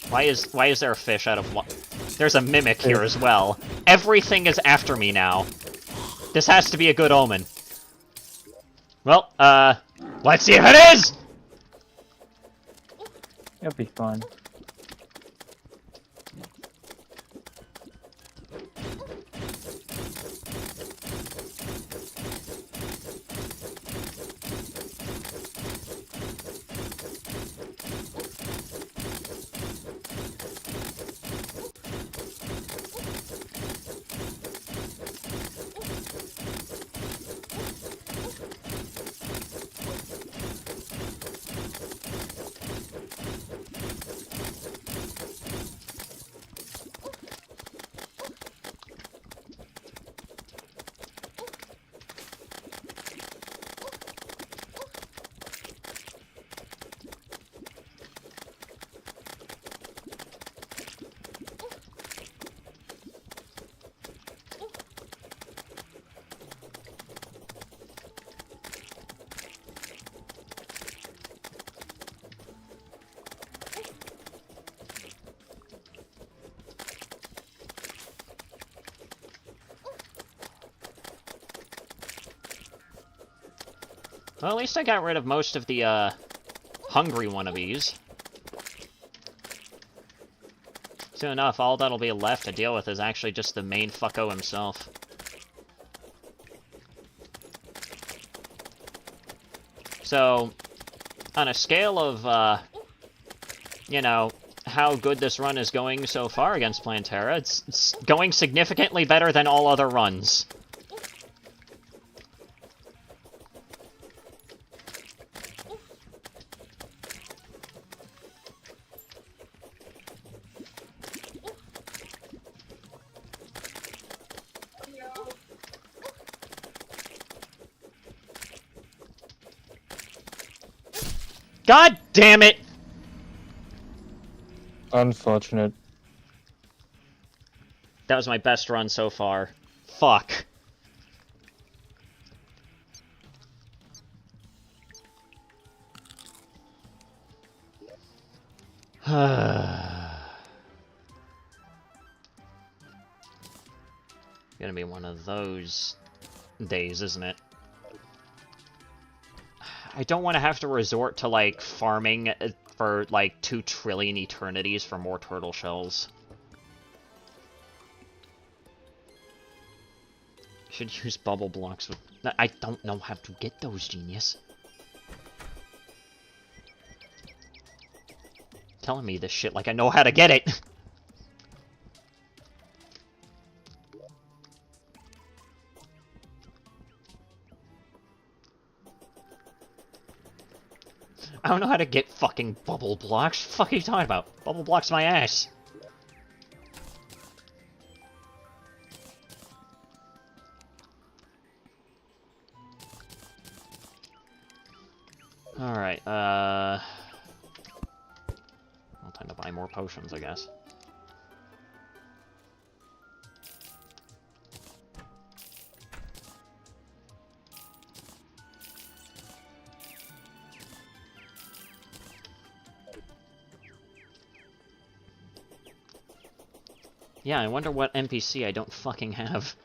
Why is there a fish out of what? There's a mimic here as well. Everything is after me now. This has to be a good omen. Well, let's see if it is! It'll be fine. Well, at least I got rid of most of the, hungry wannabes. Soon enough, all that'll be left to deal with is actually just the main fucko himself. So, on a scale of, you know, how good this run is going so far against Plantera, it's going significantly better than all other runs. God damn it! Unfortunate. That was my best run so far. Fuck. Gonna be one of those days, isn't it? I don't want to have to resort to, like, farming for, like, 2 trillion eternities for more turtle shells. Should use bubble blocks with... I don't know how to get those, genius. Telling me this shit like I know how to get it! don't know how to get fucking bubble blocks. What the fuck are you talking about? Bubble blocks my ass. Alright, well, time to buy more potions, I guess. Yeah, I wonder what NPC I don't fucking have.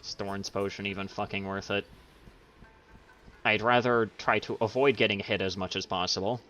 Is Thorn's potion even fucking worth it? I'd rather try to avoid getting hit as much as possible.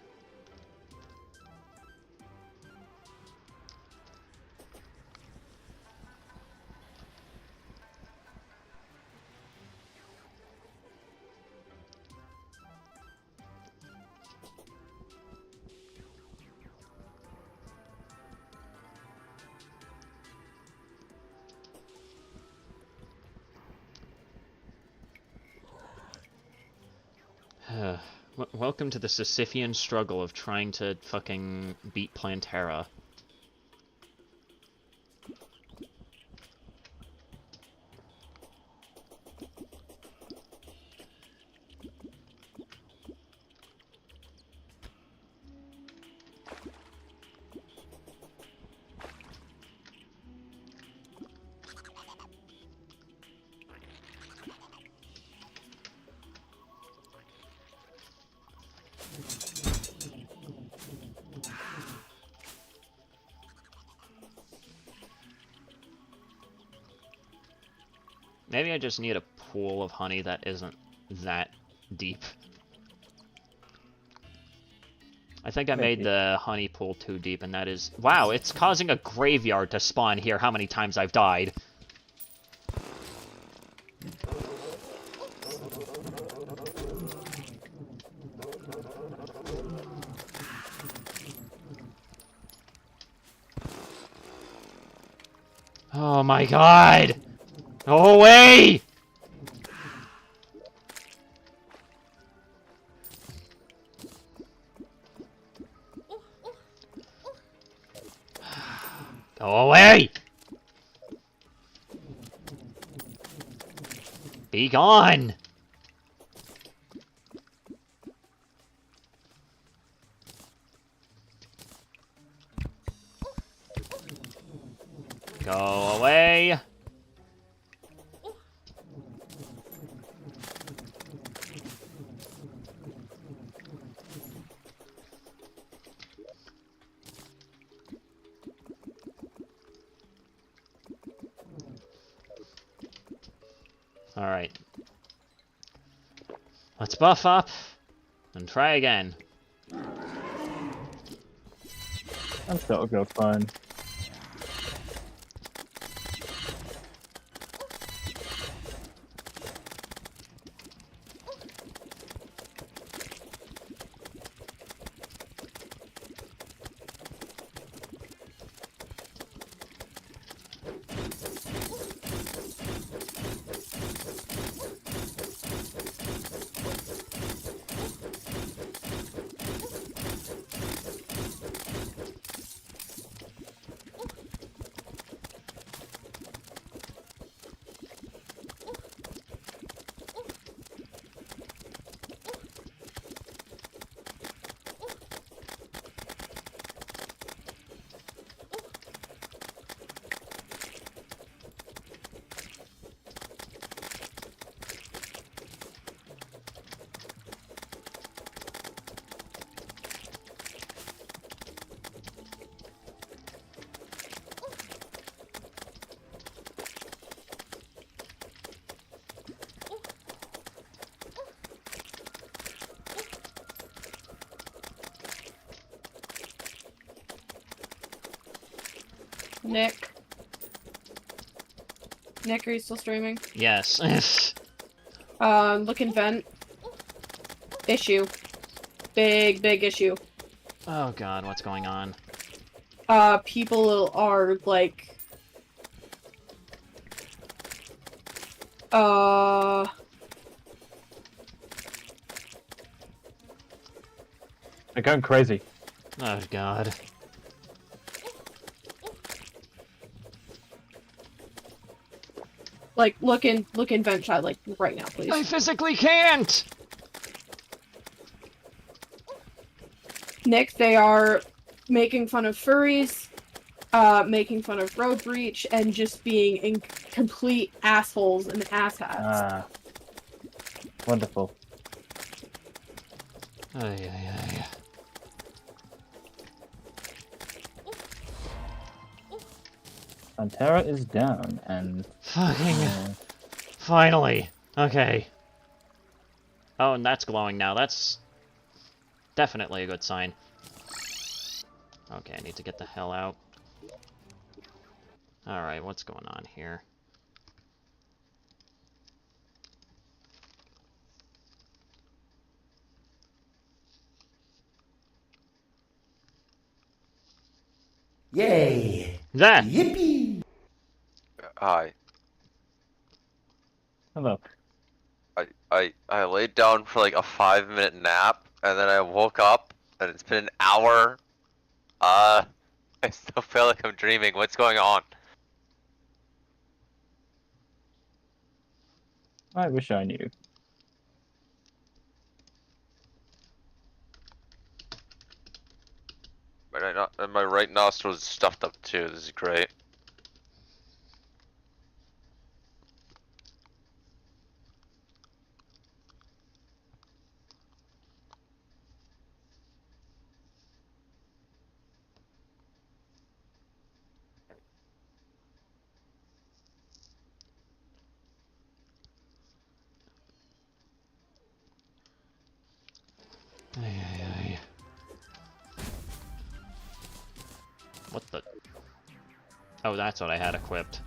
Welcome to the Sisyphean struggle of trying to fucking beat Plantera. Maybe I just need a pool of honey that isn't that deep. I think I made the honey pool too deep, and that is... Wow, it's causing a graveyard to spawn here how many times I've died. Oh my god! Go away! Go away! Be gone! Go away! Alright. Let's buff up and try again. I'm sure it'll go fine. Nick? Nick, are you still streaming? Yes. Look in vent. Issue. Big issue. Oh god, what's going on? People are like... They're going crazy. Oh god. Like, look in vent chat, like, right now, please. I physically can't! Nick, they are making fun of furries, making fun of road breach, and just being complete assholes and asshats. Ah. Wonderful. Ay, ay, ay. Pantera is down, and... Fucking... Finally! Okay. Oh, and that's glowing now. That's... definitely a good sign. Okay, I need to get the hell out. Alright, what's going on here? Yay! That! Yippee! Hi. Hello. I laid down for like a 5-minute nap, and then I woke up, and it's been an hour. I still feel like I'm dreaming. What's going on? I wish I knew. My right nostril is stuffed up too. This is great. Ay, ay, ay. What the... Oh, that's what I had equipped.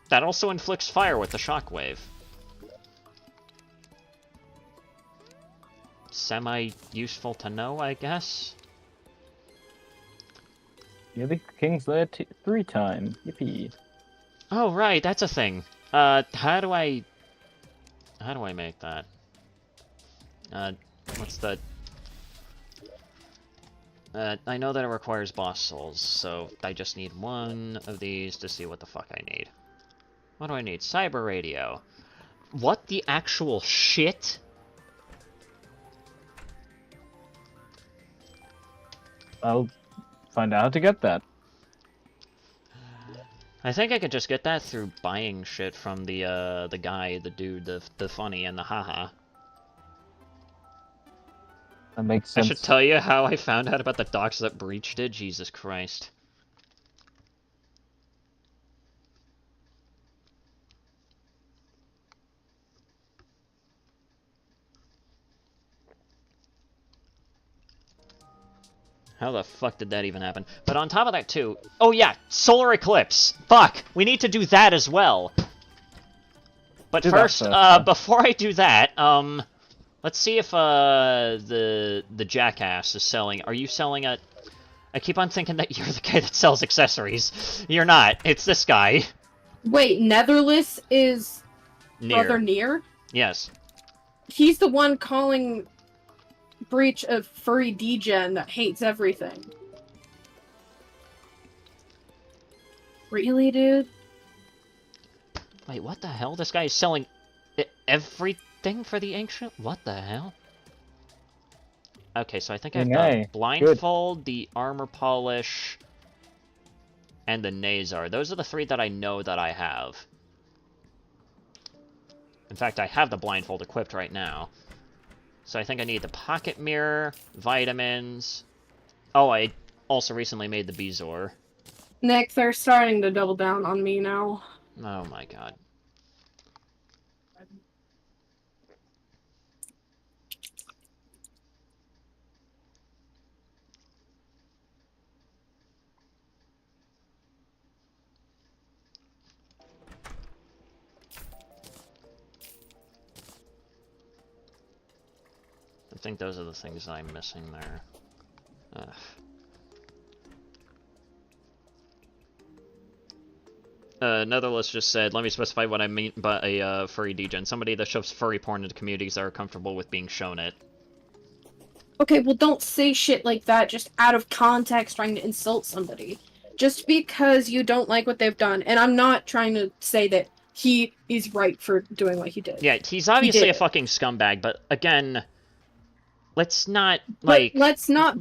That also inflicts fire with the shockwave. Semi-useful to know, I guess? You're the King's Lair 3-time. Yippee. Oh, right, that's a thing. How do I make that? What's the... I know that it requires boss souls, so I just need one of these to see what the fuck I need. What do I need? Cyber radio. What the actual shit? I'll find out how to get that. I think I could just get that through buying shit from the guy, the dude, the funny, and the haha. That makes sense. I should tell you how I found out about the docs that Breach did? Jesus Christ. How the fuck did that even happen? But on top of that, too... Oh, yeah! Solar eclipse! Fuck! We need to do that as well! But first, before I do that, let's see if, the jackass is selling... Are you selling a... I keep on thinking that you're the guy that sells accessories. You're not. It's this guy. Wait, Netherless is Brother Near? Yes. He's the one calling Breach a furry degen that hates everything. Really, dude? Wait, what the hell? This guy is selling everything for the Ancient? What the hell? Okay, so I think I have the Blindfold, the Armor Polish, and the Nazar. Those are the three that I know that I have. In fact, I have the Blindfold equipped right now. So I think I need the Pocket Mirror, vitamins... Oh, I also recently made the Bezoar. Nick, they're starting to double down on me now. Oh my god. I think those are the things I'm missing there. Ugh. Another list just said, let me specify what I mean by a furry degen. Somebody that shows furry porn into communities that are comfortable with being shown it. Okay, well, don't say shit like that just out of context trying to insult somebody. Just because you don't like what they've done. And I'm not trying to say that he is right for doing what he did. Yeah, he's obviously a fucking scumbag, but again, let's not, like... let's not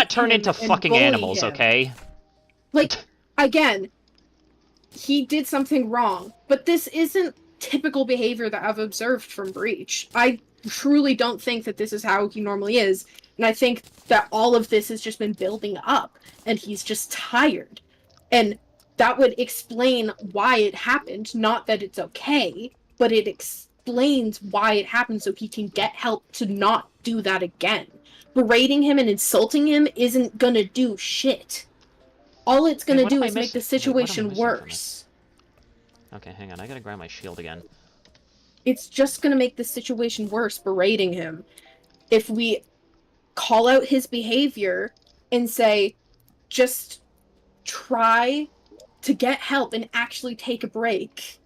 turn into fucking animals, okay? Like, again, he did something wrong, but this isn't typical behavior that I've observed from Breach. I truly don't think that this is how he normally is, and I think that all of this has just been building up, and he's just tired. And that would explain why it happened, not that it's okay, but it explains why it happened so he can get help to not do that again. Berating him and insulting him isn't gonna do shit. All it's gonna do is make the situation worse. Okay, hang on, I gotta grab my shield again. It's just gonna make the situation worse, berating him. If we call out his behavior and say, just try to get help and actually take a break,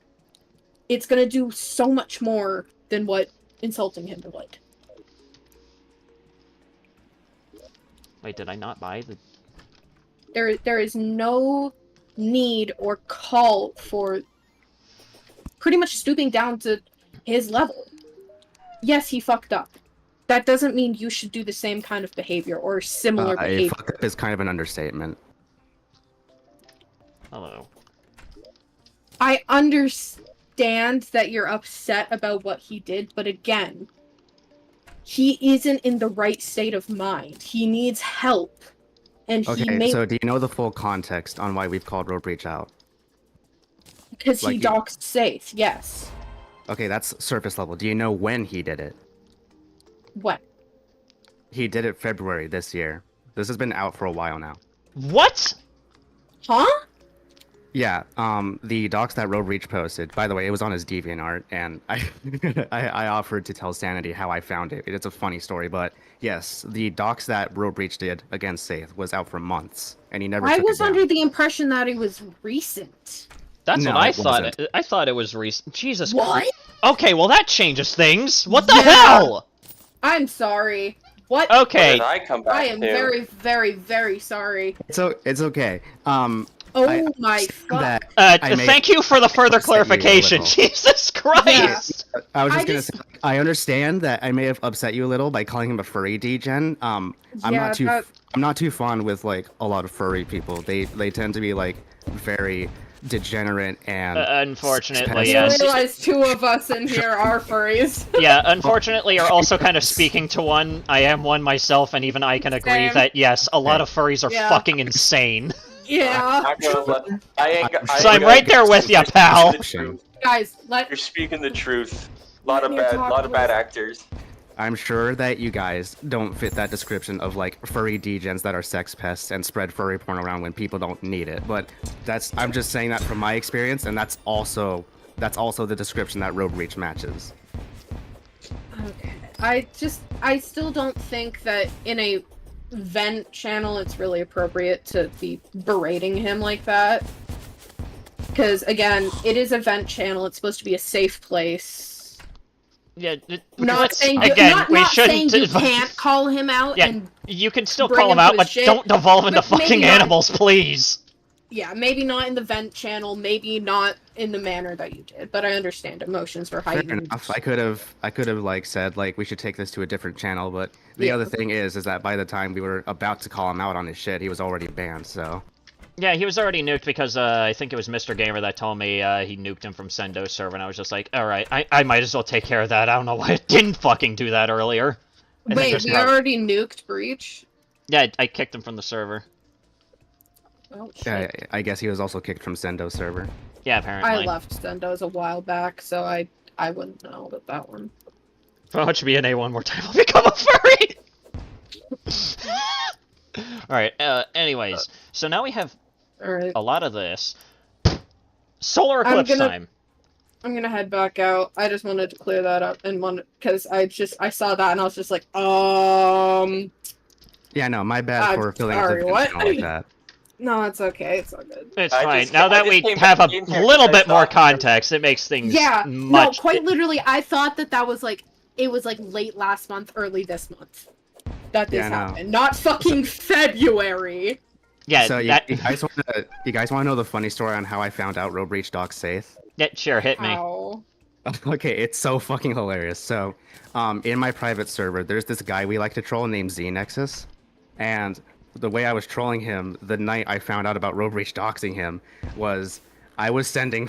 it's gonna do so much more than what insulting him would. Wait, did I not buy the... There is no need or call for pretty much stooping down to his level. Yes, he fucked up. That doesn't mean you should do the same kind of behavior or similar behavior. Fucked up is kind of an understatement. Hello. I understand that you're upset about what he did, but again, he isn't in the right state of mind. He needs help. And Okay, so do you know the full context on why we've called Road Breach out? Because he doxed Safe, yes. Okay, that's surface level. Do you know when he did it? What? He did it February this year. This has been out for a while now. What? Huh? Yeah, the docs that Road Breach posted, by the way, it was on his DeviantArt, and I offered to tell Sanity how I found it. It's a funny story, but yes, the docs that Road Breach did against Saith was out for months, and he never took it down. I was under the impression that it was recent. That's No, what I it thought. wasn't. I thought it was recent. Jesus What? Christ. Okay, well that changes things. What the Yeah. hell? I'm sorry. What? Okay. What did I come back I am to? very, very, very sorry. It's okay. Oh my god. Thank you for the further clarification. Jesus Christ! I was just gonna say, I understand that I may have upset you a little by calling him a furry degen. I'm not too fond with like a lot of furry people. They tend to be like very degenerate and unfortunately, I yes. realize two of us in here are furries. Yeah, unfortunately, you're also kind of speaking to one. I am one myself, and even I can agree Same. that yes, a lot of furries are Yeah. fucking insane. Yeah. So I'm right there with you, pal. Guys, You're speaking the truth. A lot of Let me talk, bad please. actors. I'm sure that you guys don't fit that description of like furry degens that are sex pests and spread furry porn around when people don't need it. But I'm just saying that from my experience, and that's also the description that Road Breach matches. Okay. I still don't think that in a vent channel it's really appropriate to be berating him like that. Because, again, it is a vent channel, it's supposed to be a safe place. Yeah, Not saying shouldn't. you can't call him out and you can still bring call him him to out, his but shit, don't devolve into but maybe fucking not- animals, please. Yeah, maybe not in the vent channel, maybe not in the manner that you did, but I understand emotions were Fair heightened. enough. I could have like said like we should take this to a different channel, but the other thing is that by the time we were about to call him out on his shit, he was already banned. So. Yeah, he was already nuked because I think it was Mr. Gamer that told me he nuked him from Sendo's server, and I was just like, alright, I might as well take care of that. I don't know why I didn't fucking do that earlier. Wait, we already nuked Breach? Yeah, I kicked him from the server. Oh, shit. I guess he was also kicked from Sendo's server. Yeah, apparently. I left Sendo's a while back, so I wouldn't know about that one. If I watch BNA one more time, I'll become a furry! Alright, anyways. So now we have a lot of this. Solar Eclipse time. I'm gonna head back out. I just wanted to clear that up and because I saw that and I was just like, Yeah, no, my bad for feeling sorry, what? like that. No, it's okay. It's all good. It's fine. Now that we have a little bit more context, it makes things much... No, quite literally, I thought that was like, it was like late last month, early this month that this happened. Not fucking February. Yeah, so you guys want to know the funny story on how I found out Road Breach docs safe? Yeah, sure, hit me. How? Okay, it's so fucking hilarious. So, in my private server, there's this guy we like to troll named Z-Nexus, and the way I was trolling him the night I found out about Road Breach doxing him was I was sending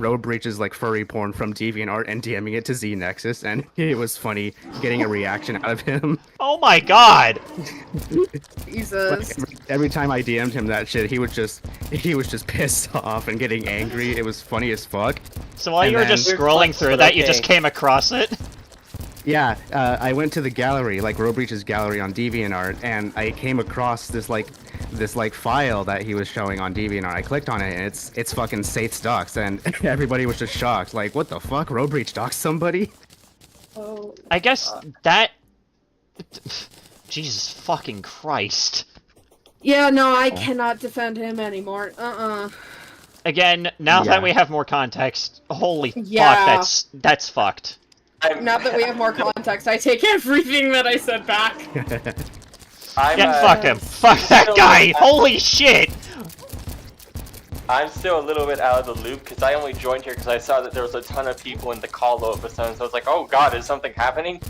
Road Breach's like furry porn from DeviantArt and DMing it to Z-Nexus, and it was funny getting a reaction out of him. Oh my god! Jesus. Like, every time I DM'd him that shit, he was just pissed off and getting angry. It was funny as fuck. So while you were just scrolling through that, you just came across it? Yeah, I went to the gallery, like Road Breach's gallery on DeviantArt, and I came across this file that he was showing on DeviantArt. I clicked on it, and it's fucking Saith's docs, and everybody was just shocked. Like, what the fuck? Road Breach docs somebody? Oh. I guess that... Jesus fucking Christ. Yeah, no, I cannot defend him anymore. Again, now that we have more context, holy fuck, that's fucked. Now that we have more context, I take everything that I said back. Fuck him. Fuck that guy. Holy shit. I'm still a little bit out of the loop because I only joined here because I saw that there was a ton of people in the call all of a sudden. So I was like, oh god, is something happening?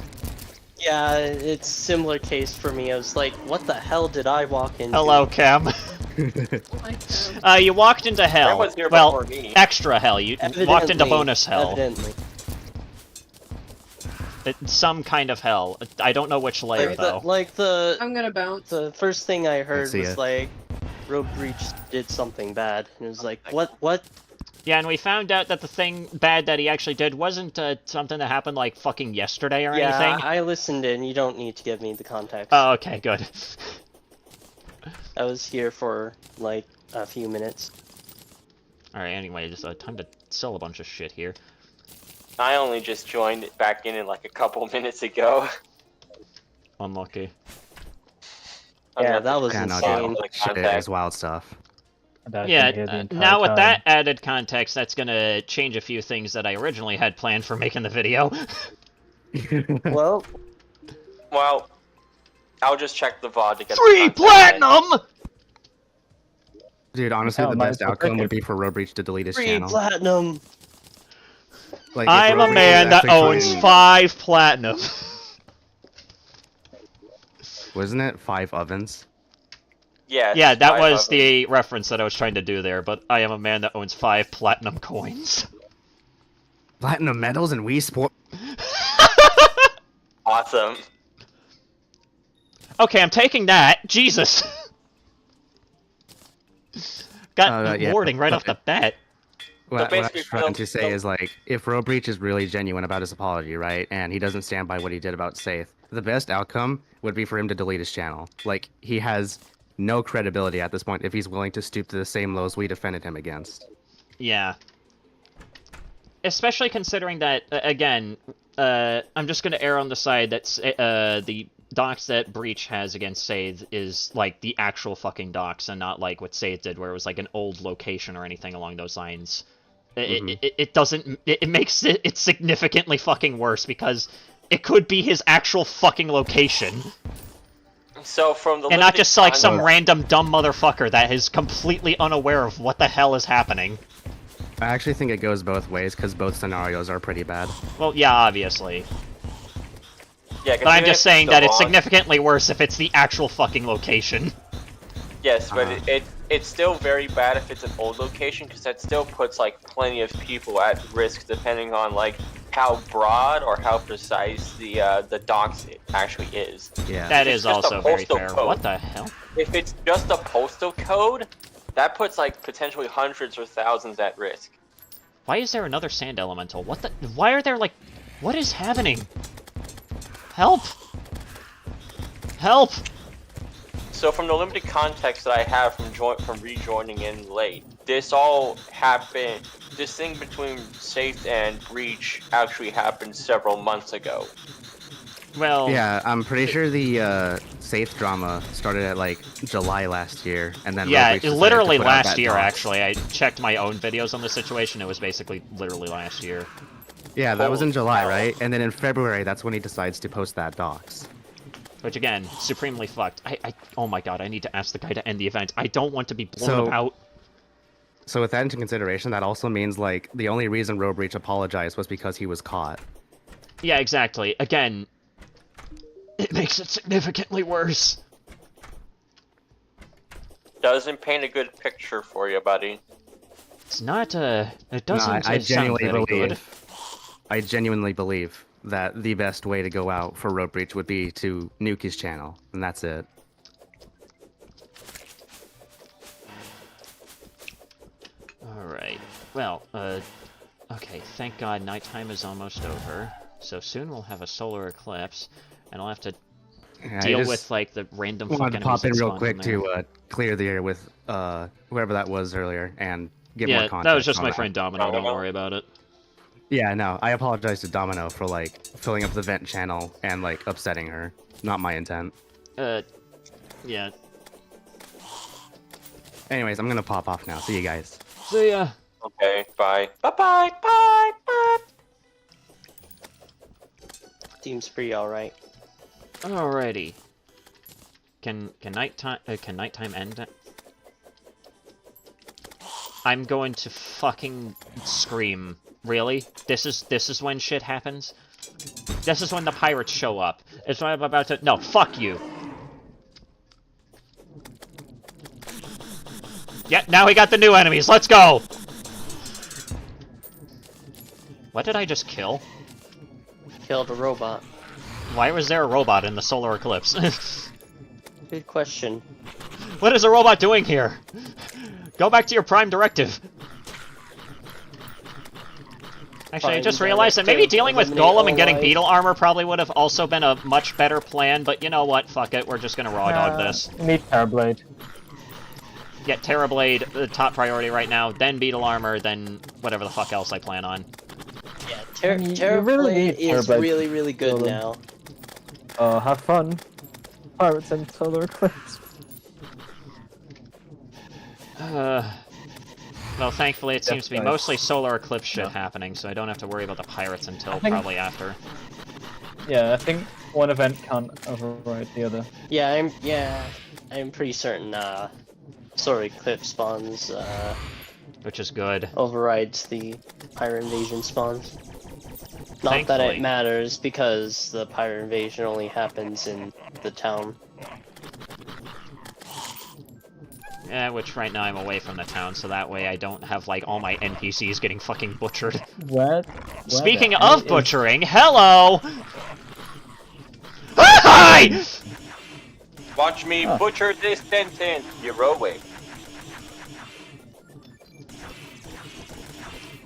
Yeah, it's similar case for me. I was like, what the hell did I walk into? Hello, Cam. You walked into hell. was here Well, before me. extra hell. You walked into bonus hell. Evidently. Some kind of hell. I don't know which layer, though. I'm gonna bounce. The first thing I heard see was it. like, Road Breach did something bad. And it was like, what? Yeah, and we found out that the thing bad that he actually did wasn't something that happened like fucking yesterday or anything. Yeah, I listened in. You don't need to give me the context. Oh, okay, good. I was here for like a few minutes. Alright, anyway, just time to sell a bunch of shit here. I only just joined it back in like a couple minutes ago. Unlucky. Yeah, that was insane. Shit is wild stuff. Yeah, now with that added context, that's gonna change a few things that I originally had planned for making the video. Well, I'll just check the VOD to get 3 platinum! Dude, honestly, the best outcome would be for Road Breach to delete his 3 channel. platinum. Like, I'm a man that owns 5 platinum. Wasn't it 5 ovens? Yeah, that was the reference that I was trying to do there, but I am a man that owns 5 platinum coins. Platinum medals and Wii Sport. Awesome. Okay, I'm taking that. Jesus. Got warning right off the bat. What I was trying to say is, like, if Road Breach is really genuine about his apology, right, and he doesn't stand by what he did about Saith, the best outcome would be for him to delete his channel. Like, he has no credibility at this point if he's willing to stoop to the same lows we defended him against. Yeah. Especially considering that, again, I'm just going to err on the side that the docs that Breach has against Saith is, like, the actual fucking docs, and not like what Saith did, where it was, like, an old location or anything along those lines. It makes it significantly fucking worse, because it could be his actual fucking location. So from the and not just, like, some random dumb motherfucker that is completely unaware of what the hell is happening. I actually think it goes both ways, because both scenarios are pretty bad. Well, yeah, obviously. Yeah, but I'm just saying that it's significantly worse if it's the actual fucking location. Yes, but it's still very bad if it's an old location, because that still puts, like, plenty of people at risk depending on, like, how broad or how precise the docs actually is. Yeah. That is also very fair. What the hell? If it's just a postal code, that puts, like, potentially hundreds or thousands at risk. Why is there another sand elemental? What the? Why are there, like... What is happening? Help! Help! So from the limited context that I have from rejoining in late, this all happened. This thing between Safe and Breach actually happened several months ago. Well, yeah, I'm pretty sure the Safe drama started at like July last year, and then yeah, Road Breach decided literally to put out last that year. docs. Actually, I checked my own videos on the situation. It was basically literally last year. Yeah, that was in July, right? And then in February, that's when he decides to post that docs. Which again, supremely fucked. Oh my god, I need to ask the guy to end the event. I don't want to be blown about. So with that into consideration, that also means like the only reason Road Breach apologized was because he was caught. Yeah, exactly. Again, it makes it significantly worse. Doesn't paint a good picture for you, buddy. It's not it doesn't I sound genuinely very good. believe. I genuinely believe that the best way to go out for Road Breach would be to nuke his channel, and that's it. Alright. Well, okay, thank God nighttime is almost over. So soon we'll have a solar eclipse, and I'll have to deal with, like, the random fucking wanted to pop in enemies that real spawn quick there. to clear the air with whoever that was earlier and get Yeah, more context. that was just on my that. friend Domino, don't worry about it. Yeah, no, I apologize to Domino for, like, filling up the vent channel and, like, upsetting her. Not my intent. Yeah. Anyways, I'm gonna pop off now. See you guys. See ya. Okay, bye. Bye-bye, bye, bye. Seems pretty alright. Alrighty. Can nighttime end? I'm going to fucking scream. Really? This is when shit happens? This is when the pirates show up. It's when I'm about to— No, fuck you! Yeah, now we got the new enemies, let's go! What did I just kill? Killed a robot. Why was there a robot in the solar eclipse? Good question. What is a robot doing here? Go back to your prime directive. Actually, I just realized that maybe dealing with Golem and getting beetle armor probably would have also been a much better plan, but you know what? Fuck it, we're just gonna raw dog this. Need Terrorblade. Get Terrorblade, the top priority right now, then beetle armor, then whatever the fuck else I plan on. Yeah, really Terrorblade is Terrorblade really, really good Golem. now. Have fun. Pirates and solar eclipse. Well, thankfully it seems to be guys. mostly solar eclipse shit happening, so I don't have to worry about the pirates until probably after. Yeah, I think one event can't override the other. Yeah, I'm pretty certain solar eclipse spawns which is good. Overrides the pirate invasion spawns. Not that Thankfully. it matters because the pirate invasion only happens in the town. Yeah, which right now I'm away from the town, so that way I don't have, like, all my NPCs getting fucking butchered. Where Speaking the hell of is- butchering, hello! Hi! Watch me butcher this sentence, heroic.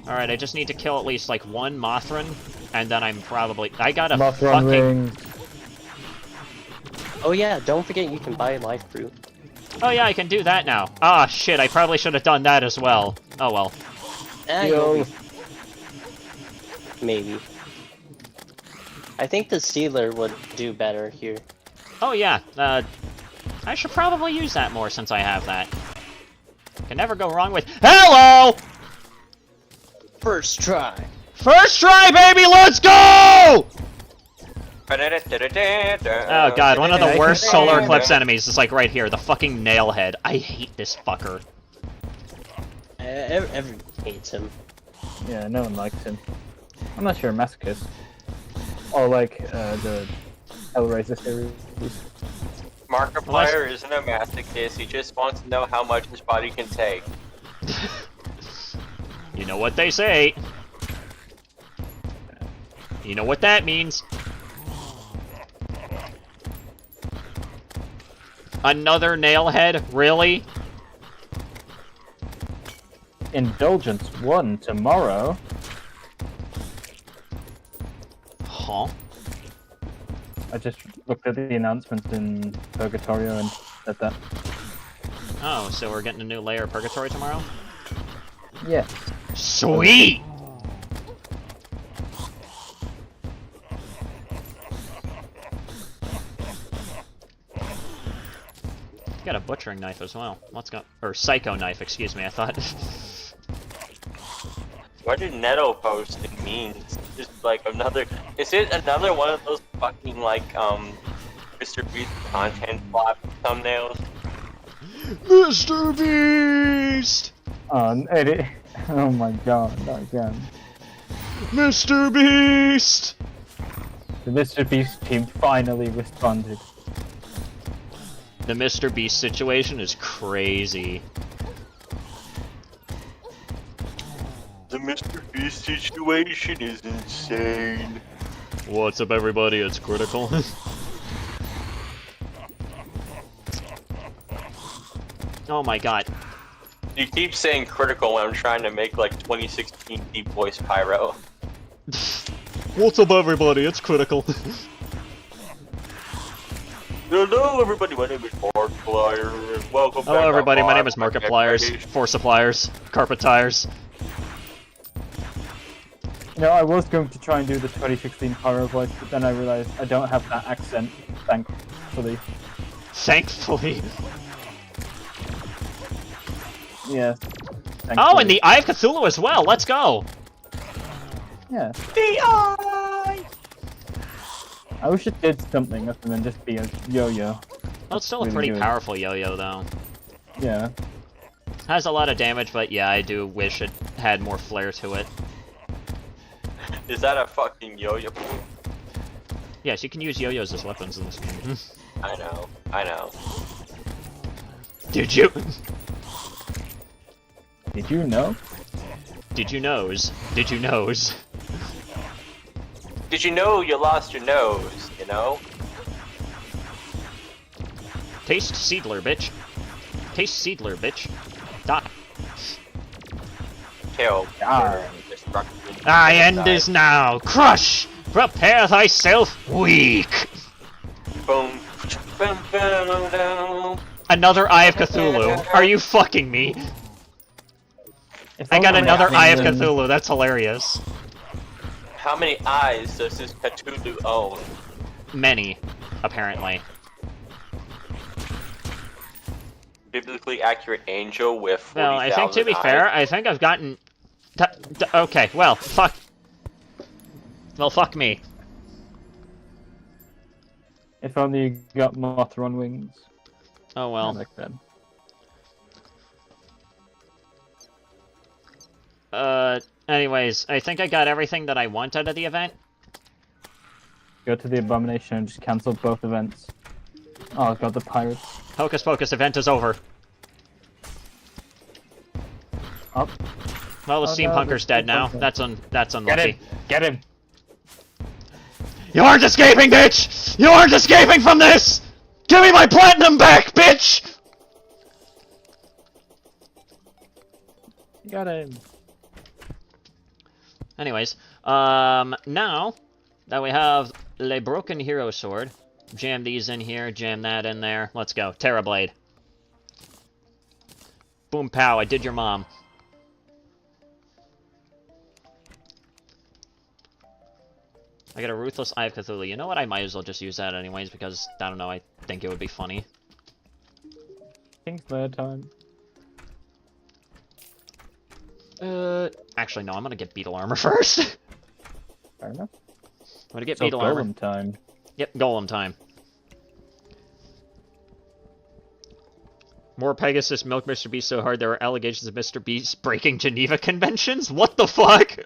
Alright, I just need to kill at least, like, one Mothran, and then I'm probably— I got a Mothran fucking— ring. Oh yeah, don't forget you can buy life fruit. Oh yeah, I can do that now. Ah, shit, I probably should have done that as well. Oh well. You'll be... Maybe. I think the sealer would do better here. Oh yeah, I should probably use that more since I have that. Can never go wrong with— HELLO! First try. First try, baby, let's go! Oh god, one of the worst solar eclipse enemies is like right here, the fucking nailhead. I hate this fucker. Everyone hates him. Yeah, no one likes him. Unless you're a masochist. Or like the Hellraiser series. Markiplier isn't a masochist, he just wants to know how much his body can take. You know what they say. You know what that means. Another nailhead? Really? Indulgence 1 tomorrow. Huh? I just looked at the announcement in Purgatorio and said that. Oh, so we're getting a new layer of Purgatory tomorrow? Yes. Sweet! Got a butchering knife as well. Let's go. Or psycho knife, excuse me, I thought. What did Neto post it means? Just like another. Is it another one of those fucking like Mr. Beast content flop thumbnails? Mr. Beast! Edit. Oh my god, not again. Mr. Beast! The Mr. Beast team finally responded. The Mr. Beast situation is crazy. The Mr. Beast situation is insane. What's up, everybody? It's Critical. Oh my god. You keep saying critical when I'm trying to make like 2016 Deep Voice Pyro. What's up, everybody? It's Critical. Hello, everybody. My name is Markiplier, and welcome back. Hello, everybody. My name is Markipliers. Force Suppliers. Carpet Tires. You know, I was going to try and do the 2016 Pyro voice, but then I realized I don't have that accent, thankfully. Thankfully. Yeah. Oh, and the Eye of Cthulhu as well. Let's go. Yeah. The Eye! I wish it did something other than just be a yo-yo. Well, it's still a pretty powerful yo-yo, though. Yeah. Has a lot of damage, but yeah, I do wish it had more flair to it. Is that a fucking yo-yo? Yes, you can use yo-yos as weapons in this game. I know. I know. Did you? Did you know? Did you nose? Did you nose? Did you know you lost your nose, you know? Taste Seedler, bitch. Taste Seedler, bitch. Die. Kill. Thy end is now. Crush! Prepare thyself weak! Boom. Boom, boom, boom. Another Eye of Cthulhu. Are you fucking me? I got another Eye of Cthulhu. That's hilarious. How many eyes does this Cthulhu own? Many, apparently. Biblically accurate angel with 40,000 Well, I think to be fair, I think I've gotten... Okay, well, fuck. Well, fuck me. If only you got Mothra on wings. Oh well. Like that. Anyways, I think I got everything that I want out of the event. Go to the Abomination and just cancel both events. Oh god, the pirates. Hocus Pocus, event is over. Up. Well, the steampunker's dead now. That's unlucky. Get him! You aren't escaping, bitch! You aren't escaping from this! Give me my platinum back, bitch! Got him. Anyways, now that we have Le Broken Hero Sword, jam these in here, jam that in there. Let's go. Terrorblade. Boom pow, I did your mom. I got a Ruthless Eye of Cthulhu. You know what? I might as well just use that anyways, because, I don't know, I think it would be funny. Kingslayer time. Actually, no, I'm gonna get Beetle Armor first. Fair enough. I'm gonna get So Beetle Armor. Golem time. Yep, Golem time. More Pegasus milk Mr. Beast so hard there are allegations of Mr. Beast breaking Geneva Conventions? What the fuck?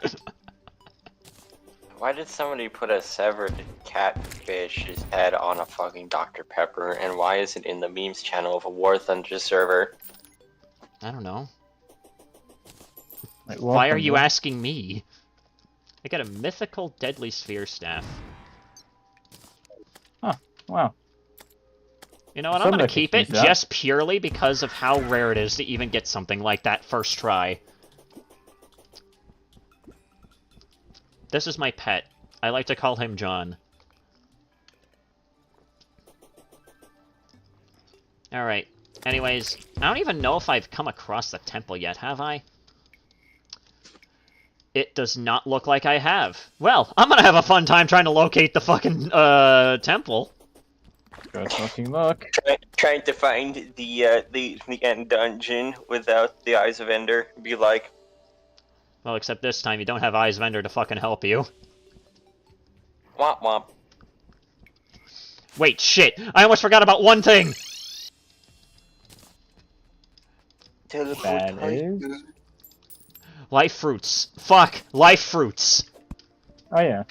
Why did somebody put a severed catfish's head on a fucking Dr. Pepper, and why is it in the memes channel of a War Thunder server? I don't know. Like, why are you asking me? I got a mythical deadly sphere staff. Huh, wow. You know what, I'm gonna keep it just purely because of how rare it is to even get something like that first try. This is my pet. I like to call him John. Alright. Anyways, I don't even know if I've come across the temple yet, have I? It does not look like I have. Well, I'm gonna have a fun time trying to locate the fucking, temple. Good fucking luck. Trying to find the end dungeon without the Eyes of Ender. Be like, Well, except this time you don't have Eyes Vendor to fucking help you. womp womp. Wait, shit! I almost forgot about one thing! Life fruits. Fuck! Life fruits! Oh yeah.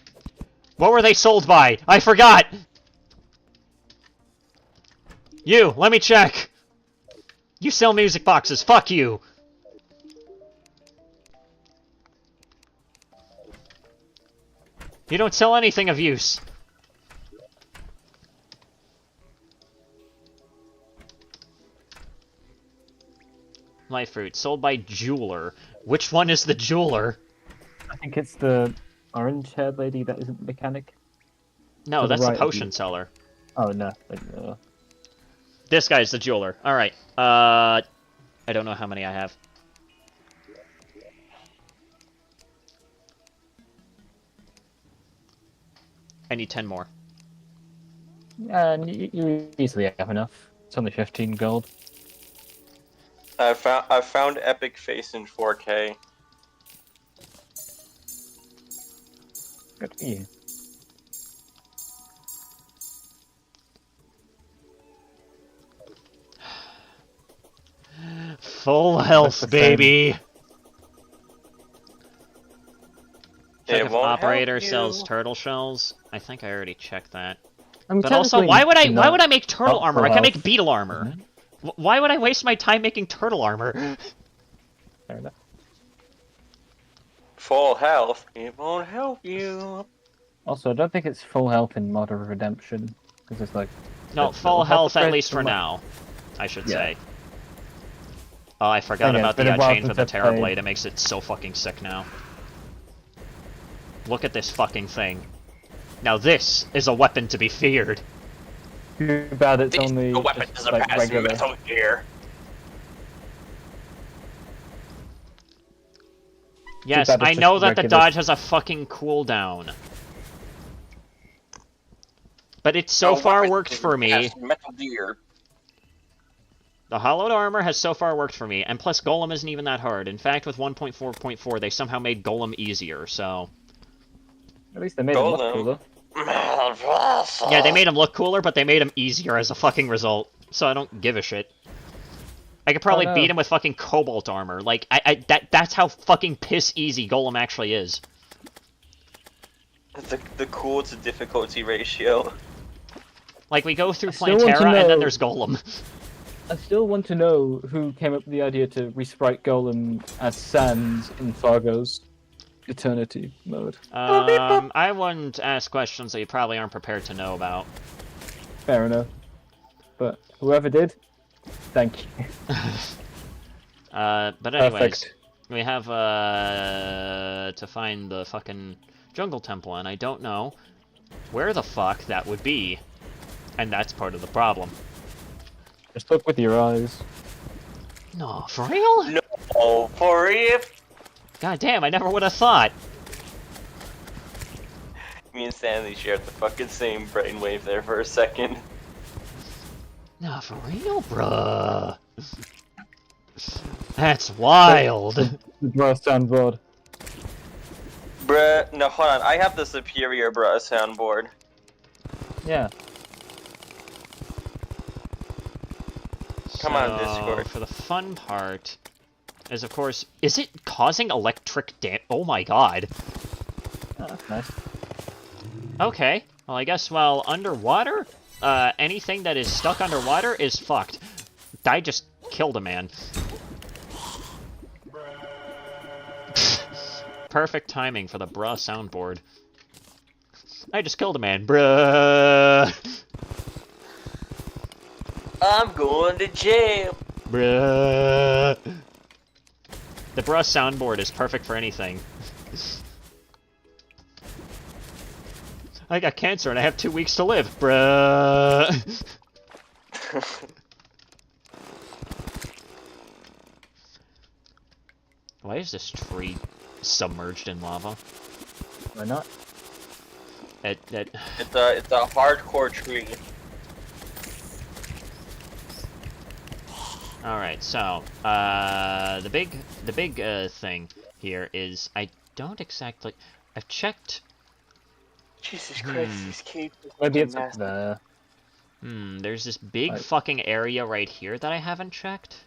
What were they sold by? I forgot! You, let me check! You sell music boxes, fuck you! You don't sell anything of use. Life fruit, sold by jeweler. Which one is the jeweler? I think it's the orange-haired lady that isn't the mechanic. No, that's the potion seller. Oh, no. This guy's the jeweler. Alright. I don't know how many I have. I need 10 more. Yeah, you easily have enough. It's only 15 gold. I found Epic Face in 4K. Good for you. Full health, baby! Check if operator sells turtle shells. I think I already checked that. But also, why would I make turtle armor? I can make beetle armor. Why would I waste my time making turtle armor? Fair enough. Full health, it won't help you. Also, I don't think it's full health in Mod of Redemption, because it's like... No, full health at least for now, I should say. Oh, I forgot about the chain for the Terrorblade. It makes it so fucking sick now. Look at this fucking thing. Now this is a weapon to be feared. Too bad it's only a weapon just, doesn't like, pass regular. Metal Gear. Yes, I know that the dodge has a fucking cooldown. But it so far worked for me. Metal Gear. The hollowed armor has so far worked for me, and plus Golem isn't even that hard. In fact, with 1.4.4, they somehow made Golem easier, so... At least they made him look cooler. Yeah, they made him look cooler, but they made him easier as a fucking result, so I don't give a shit. I could probably beat him with fucking Cobalt armor. Like, that's how fucking piss easy Golem actually is. The cool to difficulty ratio. Like, we go through Plantera, and then there's Golem. I still want to know who came up with the idea to resprite Golem as Sans in Fargo's Eternity mode. I wouldn't ask questions that you probably aren't prepared to know about. Fair enough. But whoever did, thank you. But anyways, we have, to find the fucking Jungle Temple, and I don't know where the fuck that would be. And that's part of the problem. Just look with your eyes. No, for real? No, for real? God damn, I never would have thought. Me and Stanley shared the fucking same brainwave there for a second. No, for real, bruh. That's wild. The bruh soundboard. Bruh, no, hold on. I have the superior bruh soundboard. Yeah. Come on, Discord. For the fun part is, of course, is it causing electric oh my god. Oh, that's nice. Okay. Well, I guess while underwater, anything that is stuck underwater is fucked. I just killed a man. Perfect timing for the bruh soundboard. I just killed a man, bruh. I'm going to jail. Bruh. The bruh soundboard is perfect for anything. I got cancer and I have 2 weeks to live, bruh. Why is this tree submerged in lava. Why not? It's a hardcore tree. Alright, so, the big thing here is, I don't exactly, I've checked... Jesus Christ, this cave is Maybe fucking it's up massive. there. There's this big Right. fucking area right here that I haven't checked.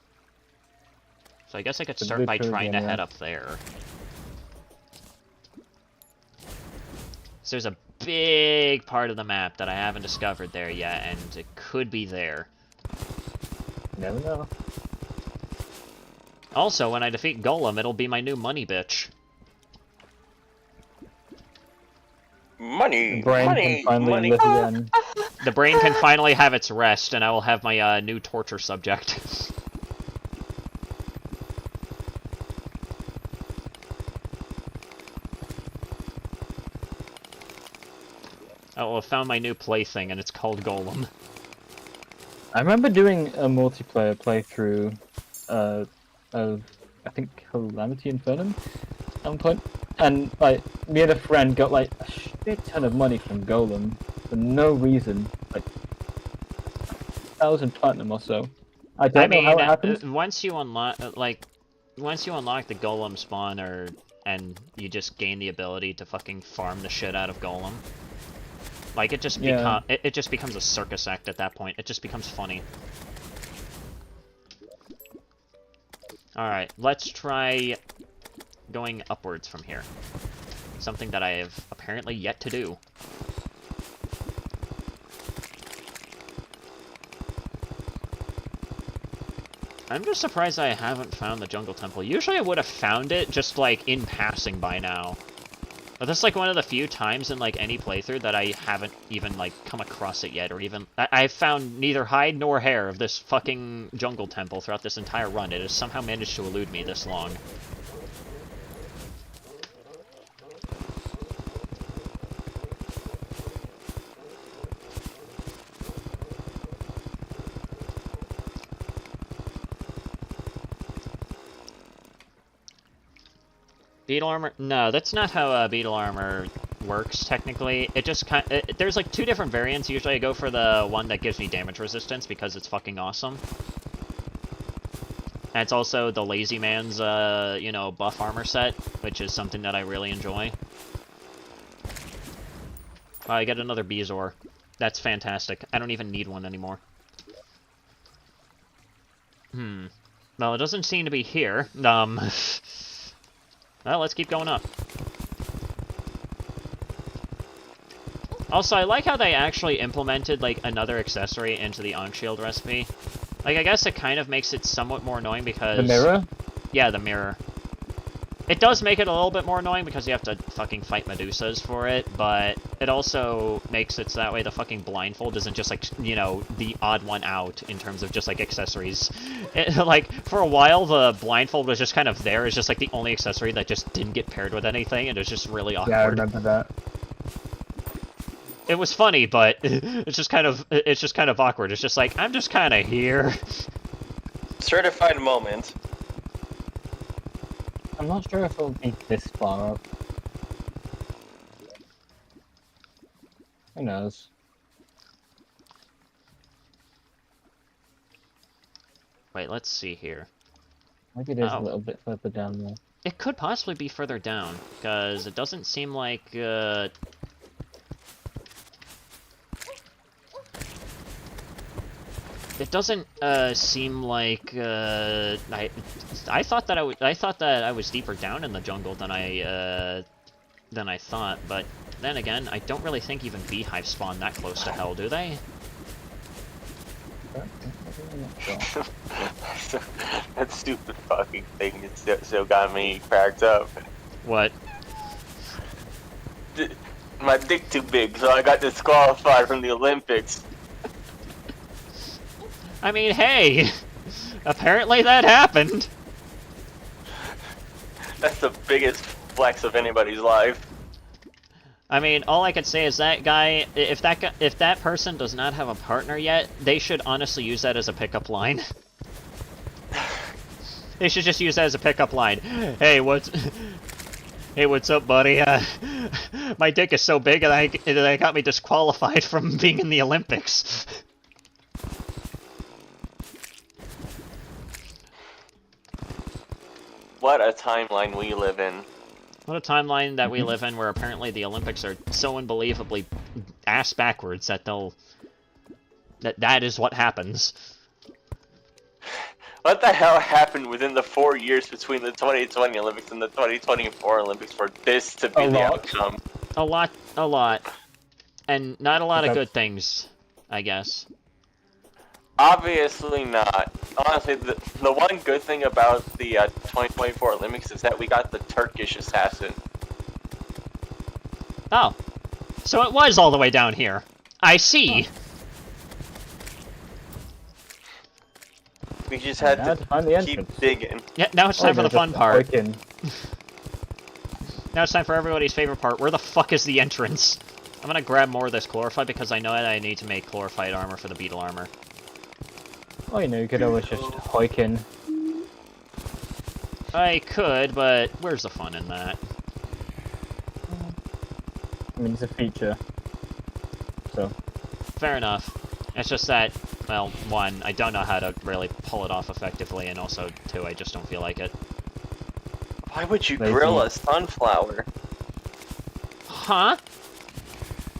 So I guess I could The start by bridge trying to again, head yeah. up there. So there's a big part of the map that I haven't discovered there yet, and it could be there. Never know. Also, when I defeat Golem, it'll be my new money bitch. Money, The brain money, can finally money. live again. The brain can finally have its rest, and I will have my new torture subject. I will have found my new plaything, and it's called Golem. I remember doing a multiplayer playthrough of, I think, Calamity Infernum at one point. And, like, me and a friend got, like, a shit ton of money from Golem for no reason. Like, 1,000 platinum or so. I don't know how it happened. Once you unlock, once you unlock the Golem spawner, and you just gain the ability to fucking farm the shit out of Golem, like, it just it just becomes a circus act at that point. It just becomes funny. Alright, let's try going upwards from here. Something that I have apparently yet to do. I'm just surprised I haven't found the Jungle Temple. Usually I would have found it just, like, in passing by now. But this is, like, one of the few times in, like, any playthrough that I haven't even, like, come across it yet, or even... I've found neither hide nor hair of this fucking Jungle Temple throughout this entire run. It has somehow managed to elude me this long. Beetle armor? No, that's not how beetle armor works, technically. It just there's like two different variants. Usually I go for the one that gives me damage resistance because it's fucking awesome. And it's also the lazy man's, you know, buff armor set, which is something that I really enjoy. Wow, I get another Bezoar. That's fantastic. I don't even need one anymore. Well, it doesn't seem to be here. Well, let's keep going up. Also, I like how they actually implemented, like, another accessory into the Ankh Shield recipe. Like, I guess it kind of makes it somewhat more annoying because... The mirror? Yeah, the mirror. It does make it a little bit more annoying because you have to fucking fight Medusas for it, but it also makes it so that way the fucking blindfold isn't just, like, you know, the odd one out in terms of just, like, accessories. Like, for a while, the blindfold was just kind of there. It's just, like, the only accessory that just didn't get paired with anything, and it was just really awkward. Yeah, I remember that. It was funny, but it's just kind of awkward. It's just like, I'm just kind of here. Certified moment. I'm not sure if it'll be this far up. Who knows? Wait, let's see here. Maybe it is a little bit further down there. It could possibly be further down, because it doesn't seem like, it doesn't seem like I thought that I was deeper down in the jungle than I thought, but then again, I don't really think even beehives spawn that close to hell, do they? That stupid fucking thing still got me cracked up. What? My dick too big, so I got disqualified from the Olympics. I mean, hey! Apparently that happened! That's the biggest flex of anybody's life. I mean, all I could say is that guy, if that person does not have a partner yet, they should honestly use that as a pickup line. They should just use that as a pickup line. Hey, Hey, what's up, buddy? My dick is so big that I got me disqualified from being in the Olympics. What a timeline we live in. What a timeline that we live in where apparently the Olympics are so unbelievably ass backwards that that is what happens. What the hell happened within the 4 years between the 2020 Olympics and the 2024 Olympics for this to be the outcome? A lot. And not a lot of good things, I guess. Obviously not. Honestly, the one good thing about the 2024 Olympics is that we got the Turkish assassin. Oh. So it was all the way down here. I see. We just had to keep digging. Yeah, now it's time for the fun part. Now it's time for everybody's favorite part. Where the fuck is the entrance? I'm gonna grab more of this chlorophyte because I know that I need to make chlorophyte armor for the beetle armor. Oh, you know, you could always just hike in. I could, but where's the fun in that? I mean, it's a feature. So. Fair enough. It's just that, well, one, I don't know how to really pull it off effectively, and also, two, I just don't feel like it. Why would you grill a sunflower? Huh?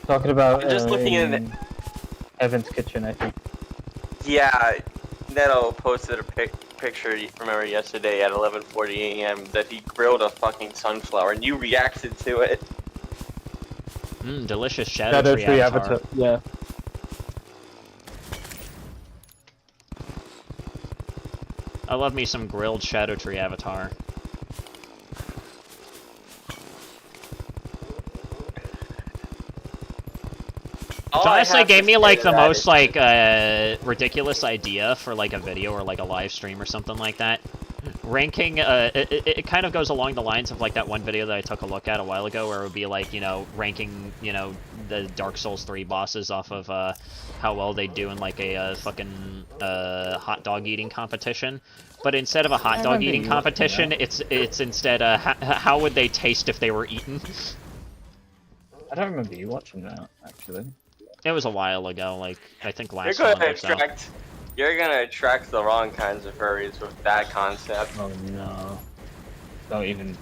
Talking about I'm just looking at it. Evan's kitchen, I think. Yeah, Neto posted a picture, remember, yesterday at 11:40 a.m. that he grilled a fucking sunflower, and you reacted to it. Mmm, delicious Shadow Tree Avatar. Yeah. I love me some grilled Shadow Tree Avatar. It honestly gave me like the most like ridiculous idea for like a video or like a live stream or something like that. Ranking, it kind of goes along the lines of like that one video that I took a look at a while ago where it would be like, you know, ranking, you know, the Dark Souls 3 bosses off of how well they do in like a fucking hot dog eating competition. But instead of a hot dog eating competition, it's instead how would they taste if they were eaten? I don't remember you watching that, actually. It was a while ago, like, I think last month or so. You're gonna attract the wrong kinds of furries with that concept. Oh no. Don't even...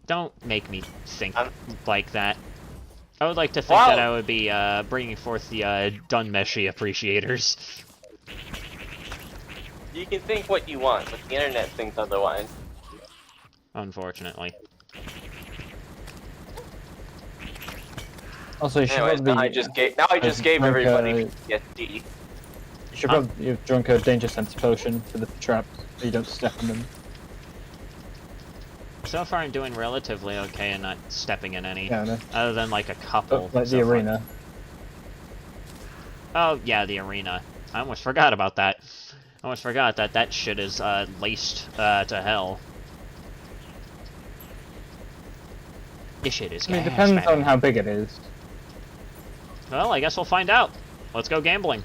Don't make me think like that. I would like to think that I would be bringing forth the Dunmeshi appreciators. You can think what you want, but the internet thinks otherwise. Unfortunately. Also, you should Anyways, probably... now I just gave everybody PTSD. You should probably have drunk a danger sense potion for the traps, so you don't step on them. So far I'm doing relatively okay and not stepping in any. Yeah, I know. Other than like a couple. Like the arena. Oh, yeah, the arena. I almost forgot about that. I almost forgot that that shit is laced to hell. This shit is I mean, it depends on how big it is. Well, I guess we'll find out. Let's go gambling.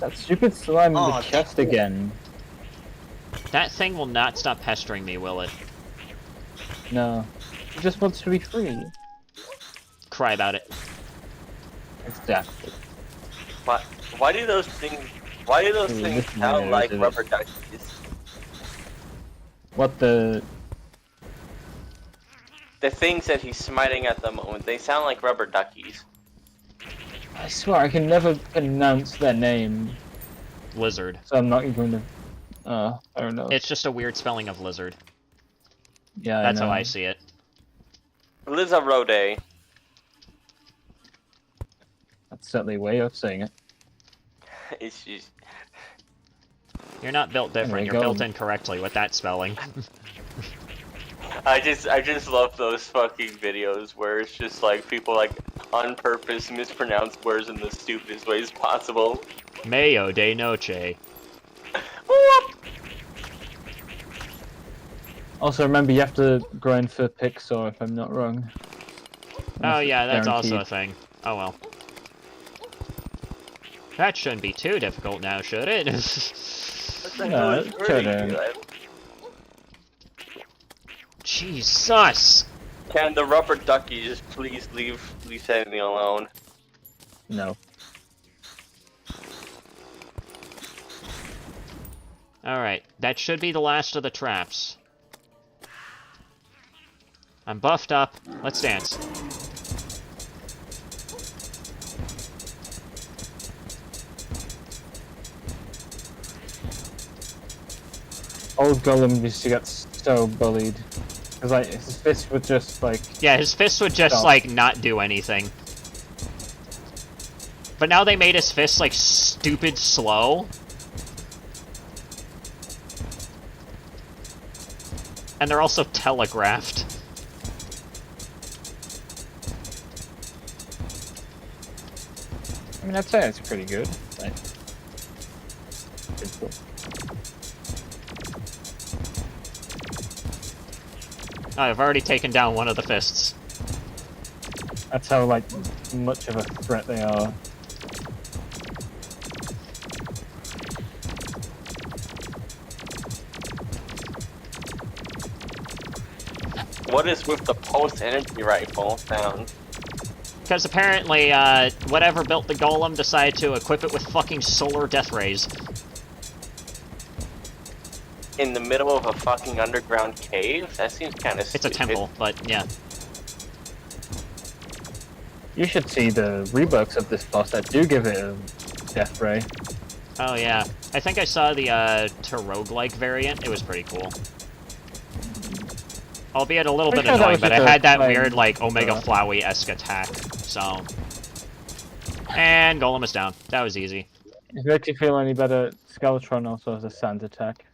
That stupid slime in the chest again. That thing will not stop pestering me, will it? No. It just wants to be free. Cry about it. Exactly. Why do those things sound like rubber duckies? What the... The things that he's smiting at the moment, they sound like rubber duckies. I swear, I can never pronounce their name. Lizard. So I'm not even gonna... I don't know. It's just a weird spelling of lizard. Yeah, That's how I see it. Lizarode. That's certainly a way of saying it. It's just... You're not built different, you're built incorrectly with that spelling. I just love those fucking videos where it's just like people like on purpose mispronounce words in the stupidest ways possible. Mayo de noche. Also, remember you have to grind for Pixar if I'm not wrong. Oh yeah, that's also a thing. Oh well. That shouldn't be too difficult now, should it? What the hell is hurting you? Jesus! Can the rubber ducky just please leave Sanity alone? No. Alright, that should be the last of the traps. I'm buffed up. Let's dance. Old Golem used to get so bullied. Because, like, his fists would just, like... Yeah, his fists would just, stop. like, not do anything. But now they made his fists, like, stupid slow. And they're also telegraphed. I mean, I'd say it's pretty good. Like, it's cool. Oh, I've already taken down one of the fists. That's how, like, much of a threat they are. What is with the pulse energy rifle sound? Because apparently, whatever built the golem decided to equip it with fucking solar death rays. In the middle of a fucking underground cave? That seems kind of stupid. It's a temple, but yeah. You should see the reworks of this boss that do give it a death ray. Oh yeah. I think I saw the, to roguelike variant. It was pretty cool. Albeit a little bit annoying, but it had that weird, like, Omega Flowey-esque attack, so... And Golem is down. That was easy. If it makes you feel any better, Skeletron also has a sand attack.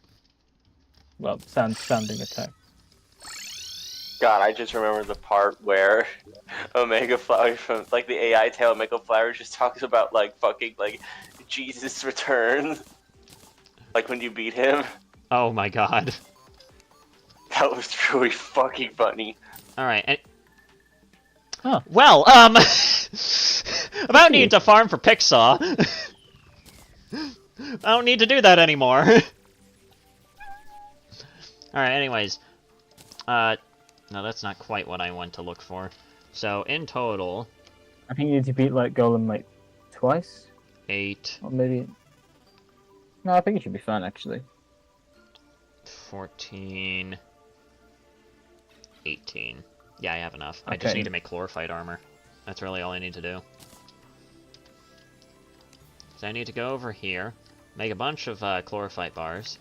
Well, standing attack. God, I just remember the part where Omega Flower from, like, the AI tail Omega Flower just talks about, like, fucking, like, Jesus return. Like, when you beat him. Oh my god. That was truly fucking funny. Alright, and... Huh. Well, about need to farm for Pixar. I don't need to do that anymore. Alright, anyways. No, that's not quite what I want to look for. So, in total... I think you need to beat, like, Golem, like, twice? 8. Or maybe... No, I think it should be fine, actually. 14... 18. Yeah, I have enough. Okay. I just need to make chlorophyte armor. That's really all I need to do. So I need to go over here, make a bunch of chlorophyte bars.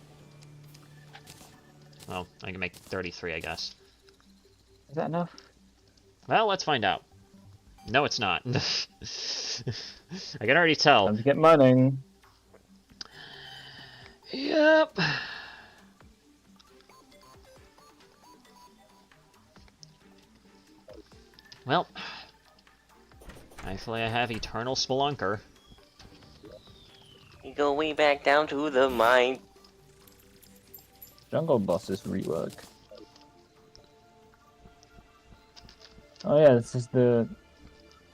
Well, I can make 33, I guess. Is that enough? Well, let's find out. No, it's not. I can already tell. Time to get mining. Yep. Well, thankfully I have Eternal Spelunker. You go way back down to the mine. Jungle bosses rework. Oh yeah, this is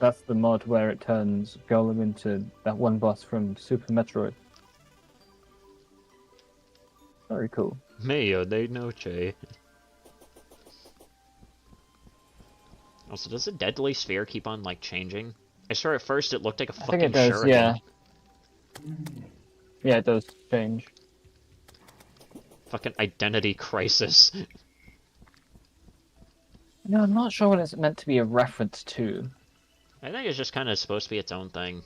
that's the mod where it turns Golem into that one boss from Super Metroid. Very cool. Medio de noche. Also, does the deadly sphere keep on, like, changing? I swear at first it looked like a I fucking think it does, shuriken. yeah. Yeah, it does change. Fucking identity crisis. No, I'm not sure what it's meant to be a reference to. I think it's just kind of supposed to be its own thing.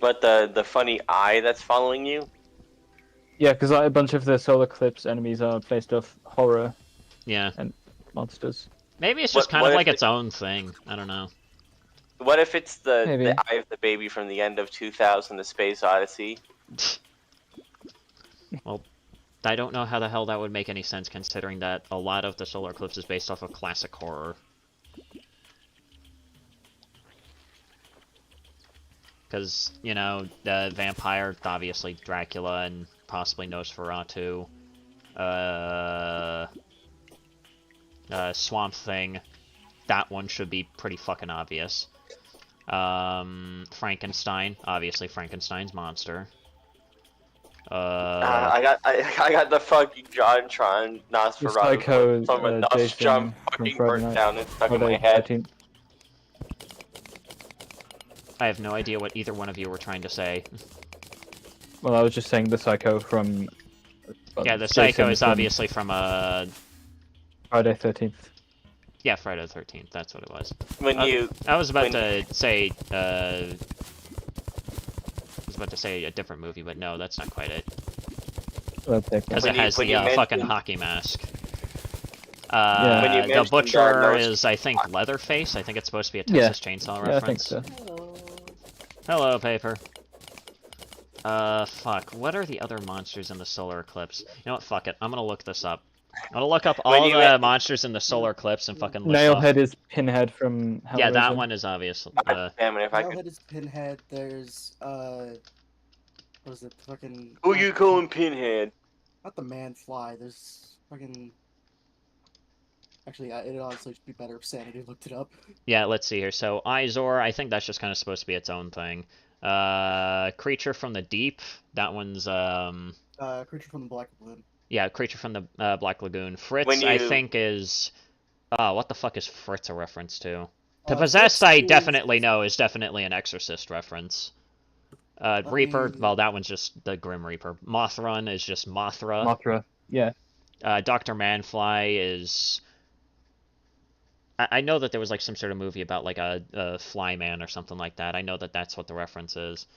But the funny eye that's following you? Yeah, because like, a bunch of the Solar Eclipse enemies are based off horror. Yeah. And monsters. Maybe it's just kind of like its own thing. I don't know. What if it's Maybe. the eye of the baby from the end of 2000, The Space Odyssey? Well, I don't know how the hell that would make any sense, considering that a lot of the Solar Eclipse is based off of classic horror. Because, you know, the vampire, obviously Dracula, and possibly Nosferatu. Swamp Thing. That one should be pretty fucking obvious. Frankenstein. Obviously Frankenstein's monster. I got the fucking JonTron Nosferatu Psycho, from a Nos Jason jump from fucking Friday burnt Night, down and stuck in Friday my head. 13th. I have no idea what either one of you were trying to say. Well, I was just saying the Psycho from... Yeah, the Jason Psycho is from obviously from, Friday 13th. Yeah, Friday the 13th, that's what it was. I was about to say, I was about to say a different movie, but no, that's not quite it. Because it has the fucking hockey mask. The Butcher is, I think, Leatherface. I think it's supposed to be a Texas Chainsaw reference. I think so. Hello, Paper. Fuck. What are the other monsters in the solar eclipse? You know what? Fuck it. I'm gonna look this up. I'm gonna look up all the monsters in the solar eclipse and fucking list off. Nailhead is Pinhead from Hellraiser. Yeah, that one is obvious. Damn it, if I could... Nailhead is Pinhead. There's, what is it? Fucking... Who you calling Pinhead? Not the Man-Fly. There's fucking... Actually, it'd honestly be better if Sanity looked it up. Yeah, let's see here. So, Izor, I think that's just kind of supposed to be its own thing. Creature from the Deep, that one's, Creature from the Black Lagoon. Yeah, Creature from the Black Lagoon. Fritz, I think, is... what the fuck is Fritz a reference to? The Possessed, Fritz I definitely know, is definitely an Exorcist reference. Reaper, well, that one's just the Grim Reaper. Mothra is just Mothra. Mothra, yeah. Dr. Manfly is... I know that there was, like, some sort of movie about, like, a flyman or something like that. I know that that's what the reference is.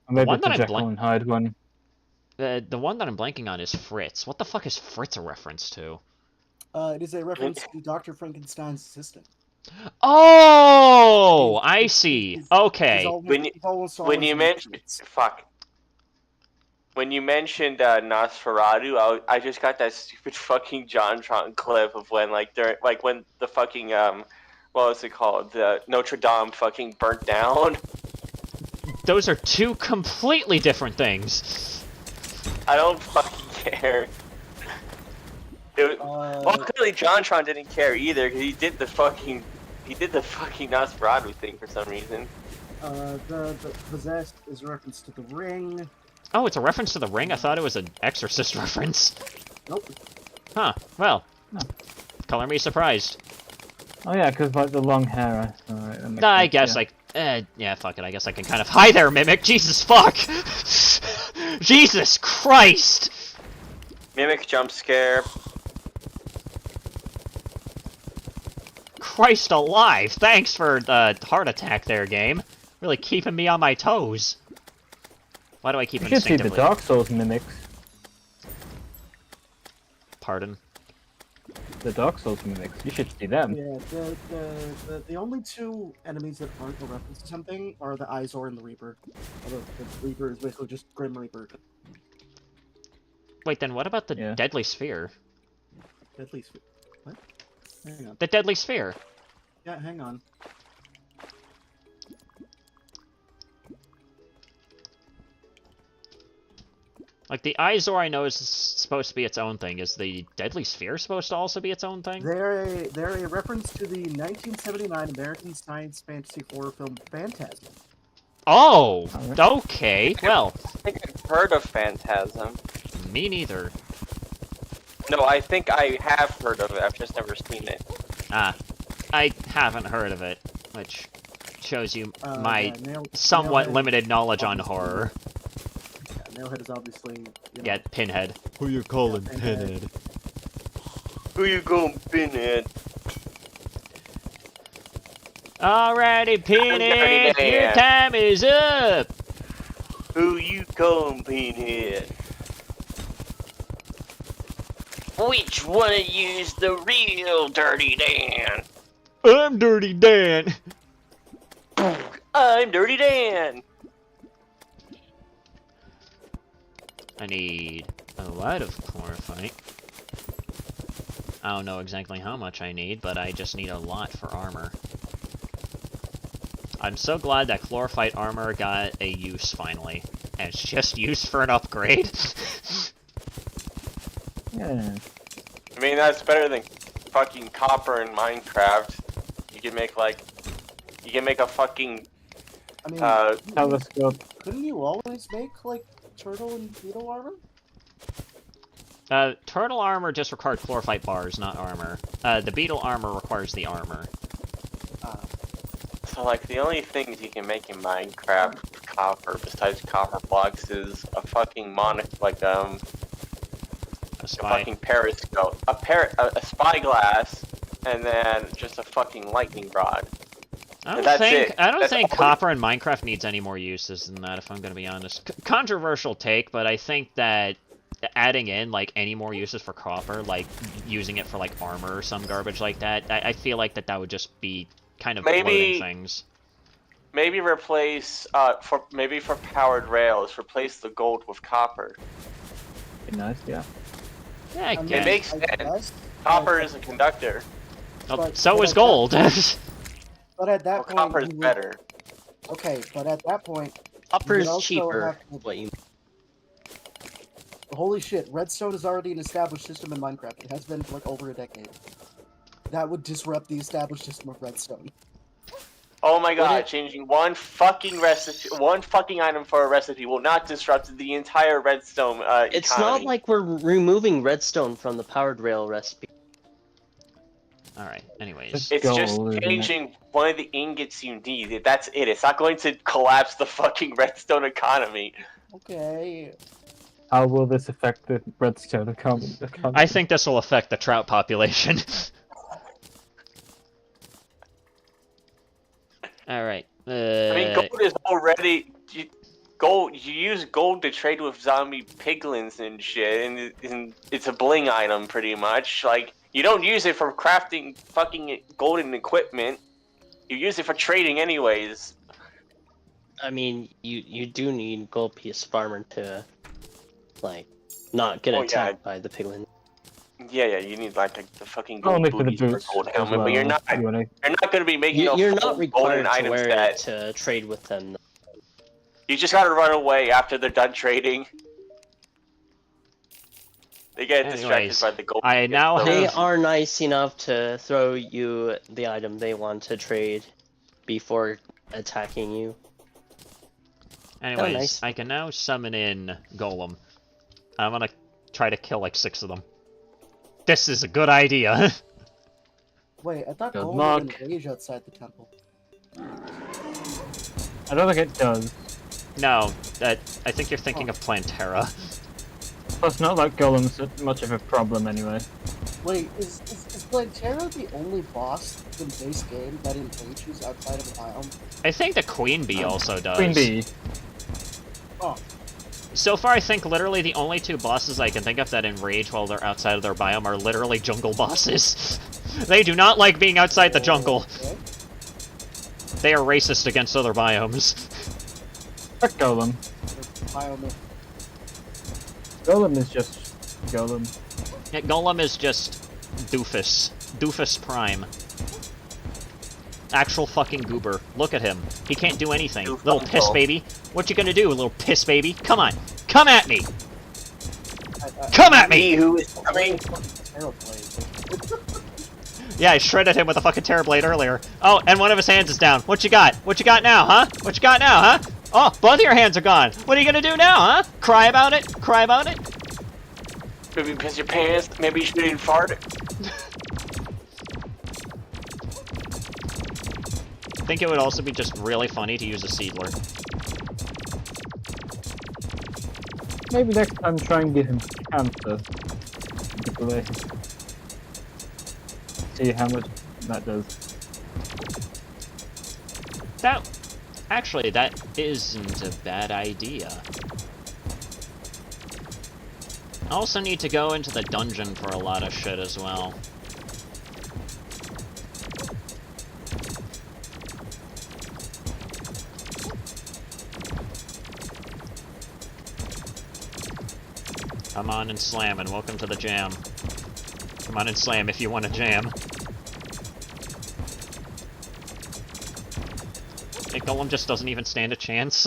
Maybe it's a Jekyll and Hyde one. The one that I'm blanking on is Fritz. What the fuck is Fritz a reference to? It is a reference to Dr. Frankenstein's assistant. Oh, I see. Okay. When you mentioned Nosferatu, I just got that stupid fucking JonTron clip of when when the fucking what was it called? The Notre Dame fucking burnt down. Those are two completely different things. I don't fucking care. Well, clearly JonTron didn't care either because he did the fucking Nosferatu thing for some reason. The Possessed is a reference to The Ring. Oh, it's a reference to The Ring? I thought it was an Exorcist reference. Nope. Huh. Well, color me surprised. Oh yeah, because like the long hair. I guess yeah, fuck it. I guess I can kind of... Hi there, Mimic! Jesus fuck! Jesus Christ! Mimic jump scare. Christ alive! Thanks for the heart attack there, game. Really keeping me on my toes. Why do I keep instinctively... You should see the Dark Souls mimics. Pardon? The Dark Souls mimics. You should see them. Yeah, the only two enemies that aren't a reference to something are the Izor and the Reaper. Although the Reaper is basically just Grim Reaper. Wait, then what about the Deadly Sphere? Deadly Sphere? What? Hang on. The Deadly Sphere! Yeah, hang on. Like, the Izor I know is supposed to be its own thing. Is the Deadly Sphere supposed to also be its own thing? They're a reference to the 1979 American science fantasy horror film Phantasm. Oh! Okay, well... I think I've heard of Phantasm. Me neither. No, I think I have heard of it, I've just never seen it. Ah. I haven't heard of it, which shows you my somewhat limited knowledge on horror. Nailhead is obviously... Yeah, Pinhead. Who you calling Pinhead? Who you calling Pinhead? Alrighty, Pinhead, your time is up! Who you calling Pinhead? Which one of you's the real Dirty Dan? I'm Dirty Dan! I'm Dirty Dan! I need a lot of chlorophyte. I don't know exactly how much I need, but I just need a lot for armor. I'm so glad that chlorophyte armor got a use finally. And it's just used for an upgrade. Yeah. I mean, that's better than fucking copper in Minecraft. You can make a fucking... I mean, telescope. Couldn't you always make, like, turtle and beetle armor? Turtle armor just required chlorophyte bars, not armor. The beetle armor requires the armor. So, like, the only things you can make in Minecraft with copper, besides copper blocks, is a fucking a fucking periscope, a spyglass, and then just a fucking lightning rod. I don't think copper in Minecraft needs any more uses than that, if I'm gonna be honest. Controversial take, but I think that adding in, like, any more uses for copper, like, using it for, like, armor or some garbage like that, I feel like that would just be kind of bloating things. Maybe replace, for powered rails, replace the gold with copper. Be nice, yeah. Yeah, I It makes sense. Copper is a conductor. Oh, so is gold. But at that point, copper is better. Okay, but at that point, Copper you is would also cheaper. have to- What you? Holy shit, redstone is already an established system in Minecraft. It has been for like over a decade. That would disrupt the established system of redstone. Oh my god, changing one fucking item for a recipe will not disrupt the entire redstone It's economy. not like we're removing redstone from the powered rail recipe. Alright, anyways. It's just changing one of the ingots you need. That's it. It's not going to collapse the fucking redstone economy. Okay. How will this affect the redstone economy? I think this will affect the trout population. Alright. I mean, gold is already... You use gold to trade with zombie piglins and shit, and it's a bling item, pretty much. Like, you don't use it for crafting fucking golden equipment. You use it for trading anyways. I mean, you do need gold piece farmer to, like, not get attacked by the piglin. Yeah, you need like the fucking gold Only for the booties boots gold as helmet, well, but you're not going to be making no You're full not required golden to items wear that it to trade with them. you just gotta run away after they're done trading. They get distracted by the gold. They are nice enough to throw you the item they want to trade before attacking you. Anyways, nice. I can now summon in Golem. I'm gonna try to kill like 6 of them. This is a good idea. Wait, I thought Good gold luck. was in rage outside the temple. I don't think it does. No, I think you're thinking of Plantera. Plus, not like Golem's much of a problem anyway. Wait, is Plantera the only boss in base game that engages outside of the biome? I think the Queen Bee also does. Queen Bee. Oh. So far, I think literally the only 2 bosses I can think of that enrage while they're outside of their biome are literally jungle bosses. They do not like being outside the jungle. Okay. They are racist against other biomes. Fuck Golem. Biome. Golem is just Golem. Yeah, Golem is just Doofus. Doofus Prime. Actual fucking goober. Look at him. He can't do anything. Little piss baby. What you gonna do, little piss baby? Come on. Come at me! Come at me! Who is coming? Yeah, I shredded him with a fucking Terrorblade earlier. Oh, and one of his hands is down. What you got? What you got now, huh? What you got now, huh? Oh, both of your hands are gone. What are you gonna do now, huh? Cry about it? Cry about it? Maybe piss your pants. Maybe you shouldn't fart. I think it would also be just really funny to use a Seedler. Maybe next time try and give him cancer. See how much that does. Actually, that isn't a bad idea. I also need to go into the dungeon for a lot of shit as well. Come on and slam, and welcome to the jam. Come on and slam if you want to jam. Golem just doesn't even stand a chance.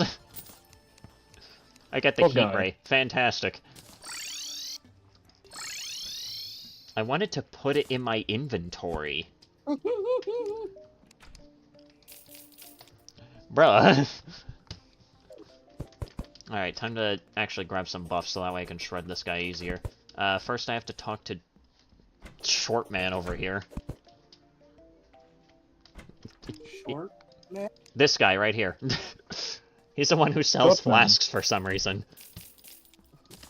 I get the Poor heat guy. ray. Fantastic. I wanted to put it in my inventory. Bruh. Alright, time to actually grab some buffs so that way I can shred this guy easier. First I have to talk to Short Man over here. Short Man? This guy right here. He's the one who sells flasks for some reason.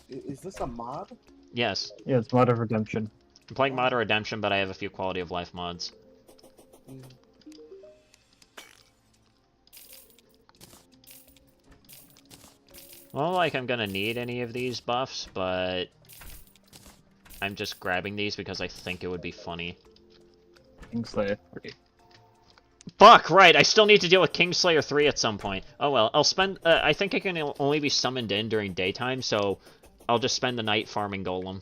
Is this a mod? Yes. Yeah, it's Mod of Redemption. I'm playing Mod of Redemption, but I have a few quality of life mods. Well, like I'm gonna need any of these buffs, but I'm just grabbing these because I think it would be funny. Kingslayer 3. Fuck, right, I still need to deal with Kingslayer 3 at some point. Oh well, I'll spend, I think I can only be summoned in during daytime, so I'll just spend the night farming Golem.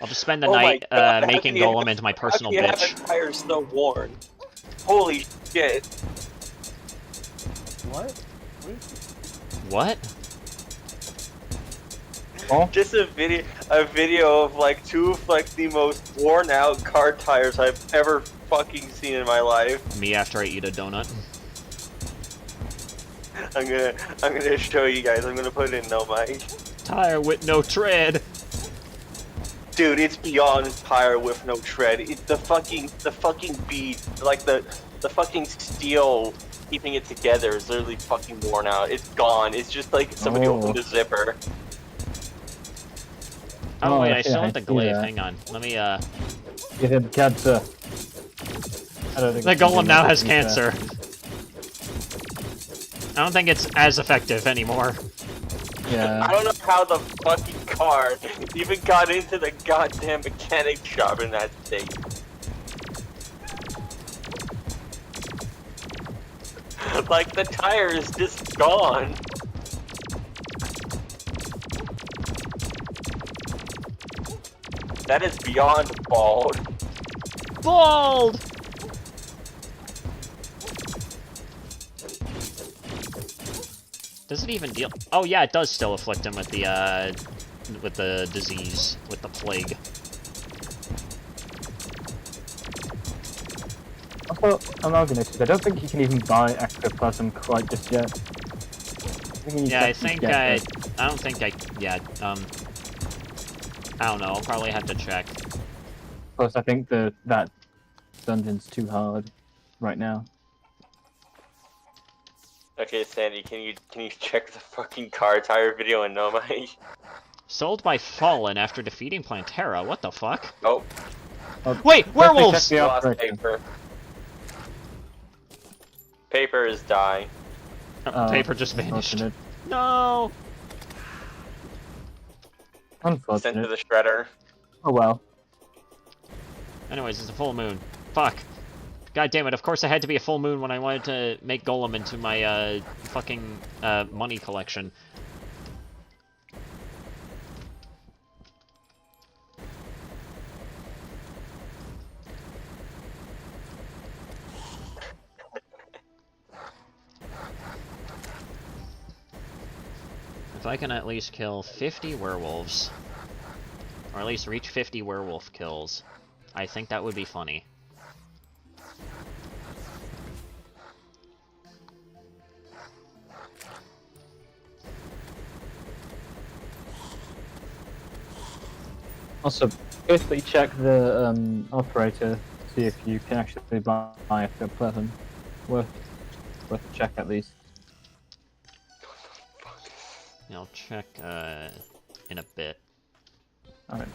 I'll just spend the night making Golem into my personal bitch. How can you have a tire so worn? Holy shit. What? What? Oh? Just a video of like two of like the most worn out car tires I've ever fucking seen in my life. Me after I eat a donut. I'm gonna show you guys. I'm gonna put it in no mic. Tire with no tread. Dude, it's beyond tire with no tread. It's the fucking bead, like the fucking steel keeping it together is literally fucking worn out. It's gone. It's just like somebody opened a zipper. Oh wait, I still have the glaive. Hang on. Let me Give him cancer. I don't think the Golem now has cancer. I don't think it's as effective anymore. Yeah. I don't know how the fucking car even got into the goddamn mechanic shop in that state. Like, the tire is just gone. That is beyond bald. Bald! Does it even deal? Oh yeah, it does still afflict him with the disease, with the plague. Also, Unorganized, I don't think you can even buy ectoplasm quite just yet. I don't think I don't know, I'll probably have to check. Plus, I think that dungeon's too hard right now. Okay, Sandy, can you check the fucking car tire video in no mic? Sold by Fallen after defeating Plantera, what the fuck? Oh. Wait, werewolves! Lost paper. Paper is dying. Paper just vanished. No! Unfortunate. Sent to the shredder. Oh well. Anyways, it's a full moon. Fuck. God damn it, of course it had to be a full moon when I wanted to make Golem into my, fucking, money collection. If I can at least kill 50 werewolves, or at least reach 50 werewolf kills, I think that would be funny. Also, basically check the operator, see if you can actually buy ectoplasm. Worth a check at least. Yeah, I'll check in a bit. Alright.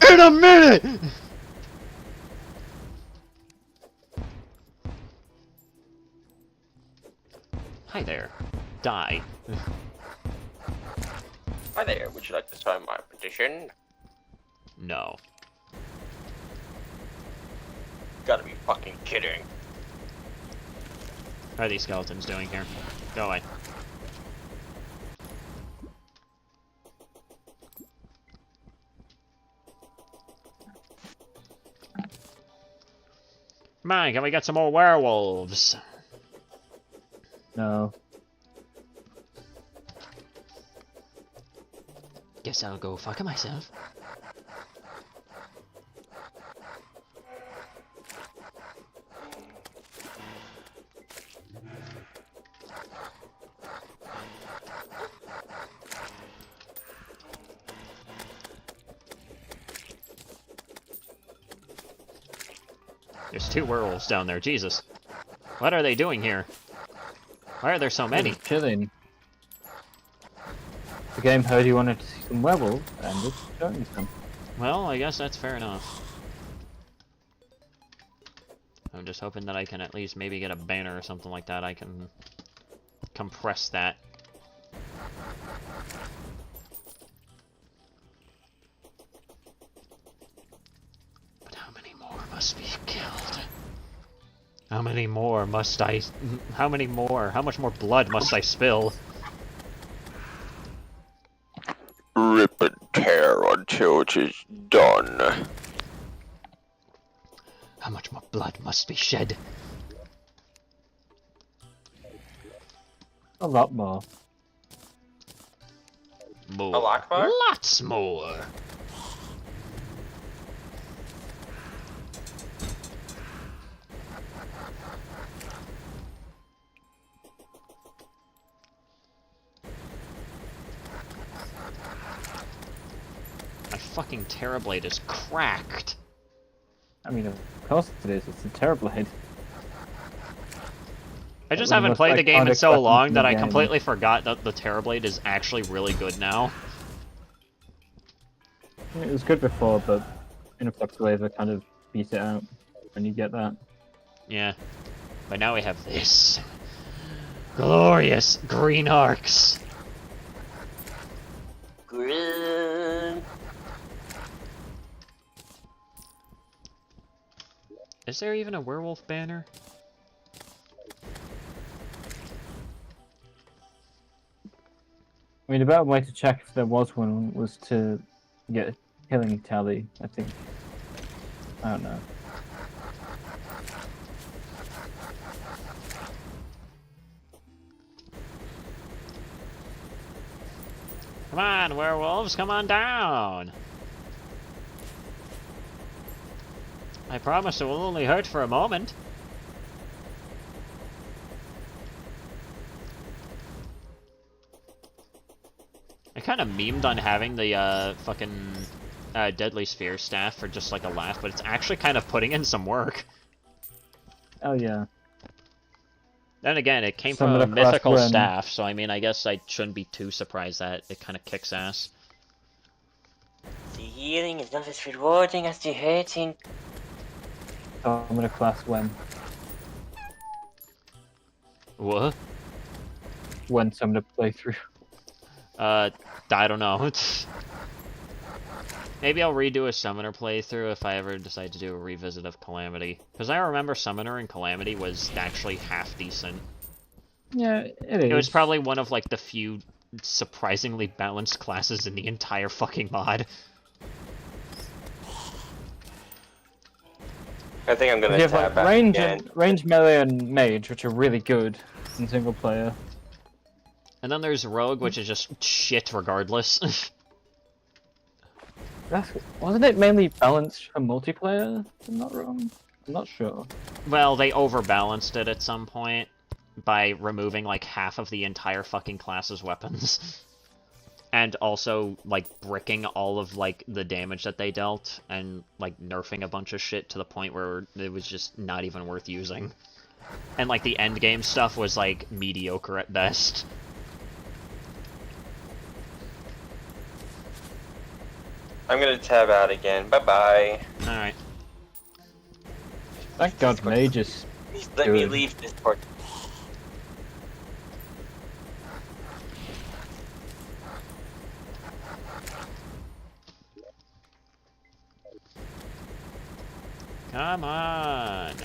In a minute! Hi there. Die. Hi there, would you like to sign my petition? No. Gotta be fucking kidding. How are these skeletons doing here? Go away. Come on, can we get some more werewolves? No. Guess I'll go fuck myself. There's 2 werewolves down there, Jesus. What are they doing here? Why are there so many? Chilling. The game heard you wanted to see some werewolves, and it's showing some. Well, I guess that's fair enough. I'm just hoping that I can at least maybe get a banner or something like that. I can compress that. But how many more must be killed? How many more must I... How many more? How much more blood must I spill? Rip and tear until it is done. How much more blood must be shed? A lot more. More. A lot more? Lots more. My fucking Terrorblade is cracked. I mean, of course it is. It's a terrible hit. I just One of haven't the played the game in iconic so weapons long in that the I game. completely forgot that the Terrorblade is actually really good now. It was good before, but Influx Waiver kind of beat it out when you get that. Yeah. But now we have this. Glorious green arcs. Green. Is there even a werewolf banner? I mean, a better way to check if there was one was to get a killing tally, I think. I don't know. Come on, werewolves, come on down! I promise it will only hurt for a moment. I kind of memed on having the fucking Deadly Sphere staff for just like a laugh, but it's actually kind of putting in some work. Oh yeah. Then again, it came Some from of a the class mythical when- staff, so I mean, I guess I shouldn't be too surprised that it kind of kicks ass. The healing is not as rewarding as the hurting. I'm gonna class when What? Summoner playthrough. I don't know. Maybe I'll redo a Summoner playthrough if I ever decide to do a revisit of Calamity. Because I remember Summoner in Calamity was actually half decent. Yeah, it is. It was probably one of like the few surprisingly balanced classes in the entire fucking mod. I think I'm gonna You have tab like back range, again. range, melee, and mage, which are really good in single player. And then there's Rogue, which is just shit regardless. Wasn't it mainly balanced for multiplayer? If I'm not wrong. I'm not sure. Well, they overbalanced it at some point by removing like half of the entire fucking class's weapons. And also, like, bricking all of, like, the damage that they dealt, and, like, nerfing a bunch of shit to the point where it was just not even worth using. And, like, the endgame stuff was, like, mediocre at best. I'm gonna tab out again. Bye-bye. Alright. Thank God Mage is Please let me good. leave Discord. Come on!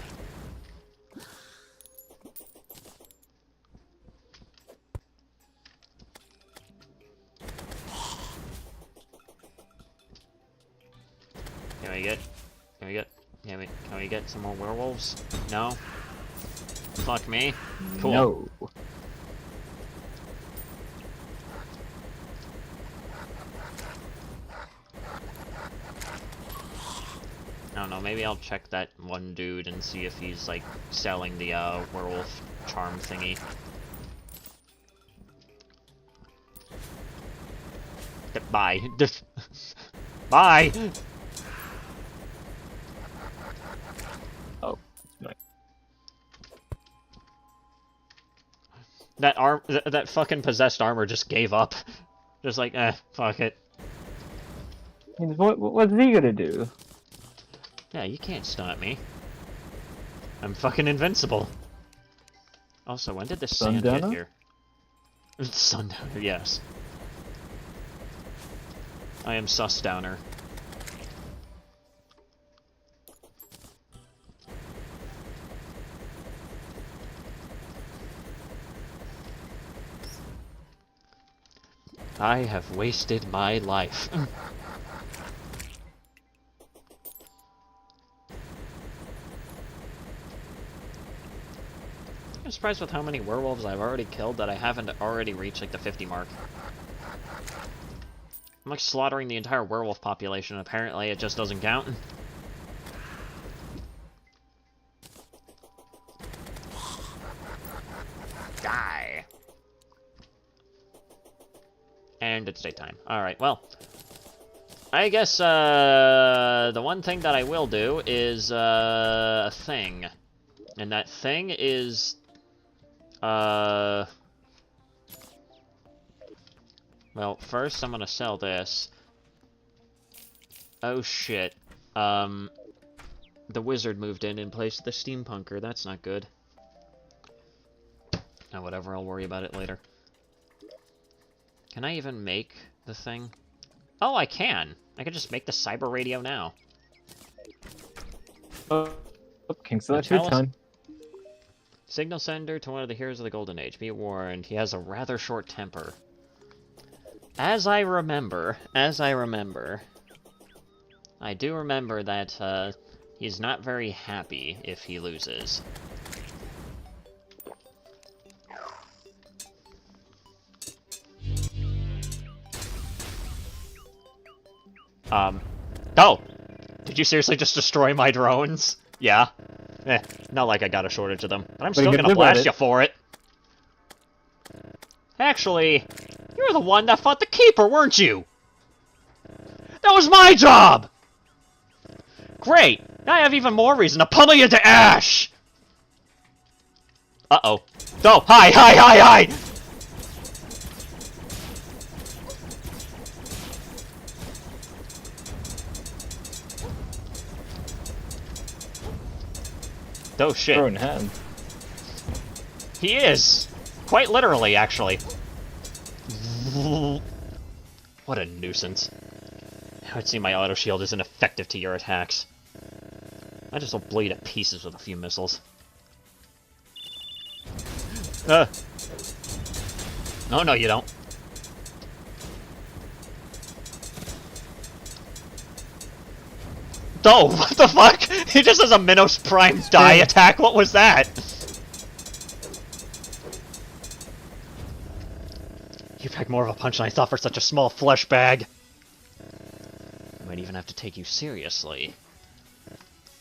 Can we get some more werewolves? No? Fuck me. Cool. No. I don't know, maybe I'll check that one dude and see if he's, like, selling the, werewolf charm thingy. Bye. Bye! Oh. that fucking possessed armor just gave up. Just like, fuck it. What's he gonna do? Yeah, you can't stop me. I'm fucking invincible. Also, when did this sand get here? Sundowner, yes. I am Susdowner. I have wasted my life. I'm surprised with how many werewolves I've already killed that I haven't already reached like the 50 mark. I'm like slaughtering the entire werewolf population, and apparently it just doesn't count. Die. And it's daytime. Alright, well. I guess, the one thing that I will do is, a thing. And that thing is, well, first I'm gonna sell this. Oh shit. The wizard moved in place of the steampunker. That's not good. Oh, whatever, I'll worry about it later. Can I even make the thing? Oh, I can! I can just make the cyber radio now. King Select your time. Signal sender to one of the heroes of the Golden Age. Be warned, he has a rather short temper. As I remember, I do remember that, he's not very happy if he loses. Oh! Did you seriously just destroy my drones? Yeah. Not like I got a shortage of them. But I'm still gonna blast you for it. Actually, you were the one that fought the Keeper, weren't you? That was my job! Great! Now I have even more reason to pummel you to ash! Uh-oh. Oh, hi! Oh shit. Thrown hand. He is! Quite literally, actually. What a nuisance. I'd see my auto shield isn't effective to your attacks. I just will blow you to pieces with a few missiles. No, you don't. Oh, what the fuck? He just has a Minos Prime die attack. What was that? You pack more of a punch than I thought for such a small flesh bag. I might even have to take you seriously.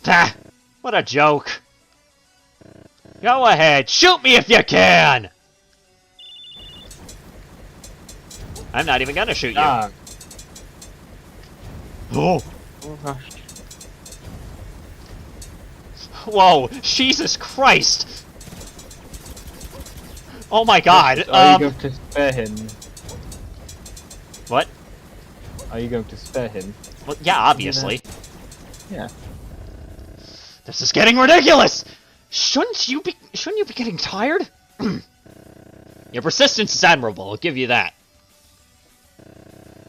Ah! What a joke. Go ahead, shoot me if you can! I'm not even gonna shoot you. Oh! Whoa, Jesus Christ! Oh my god, Are you going to spare him? What? Are you going to spare him? Well, yeah, obviously. Yeah. This is getting ridiculous! Shouldn't you be getting tired? Your persistence is admirable, I'll give you that.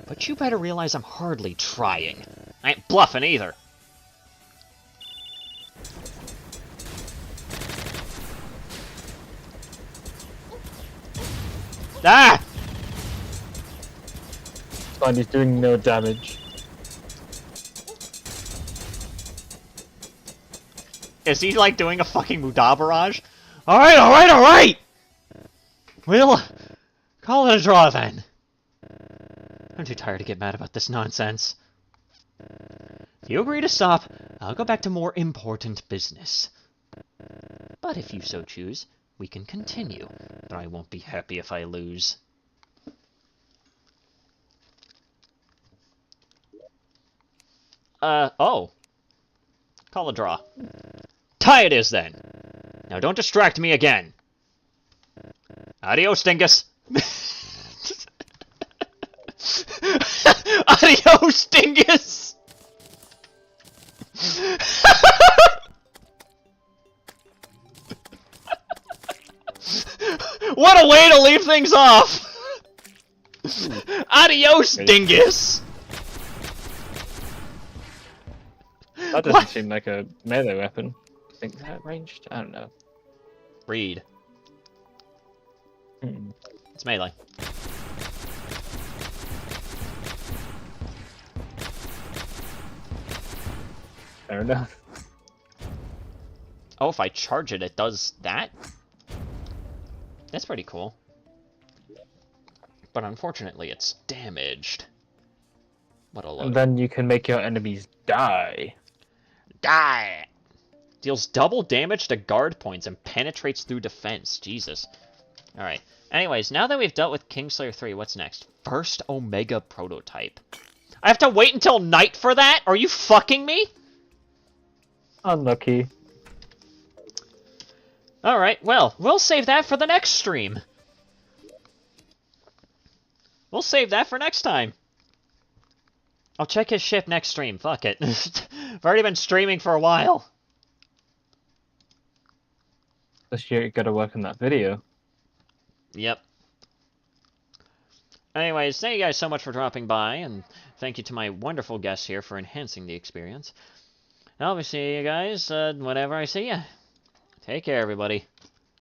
But you better realize I'm hardly trying. I ain't bluffing either. Ah! It's fine, he's doing no damage. Is he, like, doing a fucking Muda barrage? Alright! We'll call it a draw, then. I'm too tired to get mad about this nonsense. If you agree to stop, I'll go back to more important business. But if you so choose, we can continue, though I won't be happy if I lose. Oh. Call a draw. Tie it is, then. Now don't distract me again. Adios, dingus! Adios, dingus! What a way to leave things off! Adios, dingus! That doesn't seem like a melee weapon. I think that ranged? I don't know. Read. It's melee. Fair enough. Oh, if I charge it, it does that? That's pretty cool. But unfortunately, it's damaged. What a load. And then you can make your enemies die. Die! Deals double damage to guard points and penetrates through defense. Jesus. Alright. Anyways, now that we've dealt with Kingslayer 3, what's next? First Omega Prototype. I have to wait until night for that? Are you fucking me? Unlucky. Alright, well, we'll save that for the next stream. We'll save that for next time. I'll check his ship next stream. Fuck it. I've already been streaming for a while. This year you gotta work on that video. Yep. Anyways, thank you guys so much for dropping by, and thank you to my wonderful guests here for enhancing the experience. I'll be seeing you guys whenever I see you. Take care, everybody.